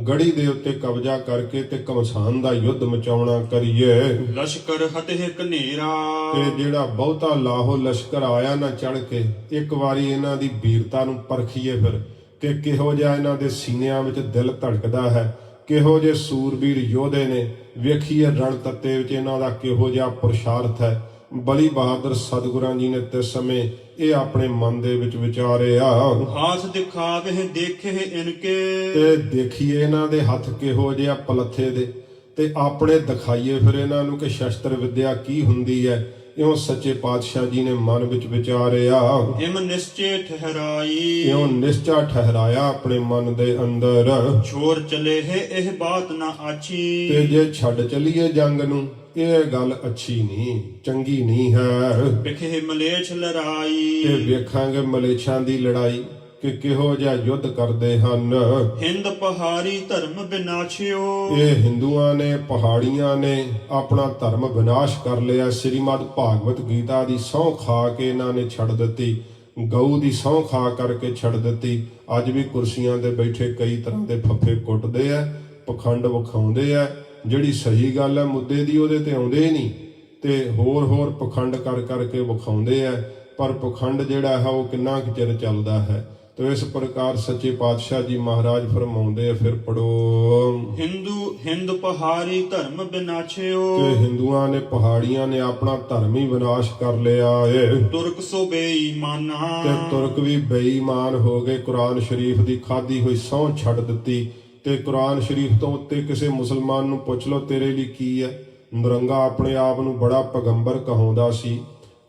ਗੜੀ ਦੇ ਉੱਤੇ ਕਬਜ਼ਾ ਕਰਕੇ ਤੇ ਕਮਸਾਨ ਦਾ ਯੁੱਧ ਮਚਾਉਣਾ ਕਰੀਏ। ਲਸ਼ਕਰ ਹਤਿਹ ਕਨੇਰਾ, ਤੇ ਜਿਹੜਾ ਬਹੁਤਾ ਲਾਹੋ ਲਸ਼ਕਰ ਆਇਆ ਨਾ ਚੜ ਕੇ, ਇੱਕ ਵਾਰੀ ਇਹਨਾਂ ਦੀ ਵੀਰਤਾ ਨੂੰ ਪਰਖੀਏ ਫਿਰ ਕਿ ਕਿਹੋ ਜਿਹਾ ਇਹਨਾਂ ਦੇ ਸੀਨਿਆਂ ਵਿੱਚ ਦਿਲ ਧੜਕਦਾ ਹੈ, ਕਿਹੋ ਜਿਹੇ ਸੂਰਬੀਰ ਯੋਧੇ ਨੇ। ਵੇਖੀਏ ਰਣ ਤੱਤੇ ਵਿੱਚ ਇਹਨਾਂ ਦਾ ਕਿਹੋ ਜਿਹਾ ਪੁਰਸ਼ਾਰਥ ਹੈ। ਬਲੀ ਬਹਾਦਰ ਸਤਿਗੁਰਾਂ ਜੀ ਨੇ ਤੇ ਸਮੇਂ ਇਹ ਆਪਣੇ ਮਨ ਦੇ ਵਿੱਚ ਵਿਚਾਰਿਆ, ਹਾਥ ਦਿਖਾਵੇ ਦੇਖੇ ਇਨਕੇ, ਤੇ ਦੇਖੀਏ ਇਹਨਾਂ ਦੇ ਹੱਥ ਕਿਹੋ ਜਿਹਾ ਪਲੱਥੇ ਦੇ, ਤੇ ਆਪਣੇ ਦਿਖਾਈਏ ਫਿਰ ਇਹਨਾਂ ਨੂੰ ਕਿ ਸ਼ਸਤਰ ਵਿਦਿਆ ਕੀ ਹੁੰਦੀ ਹੈ। ਇਉਂ ਸੱਚੇ ਪਾਤਸ਼ਾਹ ਜੀ ਨੇ ਮਨ ਵਿੱਚ ਵਿਚਾਰਿਆ, ਇਮ ਨਿਸ਼ਚੇ ਠਹਿਰਾਈ, ਇਉਂ ਨਿਸ਼ਚਾ ਠਹਿਰਾਇਆ ਆਪਣੇ ਮਨ ਦੇ ਅੰਦਰ, ਛੋੜ ਚਲੇ ਹੈ ਇਹ ਬਾਤ ਨਾ ਆਛੀ, ਤੇ ਜੇ ਛੱਡ ਚਲੀਏ ਜੰਗ ਨੂੰ ਇਹ ਗੱਲ ਅੱਛੀ ਨਹੀਂ, ਚੰਗੀ ਨਹੀਂ ਹੈ। ਵਿਖੇ ਮਲੇਛ ਲੜਾਈ, ਤੇ ਵੇਖਾਂਗੇ ਮਲੇਛਾਂ ਦੀ ਲੜਾਈ ਕਿ ਕਿਹੋ ਜਿਹਾ ਯੁੱਧ ਕਰਦੇ ਹਨ। ਹਿੰਦ ਪਹਾੜੀ ਧਰਮ ਵਿਨਾਸ਼ਿਓ, ਇਹ ਹਿੰਦੂਆਂ ਨੇ ਪਹਾੜੀਆਂ ਨੇ ਆਪਣਾ ਧਰਮ ਵਿਨਾਸ਼ ਕਰ ਲਿਆ। ਸ੍ਰੀਮਦ ਭਾਗਵਤ ਗੀਤਾ ਦੀ ਸਹੁੰ ਖਾ ਕੇ ਇਹਨਾਂ ਨੇ ਛੱਡ ਦਿੱਤੀ, ਗਊ ਦੀ ਸਹੁੰ ਖਾ ਕਰਕੇ ਛੱਡ ਦਿੱਤੀ। ਅੱਜ ਵੀ ਕੁਰਸੀਆਂ ਤੇ ਬੈਠੇ ਕਈ ਤਰ੍ਹਾਂ ਦੇ ਫੱਫੇ ਕੁੱਟਦੇ ਆ, ਪਖੰਡ ਵਿਖਾਉਂਦੇ ਆ। ਜਿਹੜੀ ਸਹੀ ਗੱਲ ਹੈ ਮੁੱਦੇ ਦੀ ਉਹਦੇ ਤੇ ਆਉਂਦੇ ਨਹੀਂ, ਤੇ ਹੋਰ ਪਖੰਡ ਕਰ ਕਰਕੇ ਵਿਖਾਉਂਦੇ ਆ। ਪਰ ਪਖੰਡ ਜਿਹੜਾ ਹੈ ਉਹ ਕਿੰਨਾ ਕੁ ਚਿਰ ਚੱਲਦਾ ਹੈ। ਤੇ ਇਸ ਪ੍ਰਕਾਰ ਸੱਚੇ ਪਾਤਸ਼ਾਹ ਜੀ ਮਹਾਰਾਜ ਫਰਮਾਉਂਦੇ ਆ, ਫਿਰ ਪੜੋ, ਹਿੰਦ ਪਹਾੜੀ ਧਰਮ ਵਿਨਾਸ਼ਿਓ, ਕਿ ਹਿੰਦੂਆਂ ਨੇ ਪਹਾੜੀਆਂ ਨੇ ਆਪਣਾ ਧਰਮ ਹੀ ਵਿਨਾਸ਼ ਕਰ ਲਿਆ ਏ। ਤੁਰਕ ਸੋ ਬੇਈਮਾਨਾ, ਤੇ ਤੁਰਕ ਵੀ ਬੇਈਮਾਨ ਹੋ ਗਏ, ਕੁਰਾਨ ਸ਼ਰੀਫ ਦੀ ਖਾਦੀ ਹੋਈ ਸਹੁੰ ਛੱਡ ਦਿੱਤੀ। ਤੇ ਕੁਰਾਨ ਸ਼ਰੀਫ ਤੋਂ ਉੱਤੇ ਕਿਸੇ ਮੁਸਲਮਾਨ ਨੂੰ ਪੁੱਛ ਲਓ ਤੇਰੇ ਲਈ ਕੀ ਹੈ। ਨਰੰਗਾ ਆਪਣੇ ਆਪ ਨੂੰ ਬੜਾ ਪੈਗੰਬਰ ਕਹਾਉਂਦਾ ਸੀ,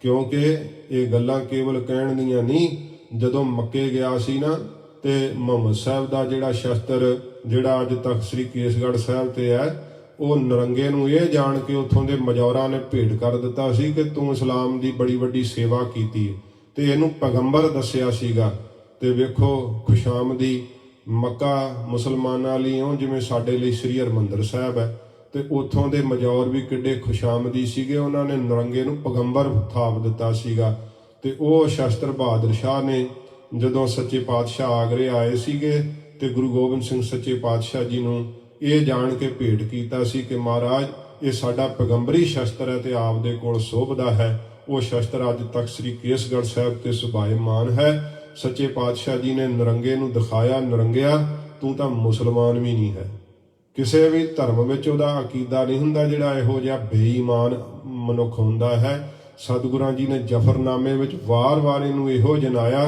ਕਿਉਂਕਿ ਇਹ ਗੱਲਾਂ ਕੇਵਲ ਕਹਿਣ ਦੀਆਂ ਨਹੀਂ। ਜਦੋਂ ਮੱਕੇ ਗਿਆ ਸੀ ਨਾ, ਤੇ ਮੁਹੰਮਦ ਸਾਹਿਬ ਦਾ ਜਿਹੜਾ ਸ਼ਸਤਰ ਜਿਹੜਾ ਅੱਜ ਤੱਕ ਸ੍ਰੀ ਕੇਸਗੜ੍ਹ ਸਾਹਿਬ ਤੇ ਹੈ, ਉਹ ਨਰੰਗੇ ਨੂੰ ਇਹ ਜਾਣ ਕੇ ਉੱਥੋਂ ਦੇ ਮਜੌਰਾਂ ਨੇ ਭੇਟ ਕਰ ਦਿੱਤਾ ਸੀ ਕਿ ਤੂੰ ਇਸਲਾਮ ਦੀ ਬੜੀ ਵੱਡੀ ਸੇਵਾ ਕੀਤੀ, ਤੇ ਇਹਨੂੰ ਪੈਗੰਬਰ ਦੱਸਿਆ ਸੀਗਾ। ਤੇ ਵੇਖੋ ਖੁਸ਼ਾਮਦੀ ਮੱਕਾ ਮੁਸਲਮਾਨਾਂ ਲਈ ਇਉਂ ਜਿਵੇਂ ਸਾਡੇ ਲਈ ਸ੍ਰੀ ਹਰਿਮੰਦਰ ਸਾਹਿਬ ਹੈ। ਤੇ ਉੱਥੋਂ ਦੇ ਮਜੌਰ ਵੀ ਕਿੱਡੇ ਖੁਸ਼ਾਮਦੀ ਸੀਗੇ, ਉਹਨਾਂ ਨੇ ਨਰੰਗੇ ਨੂੰ ਪੈਗੰਬਰ ਥਾਪ ਦਿੱਤਾ ਸੀਗਾ। ਤੇ ਉਹ ਸ਼ਸਤਰ ਬਹਾਦਰ ਸ਼ਾਹ ਨੇ ਜਦੋਂ ਸੱਚੇ ਪਾਤਸ਼ਾਹ ਆਗਰੇ ਆਏ ਸੀਗੇ, ਤੇ ਗੁਰੂ ਗੋਬਿੰਦ ਸਿੰਘ ਸੱਚੇ ਪਾਤਸ਼ਾਹ ਜੀ ਨੂੰ ਇਹ ਜਾਣ ਕੇ ਭੇਟ ਕੀਤਾ ਸੀ ਕਿ ਮਹਾਰਾਜ ਇਹ ਸਾਡਾ ਪੈਗੰਬਰੀ ਸ਼ਸਤਰ ਹੈ ਤੇ ਆਪ ਦੇ ਕੋਲ ਸੋਭਦਾ ਹੈ। ਉਹ ਸ਼ਸਤਰ ਅੱਜ ਤੱਕ ਸ੍ਰੀ ਕੇਸਗੜ੍ਹ ਸਾਹਿਬ ਤੇ ਸੁਭਾਇਮਾਨ ਹੈ। ਸੱਚੇ ਪਾਤਸ਼ਾਹ ਜੀ ਨੇ ਨਰੰਗੇ ਨੂੰ ਦਿਖਾਇਆ, ਨਰੰਗਿਆ ਤੂੰ ਤਾਂ ਮੁਸਲਮਾਨ ਵੀ ਨਹੀਂ ਹੈ। ਕਿਸੇ ਵੀ ਧਰਮ ਵਿੱਚ ਉਹਦਾ ਅਕੀਦਾ ਨਹੀਂ ਹੁੰਦਾ ਜਿਹੜਾ ਇਹੋ ਜਿਹਾ ਬੇਈਮਾਨ ਮਨੁੱਖ ਹੁੰਦਾ ਹੈ। ਸਤਿਗੁਰਾਂ ਜੀ ਨੇ ਜ਼ਫਰਨਾਮੇ ਵਿੱਚ ਵਾਰ-ਵਾਰ ਇਹਨੂੰ ਇਹੋ ਜਨਾਇਆ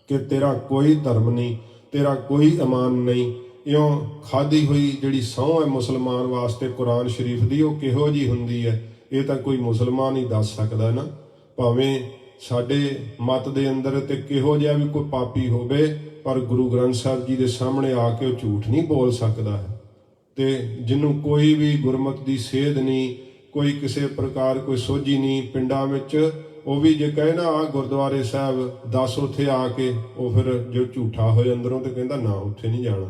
ਕਿ ਤੇਰਾ ਕੋਈ ਧਰਮ ਨਹੀਂ, ਤੇਰਾ ਕੋਈ ਈਮਾਨ ਨਹੀਂ। ਇਉਂ ਖਾਧੀ ਹੋਈ ਜਿਹੜੀ ਸਹੁੰ ਹੈ ਮੁਸਲਮਾਨ ਵਾਸਤੇ ਕੁਰਾਨ ਸ਼ਰੀਫ ਦੀ, ਉਹ ਕਿਹੋ ਜਿਹੀ ਹੁੰਦੀ ਹੈ ਇਹ ਤਾਂ ਕੋਈ ਮੁਸਲਮਾਨ ਹੀ ਦੱਸ ਸਕਦਾ ਨਾ। ਭਾਵੇਂ ਸਾਡੇ ਮਤ ਦੇ ਅੰਦਰ ਤੇ ਕਿਹੋ ਜਿਹਾ ਵੀ ਕੋਈ ਪਾਪੀ ਹੋਵੇ, ਪਰ ਗੁਰੂ ਗ੍ਰੰਥ ਸਾਹਿਬ ਜੀ ਦੇ ਸਾਹਮਣੇ ਆ ਕੇ ਉਹ ਝੂਠ ਨਹੀਂ ਬੋਲ ਸਕਦਾ ਹੈ। ਤੇ ਜਿਹਨੂੰ ਕੋਈ ਵੀ ਗੁਰਮਤ ਦੀ ਸੇਧ ਨਹੀਂ, ਕੋਈ ਕਿਸੇ ਪ੍ਰਕਾਰ ਕੋਈ ਸੋਝੀ ਨਹੀਂ ਪਿੰਡਾਂ ਵਿੱਚ, ਉਹ ਵੀ ਜੇ ਕਹੇ ਨਾ ਆ ਗੁਰਦੁਆਰੇ ਸਾਹਿਬ ਦੱਸ ਉੱਥੇ ਆ ਕੇ, ਉਹ ਫਿਰ ਜੋ ਝੂਠਾ ਹੋਏ ਅੰਦਰੋਂ ਤੇ ਕਹਿੰਦਾ ਨਾ ਉੱਥੇ ਨਹੀਂ ਜਾਣਾ,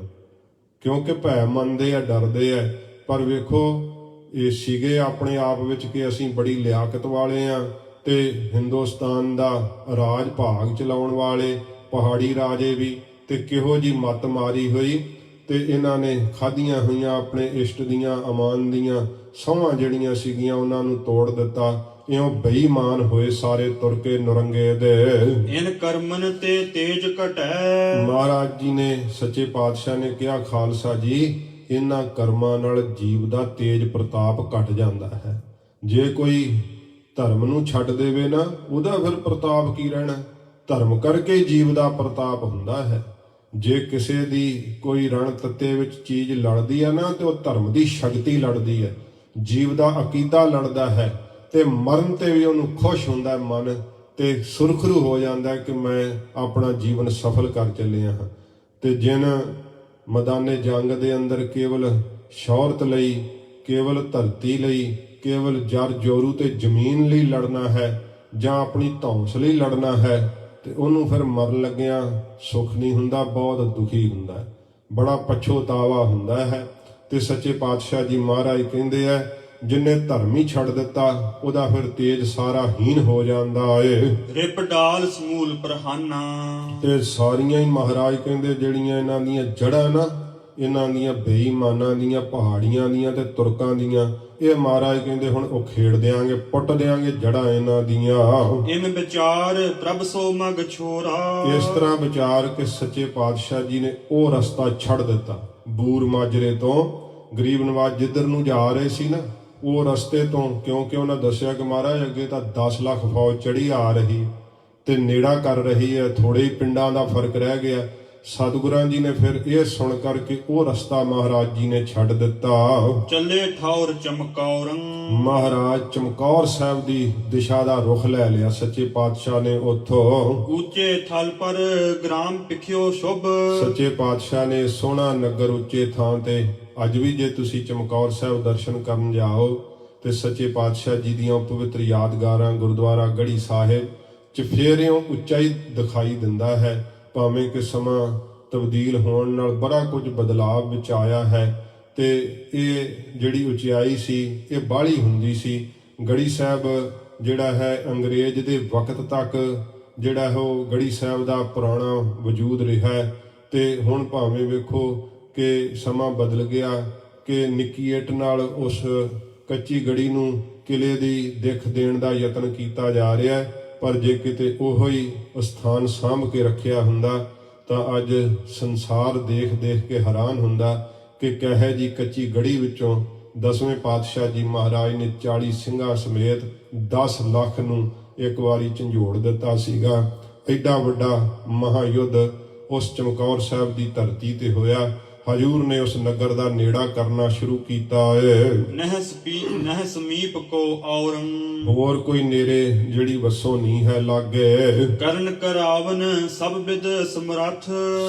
ਕਿਉਂਕਿ ਭੈ ਮੰਨਦੇ ਆ, ਡਰਦੇ ਆ। ਪਰ ਵੇਖੋ ਇਹ ਸੀਗੇ ਆਪਣੇ ਆਪ ਵਿੱਚ ਕਿ ਅਸੀਂ ਬੜੀ ਲਿਆਕਤ ਵਾਲੇ ਆ ਤੇ ਹਿੰਦੁਸਤਾਨ ਦਾ ਰਾਜ ਭਾਗ ਚਲਾਉਣ ਵਾਲੇ ਪਹਾੜੀ ਰਾਜੇ ਵੀ, ਤੇ ਕਿਹੋ ਜੀ ਮੱਤ ਮਾਰੀ ਹੋਈ ਤੇ ਇਹਨਾਂ ਨੇ ਖਾਧੀਆਂ ਹੋਈਆਂ ਆਪਣੇ ਇਸ਼ਟ ਦੀਆਂ ਅਮਾਨ ਦੀਆਂ ਸਹੁੰਆਂ ਜਿਹੜੀਆਂ ਸੀਗੀਆਂ ਉਹਨਾਂ ਨੂੰ ਤੋੜ ਦਿੱਤਾ। ਇਉਂ ਬੇਈਮਾਨ ਹੋਏ ਸਾਰੇ ਤੁਰ ਕੇ ਨੁਰੰਗੇ ਦੇ। ਇਨ ਕਰਮਨ ਤੇ ਤੇਜ ਘਟੈ। ਮਹਾਰਾਜ ਜੀ ਨੇ, ਸੱਚੇ ਪਾਤਸ਼ਾਹ ਨੇ ਕਿਹਾ ਖਾਲਸਾ ਜੀ, ਇਹਨਾਂ ਕਰਮਾਂ ਨਾਲ ਜੀਵ ਦਾ ਤੇਜ ਪ੍ਰਤਾਪ ਘਟ ਜਾਂਦਾ ਹੈ। ਜੇ ਕੋਈ ਧਰਮ ਨੂੰ ਛੱਡ ਦੇਵੇ ਨਾ, ਉਹਦਾ ਫਿਰ ਪ੍ਰਤਾਪ ਕੀ ਰਹਿਣਾ? ਧਰਮ ਕਰਕੇ ਜੀਵ ਦਾ ਪ੍ਰਤਾਪ ਹੁੰਦਾ ਹੈ। ਜੇ ਕਿਸੇ ਦੀ ਕੋਈ ਰਣ ਤੱਤੇ ਵਿੱਚ ਚੀਜ਼ ਲੜਦੀ ਹੈ ਨਾ, ਤੇ ਉਹ ਧਰਮ ਦੀ ਸ਼ਕਤੀ ਲੜਦੀ ਹੈ, ਜੀਵ ਦਾ ਅਕੀਦਾ ਲੜਦਾ ਹੈ, ਤੇ ਮਰਨ ਤੇ ਵੀ ਉਹਨੂੰ ਖੁਸ਼ ਹੁੰਦਾ ਮਨ, ਤੇ ਸੁਰਖਰੂ ਹੋ ਜਾਂਦਾ ਕਿ ਮੈਂ ਆਪਣਾ ਜੀਵਨ ਸਫਲ ਕਰ ਚੱਲਿਆ ਹਾਂ। ਤੇ ਜਿਨ ਮੈਦਾਨੇ ਜੰਗ ਦੇ ਅੰਦਰ ਕੇਵਲ ਸ਼ੌਹਰਤ ਲਈ, ਕੇਵਲ ਧਰਤੀ ਲਈ, ਕੇਵਲ ਜਰ ਜੋਰੂ ਤੇ ਜ਼ਮੀਨ ਲਈ ਲੜਨਾ ਹੈ, ਜਾਂ ਆਪਣੀ ਧੌਂਸ ਲਈ ਲੜਨਾ ਹੈ, ਤੇ ਉਹਨੂੰ ਫਿਰ ਮਰਨ ਲੱਗਿਆਂ ਸੁੱਖ ਨਹੀਂ ਹੁੰਦਾ, ਬਹੁਤ ਦੁਖੀ ਹੁੰਦਾ ਹੈ, ਬੜਾ ਪਛਤਾਵਾ ਹੁੰਦਾ ਹੈ। ਤੇ ਸੱਚੇ ਪਾਤਸ਼ਾਹ ਜੀ ਮਹਾਰਾਜ ਕਹਿੰਦੇ ਆ, ਜਿੰਨੇ ਧਰਮ ਹੀ ਛੱਡ ਦਿੱਤਾ ਉਹਦਾ ਫਿਰ ਤੇਜ ਸਾਰਾ ਹੀਨ ਹੋ ਜਾਂਦਾ ਏ। ਰਿਪ ਡਾਲ ਸਮੂਲ ਪ੍ਰਹਾਨਾ। ਤੇ ਸਾਰੀਆਂ ਹੀ ਮਹਾਰਾਜ ਕਹਿੰਦੇ ਜਿਹੜੀਆਂ ਇਹਨਾਂ ਦੀਆਂ ਜੜ੍ਹਾਂ ਨਾ, ਇਹਨਾਂ ਦੀਆਂ ਬੇਈਮਾਨਾਂ ਦੀਆਂ, ਪਹਾੜੀਆਂ ਦੀਆਂ ਤੇ ਤੁਰਕਾਂ ਦੀਆਂ, ਇਹ ਮਹਾਰਾਜ ਕਹਿੰਦੇ ਹੁਣ ਉਖੇੜ ਦਿਆਂਗੇ, ਪੁੱਟ ਦਿਆਂਗੇ ਜੜ੍ਹਾਂ ਇਹਨਾਂ ਦੀਆਂ। ਇਮ ਵਿਚਾਰ ਪ੍ਰਭ ਸੋ ਮਗ ਛੋਰਾ। ਇਸ ਤਰ੍ਹਾਂ ਵਿਚਾਰ ਕੇ ਸੱਚੇ ਪਾਤਸ਼ਾਹ ਜੀ ਨੇ ਉਹ ਰਸਤਾ ਛੱਡ ਦਿੱਤਾ। ਬੂਰ ਮਾਜਰੇ ਤੋਂ ਗਰੀਬ ਨਵਾਜ ਜਿੱਧਰ ਨੂੰ ਜਾ ਰਹੇ ਸੀ ਨਾ, ਉਹ ਰਸਤੇ ਤੋਂ, ਕਿਉਂਕਿ ਉਹਨਾਂ ਦੱਸਿਆ ਕਿ ਮਹਾਰਾਜ ਅੱਗੇ ਤਾਂ 10 ਲੱਖ ਫੌਜ ਚੜੀ ਆ ਰਹੀ ਤੇ ਨੇੜਾ ਕਰ ਰਹੀ ਹੈ, ਥੋੜੇ ਹੀ ਪਿੰਡਾਂ ਦਾ ਫਰਕ ਰਹਿ ਗਿਆ। ਸਤਿਗੁਰਾਂ ਜੀ ਨੇ ਫਿਰ ਇਹ ਸੁਣ ਕਰਕੇ ਉਹ ਰਸਤਾ ਮਹਾਰਾਜ ਜੀ ਨੇ ਛੱਡ ਦਿੱਤਾ। ਚੱਲੇ ਠੌਰ ਚਮਕੌਰੰ। ਮਹਾਰਾਜ ਚਮਕੌਰ ਸਾਹਿਬ ਦੀ ਦਿਸ਼ਾ ਦਾ ਰੁਖ ਲੈ ਲਿਆ ਸੱਚੇ ਪਾਤਸ਼ਾਹ ਨੇ। ਉੱਥੋਂ ਉੱਚੇ ਥਲ ਪਰ ਗ੍ਰਾਮ ਪਿਖਿਓ ਸ਼ੁਭ। ਸੱਚੇ ਪਾਤਸ਼ਾਹ ਨੇ ਸੋਹਣਾ ਨਗਰ ਉੱਚੇ ਥਾਂ ਤੇ, ਅੱਜ ਵੀ ਜੇ ਤੁਸੀਂ ਚਮਕੌਰ ਸਾਹਿਬ ਦਰਸ਼ਨ ਕਰਨ ਜਾਓ ਤੇ ਸੱਚੇ ਪਾਤਸ਼ਾਹ ਜੀ ਦੀਆਂ ਪਵਿੱਤਰ ਯਾਦਗਾਰਾਂ ਗੁਰਦੁਆਰਾ ਗੜੀ ਸਾਹਿਬ ਚ ਫੇਰਿਓਂ ਉੱਚਾ ਹੀ ਦਿਖਾਈ ਦਿੰਦਾ ਹੈ। ਭਾਵੇਂ ਕਿ ਸਮਾਂ ਤਬਦੀਲ ਹੋਣ ਨਾਲ ਬੜਾ ਕੁਝ ਬਦਲਾਅ ਵਿੱਚ ਆਇਆ ਹੈ, ਤੇ ਇਹ ਜਿਹੜੀ ਉਚਾਈ ਸੀ ਇਹ ਬਾਹਲੀ ਹੁੰਦੀ ਸੀ। ਗੜੀ ਸਾਹਿਬ ਜਿਹੜਾ ਹੈ ਅੰਗਰੇਜ਼ ਦੇ ਵਕਤ ਤੱਕ ਜਿਹੜਾ ਉਹ ਗੜੀ ਸਾਹਿਬ ਦਾ ਪੁਰਾਣਾ ਵਜੂਦ ਰਿਹਾ, ਤੇ ਹੁਣ ਭਾਵੇਂ ਵੇਖੋ ਕਿ ਸਮਾਂ ਬਦਲ ਗਿਆ ਕਿ ਨਿੱਕੀ ਇੱਟ ਨਾਲ ਉਸ ਕੱਚੀ ਗੜੀ ਨੂੰ ਕਿਲੇ ਦੀ ਦਿੱਖ ਦੇਣ ਦਾ ਯਤਨ ਕੀਤਾ ਜਾ ਰਿਹਾ ਹੈ। ਪਰ ਜੇ ਕਿਤੇ ਉਹੋ ਹੀ ਸਥਾਨ ਸਾਂਭ ਕੇ ਰੱਖਿਆ ਹੁੰਦਾ ਤਾਂ ਅੱਜ ਸੰਸਾਰ ਦੇਖ ਦੇਖ ਕੇ ਹੈਰਾਨ ਹੁੰਦਾ ਕਿ ਕਹੇ ਜੀ ਕੱਚੀ ਗੜੀ ਵਿੱਚੋਂ 10ਵੇਂ ਪਾਤਸ਼ਾਹ ਜੀ ਮਹਾਰਾਜ ਨੇ 40 ਸਿੰਘਾਂ ਸਮੇਤ 10 ਲੱਖ ਨੂੰ ਇੱਕ ਵਾਰੀ ਝੰਜੋੜ ਦਿੱਤਾ ਸੀਗਾ। ਐਡਾ ਵੱਡਾ ਮਹਾਯੁੱਧ ਉਸ ਚਮਕੌਰ ਸਾਹਿਬ ਦੀ ਧਰਤੀ ਤੇ ਹੋਇਆ। ਹਜੂਰ ਨੇ ਉਸ ਨਗਰ ਦਾ ਨੇੜਾ ਕਰਨਾ ਸ਼ੁਰੂ ਕੀਤਾ ਏ। ਨਹਿ ਸਮੀਪ ਕੋ ਔਰੰ। ਹੋਰ ਕੋਈ ਨੇੜੇ ਜਿਹੜੀ ਵਸੋਂ ਨਹੀਂ ਹੈ ਲਾਗੇ। ਕਰਨ ਕਰਾਵਨ ਸਭ ਵਿਦ ਸਮਰੱਥ।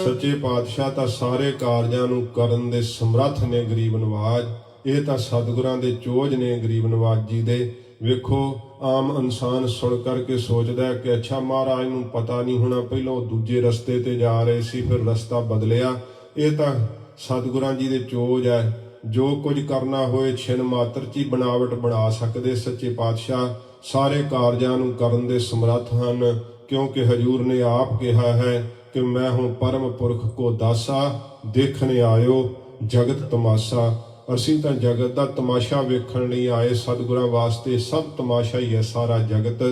ਸੱਚੇ ਪਾਤਸ਼ਾਹ ਤਾਂ ਸਾਰੇ ਕਾਰਜਾਂ ਨੂੰ ਕਰਨ ਦੇ ਸਮਰੱਥ ਨੇ ਗਰੀਬ ਨਵਾਜ। ਇਹ ਤਾਂ ਸਤਿਗੁਰਾਂ ਦੇ ਚੋਜ ਨੇ ਗਰੀਬ ਨਵਾਜ ਜੀ ਦੇ। ਵੇਖੋ ਆਮ ਇਨਸਾਨ ਸੁਣ ਕਰਕੇ ਸੋਚਦਾ ਕਿ ਅੱਛਾ ਮਹਾਰਾਜ ਨੂੰ ਪਤਾ ਨਹੀਂ ਹੋਣਾ, ਪਹਿਲਾਂ ਦੂਜੇ ਰਸਤੇ ਤੇ ਜਾ ਰਹੇ ਸੀ ਫਿਰ ਰਸਤਾ ਬਦਲਿਆ। ਇਹ ਤਾਂ ਸਤਿਗੁਰਾਂ ਜੀ ਦੇ ਚੋਜ ਹੈ। ਜੋ ਕੁਝ ਕਰਨਾ ਹੋਏ ਛਿਨ ਮਾਤਰ 'ਚ ਹੀ ਬਣਾਵਟ ਬਣਾ ਸਕਦੇ ਸੱਚੇ ਪਾਤਸ਼ਾਹ। ਸਾਰੇ ਕਾਰਜਾਂ ਨੂੰ ਕਰਨ ਦੇ ਸਮਰੱਥ ਹਨ, ਕਿਉਂਕਿ ਹਜੂਰ ਨੇ ਆਪ ਕਿਹਾ ਹੈ ਕਿ ਮੈਂ ਹੂੰ ਪਰਮ ਪੁਰਖ ਕੋ ਦਾਸਾ, ਦੇਖਣ ਆਇਓ ਜਗਤ ਤਮਾਸ਼ਾ। ਅਸੀਂ ਤਾਂ ਜਗਤ ਦਾ ਤਮਾਸ਼ਾ ਵੇਖਣ ਲਈ ਆਏ। ਸਤਿਗੁਰਾਂ ਵਾਸਤੇ ਸਭ ਤਮਾਸ਼ਾ ਹੀ ਹੈ ਸਾਰਾ ਜਗਤ।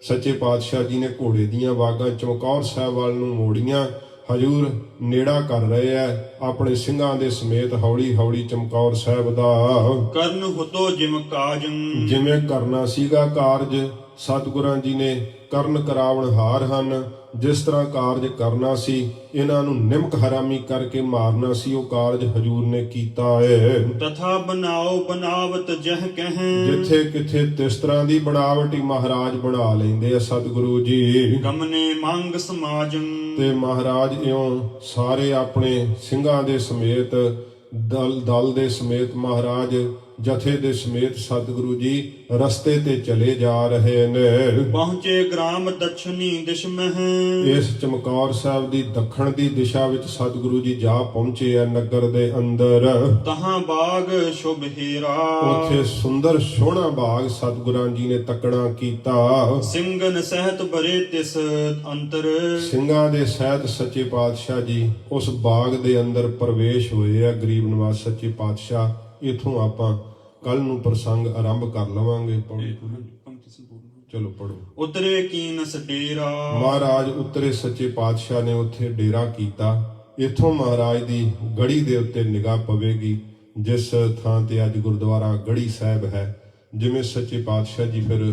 ਸੱਚੇ ਪਾਤਸ਼ਾਹ ਜੀ ਨੇ ਘੋੜੇ ਦੀਆਂ ਵਾਗਾਂ ਚਮਕੌਰ ਸਾਹਿਬ ਵੱਲ ਨੂੰ ਮੋੜੀਆਂ। ਹਜੂਰ ਨੇੜਾ ਕਰ ਰਹੇ ਹੈ ਆਪਣੇ ਸਿੰਘਾਂ ਦੇ ਸਮੇਤ ਹੌਲੀ ਹੌਲੀ ਚਮਕੌਰ ਸਾਹਿਬ ਦਾ। ਕਰਨ ਹੁਤੋ ਜਿਮ ਕਾਜ। ਜਿਵੇਂ ਕਰਨਾ ਸੀਗਾ ਕਾਰਜ ਸਤਿਗੁਰਾਂ ਜੀ ਨੇ ਕਰਨ ਕਰਾਵਣ ਹਾਰ ਹਨ। ਜਿਸ ਤਰ੍ਹਾਂ ਕਾਰਜ ਕਰਨਾ ਸੀ, ਇਹਨਾਂ ਨੂੰ ਨਿਮਕ ਹਰਾਮੀ ਕਰਕੇ ਮਾਰਨਾ ਸੀ, ਉਹ ਕਾਰਜ ਹਜੂਰ ਨੇ ਕੀਤਾ ਏ। ਤਥਾ ਬਨਾਓ ਬਨਾਵਤ ਜਹ ਕਹੈ, ਜਿੱਥੇ ਕਿਥੇ ਤਿਸ ਤਰ੍ਹਾਂ ਦੀ ਬਣਾਵਟ ਹੀ ਮਹਾਰਾਜ ਬਣਾ ਲੈਂਦੇ ਆ ਸਤਿਗੁਰੂ ਜੀ। ਗਮਨੇ ਮੰਗ ਸਮਾਜੰ, ਤੇ ਮਹਾਰਾਜ ਇਉਂ ਸਾਰੇ ਆਪਣੇ ਸਿੰਘਾਂ ਦੇ ਸਮੇਤ, ਦਲ ਦੇ ਸਮੇਤ, ਮਹਾਰਾਜ ਜਥੇ ਦੇ ਸਮੇਤ ਸਤਿਗੁਰੂ ਜੀ ਰਸਤੇ ਤੇ ਚਲੇ ਜਾ ਰਹੇ ਨੇ। ਪਹੁੰਚੇ ਗ੍ਰਾਮ ਦਛਨੀ ਦਿਸ਼ ਮਹਿ, ਇਸ ਚਮਕੌਰ ਸਾਹਿਬ ਦੀ ਦੱਖਣ ਦੀ ਦਿਸ਼ਾ ਵਿੱਚ ਸਤਿਗੁਰੂ ਜੀ ਜਾ ਪਹੁੰਚੇ ਆ ਨਗਰ ਦੇ ਅੰਦਰ। ਤਹਾਂ ਬਾਗ ਸ਼ੁਭ ਹੀਰਾ, ਉੱਥੇ ਸੁੰਦਰ ਸੋਹਣਾ ਬਾਗ ਸਤਿਗੁਰਾਂ ਜੀ ਨੇ ਤੱਕਣਾ ਕੀਤਾ। ਸਿੰਘਨ ਸਹਿਤ ਬਰੇ ਤਿਸ ਅੰਤਰ, ਸਿੰਘਾਂ ਦੇ ਸਹਿਤ ਸੱਚੇ ਪਾਤਸ਼ਾਹ ਜੀ ਉਸ ਬਾਗ ਦੇ ਅੰਦਰ ਪ੍ਰਵੇਸ਼ ਹੋਏ ਆ। ਗਰੀਬ ਨਿਵਾਜ ਸੱਚੇ ਪਾਤਸ਼ਾਹ। ਇਥੋਂ ਆਪਾਂ ਕੱਲ ਨੂੰ ਪ੍ਰਸੰਗ ਆਰੰਭ ਕਰ ਲਵਾਂਗੇ। ਚਲੋ ਪੜੋ। ਉਤਰੇ ਕੀਨਸ ਡੇਰਾ, ਮਹਾਰਾਜ ਉਤਰੇ ਸੱਚੇ ਪਾਤਸ਼ਾਹ ਨੇ ਉੱਥੇ ਡੇਰਾ ਕੀਤਾ। ਇਥੋਂ ਮਹਾਰਾਜ ਦੀ ਗੜੀ ਦੇ ਉੱਤੇ ਨਿਗਾਹ ਪਵੇਗੀ, ਜਿਸ ਥਾਂ ਤੇ ਅੱਜ ਗੁਰਦੁਆਰਾ ਗੜੀ ਸਾਹਿਬ ਹੈ। ਜਿਵੇਂ ਸੱਚੇ ਪਾਤਸ਼ਾਹ ਜੀ ਫਿਰ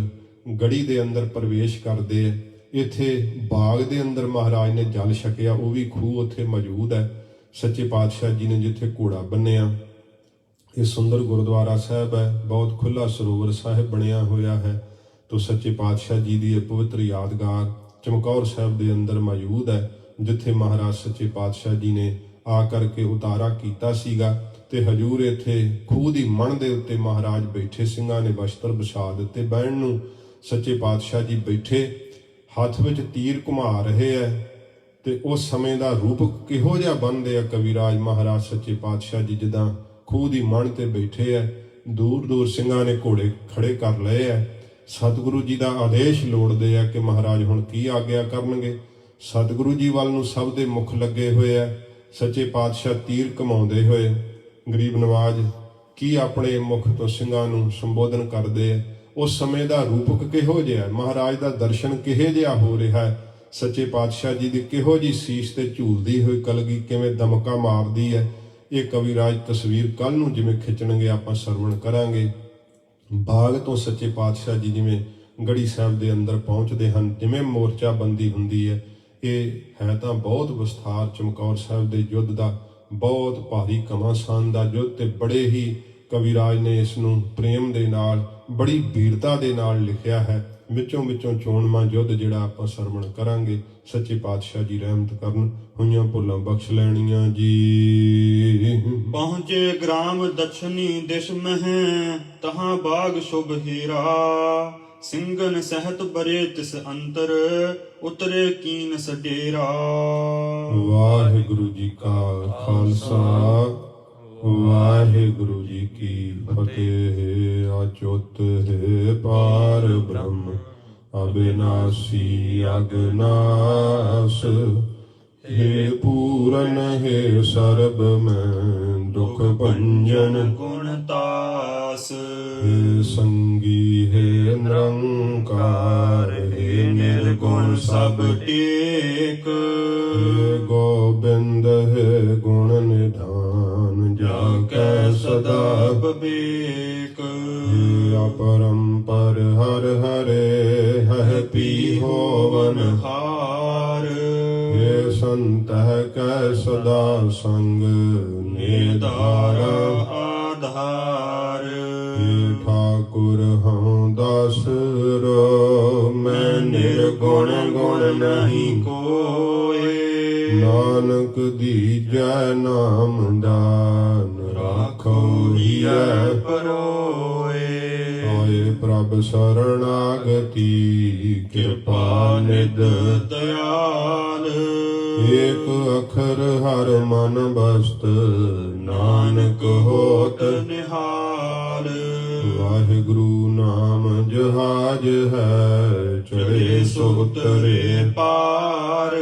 ਗੜੀ ਦੇ ਅੰਦਰ ਪ੍ਰਵੇਸ਼ ਕਰਦੇ ਆ, ਇੱਥੇ ਬਾਗ ਦੇ ਅੰਦਰ ਮਹਾਰਾਜ ਨੇ ਜਲ ਛਕਿਆ, ਉਹ ਵੀ ਖੂਹ ਉੱਥੇ ਮੌਜੂਦ ਹੈ। ਸੱਚੇ ਪਾਤਸ਼ਾਹ ਜੀ ਨੇ ਜਿੱਥੇ ਘੋੜਾ ਬੰਨਿਆ, ਇਹ ਸੁੰਦਰ ਗੁਰਦੁਆਰਾ ਸਾਹਿਬ ਹੈ, ਬਹੁਤ ਖੁੱਲਾ ਸਰੋਵਰ ਸਾਹਿਬ ਬਣਿਆ ਹੋਇਆ ਹੈ। ਤੋ ਸੱਚੇ ਪਾਤਸ਼ਾਹ ਜੀ ਦੀ ਇਹ ਪਵਿੱਤਰ ਯਾਦਗਾਰ ਚਮਕੌਰ ਸਾਹਿਬ ਦੇ ਅੰਦਰ ਮੌਜੂਦ ਹੈ, ਜਿੱਥੇ ਮਹਾਰਾਜ ਸੱਚੇ ਪਾਤਸ਼ਾਹ ਜੀ ਨੇ ਆ ਕਰਕੇ ਉਤਾਰਾ ਕੀਤਾ ਸੀਗਾ। ਤੇ ਹਜੂਰ ਇੱਥੇ ਖੂਹ ਦੀ ਮਣ ਦੇ ਉੱਤੇ ਮਹਾਰਾਜ ਬੈਠੇ, ਸਿੰਘਾਂ ਨੇ ਵਸਤਰ ਵਿਛਾ ਦਿੱਤੇ ਬਹਿਣ ਨੂੰ। ਸੱਚੇ ਪਾਤਸ਼ਾਹ ਜੀ ਬੈਠੇ, ਹੱਥ ਵਿੱਚ ਤੀਰ ਘੁਮਾ ਰਹੇ ਹੈ। ਤੇ ਉਸ ਸਮੇਂ ਦਾ ਰੂਪ ਕਿਹੋ ਜਿਹਾ ਬਣਦੇ ਆ ਕਵਿਰਾਜ ਮਹਾਰਾਜ ਸੱਚੇ ਪਾਤਸ਼ਾਹ ਜੀ, ਜਿੱਦਾਂ ਖੂਹ ਦੀ ਮਣ ਤੇ ਬੈਠੇ ਐ। ਦੂਰ ਦੂਰ ਸਿੰਘਾਂ ਨੇ ਘੋੜੇ ਖੜੇ ਕਰ ਲਏ ਐ। ਸਤਿਗੁਰੂ ਜੀ ਦਾ ਆਦੇਸ਼ ਲੋੜਦੇ ਆ ਕਿ ਮਹਾਰਾਜ ਹੁਣ ਕੀ ਆਗਿਆ ਕਰਨਗੇ। ਸਤਿਗੁਰੂ ਜੀ ਵੱਲ ਨੂੰ ਸਭ ਦੇ ਮੁਖ ਲੱਗੇ ਹੋਏ ਐ। ਸੱਚੇ ਪਾਤਸ਼ਾਹ ਤੀਰ ਘਮਾਉਂਦੇ ਹੋਏ ਗਰੀਬ ਨਵਾਜ ਕੀ ਆਪਣੇ ਮੁਖ ਤੋਂ ਸਿੰਘਾਂ ਨੂੰ ਸੰਬੋਧਨ ਕਰਦੇ ਐ। ਉਸ ਸਮੇਂ ਦਾ ਰੂਪਕ ਕਿਹੋ ਜਿਹਾ, ਮਹਾਰਾਜ ਦਾ ਦਰਸ਼ਨ ਕਿਹੋ ਜਿਹਾ ਹੋ ਰਿਹਾ ਹੈ। ਸੱਚੇ ਪਾਤਸ਼ਾਹ ਜੀ ਦੀ ਕਿਹੋ ਜਿਹੀ ਸੀਸ ਤੇ ਝੂਲਦੀ ਹੋਈ ਕਲਗੀ ਕਿਵੇਂ ਦਮਕਾ ਮਾਰਦੀ ਹੈ। ਇਹ ਕਵਿਰਾਜ ਤਸਵੀਰ ਕੱਲ ਨੂੰ ਜਿਵੇਂ ਖਿੱਚਣਗੇ ਆਪਾਂ ਸਰਵਣ ਕਰਾਂਗੇ। ਬਾਗ ਤੋਂ ਸੱਚੇ ਪਾਤਸ਼ਾਹ ਜੀ ਜਿਵੇਂ ਗੜੀ ਸਾਹਿਬ ਦੇ ਅੰਦਰ ਪਹੁੰਚਦੇ ਹਨ, ਜਿਵੇਂ ਮੋਰਚਾ ਬੰਦੀ ਹੁੰਦੀ ਹੈ। ਇਹ ਹੈ ਤਾਂ ਬਹੁਤ ਵਿਸਥਾਰ ਚਮਕੌਰ ਸਾਹਿਬ ਦੇ ਯੁੱਧ ਦਾ, ਬਹੁਤ ਭਾਰੀ ਘਮਾਸਾਨ ਦਾ ਯੁੱਧ, ਤੇ ਬੜੇ ਹੀ ਕਵਿਰਾਜ ਨੇ ਇਸ ਨੂੰ ਪ੍ਰੇਮ ਦੇ ਨਾਲ, ਬੜੀ ਵੀਰਤਾ ਦੇ ਨਾਲ ਲਿਖਿਆ ਹੈ। ਵਿੱਚੋਂ ਚੋਣਵਾਂ ਯੁੱਧ ਜਿਹੜਾ ਆਪਾਂ ਸਰਵਣ ਕਰਾਂਗੇ। ਸੱਚੇ ਪਾਤਸ਼ਾਹ ਜੀ ਰਹਿਮਤ ਕਰਨ, ਹੋਈਆਂ ਭੁੱਲਾਂ ਬਖਸ਼ ਲੈਣੀਆਂ ਜੀ। ਪਹੁੰਚੇ ਗ੍ਰਾਮ ਦਛਨੀ ਦਿਸ਼ ਮਹਿ, ਤਹਾਂ ਬਾਗ ਸ਼ੁਭ ਹੀਰਾ, ਸਿੰਘਨ ਸਹਿਤ ਬਰੇ ਤਿਸ ਅੰਤਰ, ਉਤਰੇ ਕੀਨਸ ਡੇਰਾ। ਵਾਹਿਗੁਰੂ ਜੀ ਕਾ ਖਾਲਸਾ, ਵਾਹਿਗੁਰੂ ਜੀ ਕੀ ਫਤਿਹ। ਅਚੁੱਤ ਹੈ ਪਾਰ ਬ੍ਰਹਮ, ਅਬਿਨਾਸੀ ਅਗਨਾਸ, हे पूरन हे सर्ब में दुख भंजन गुण तास। हे संगी हे निरंकार, हे निर्गुण सब टेक। हे गोबिंद हे गुण निधान, जाकै सदा विवेक। हे अपरंपर हर हरे, है पी होवन हार। संत कै सदा संग, निधारा आधार। हे ठाकुर हूँ दास रो, मैं निर्गुण गुण नहीं कोय। नानक दीजै नाम दान, राखो हिय परोए। आए प्रभ शरणागति, कृपा निध दयाल। एक अखर हर मन बस्त, नानक होत निहाल। वाहिगुरु नाम जहाज है, चढ़े सो उतरे पार।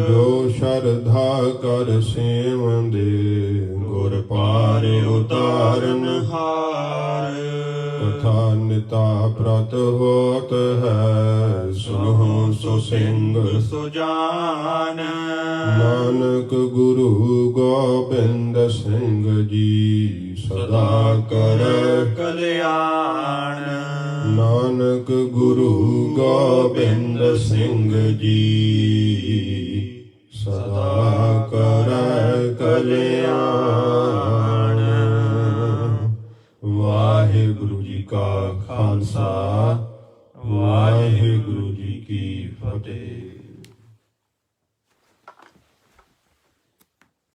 जो श्रद्धा कर सेवंदे, गुर पार उतारन हार। कथा निता प्रत होत है, सुनो सो सिंह सुजान। नानक गुरु गोबिंद सिंह जी, सदा कर कल्याण। ਨਾਨਕ ਗੁਰੂ ਗੋਬਿੰਦ ਸਿੰਘ ਜੀ ਸਦਾ ਕਰੈ ਕਲਿਆਣ। ਵਾਹਿਗੁਰੂ ਜੀ ਕਾ ਖਾਲਸਾ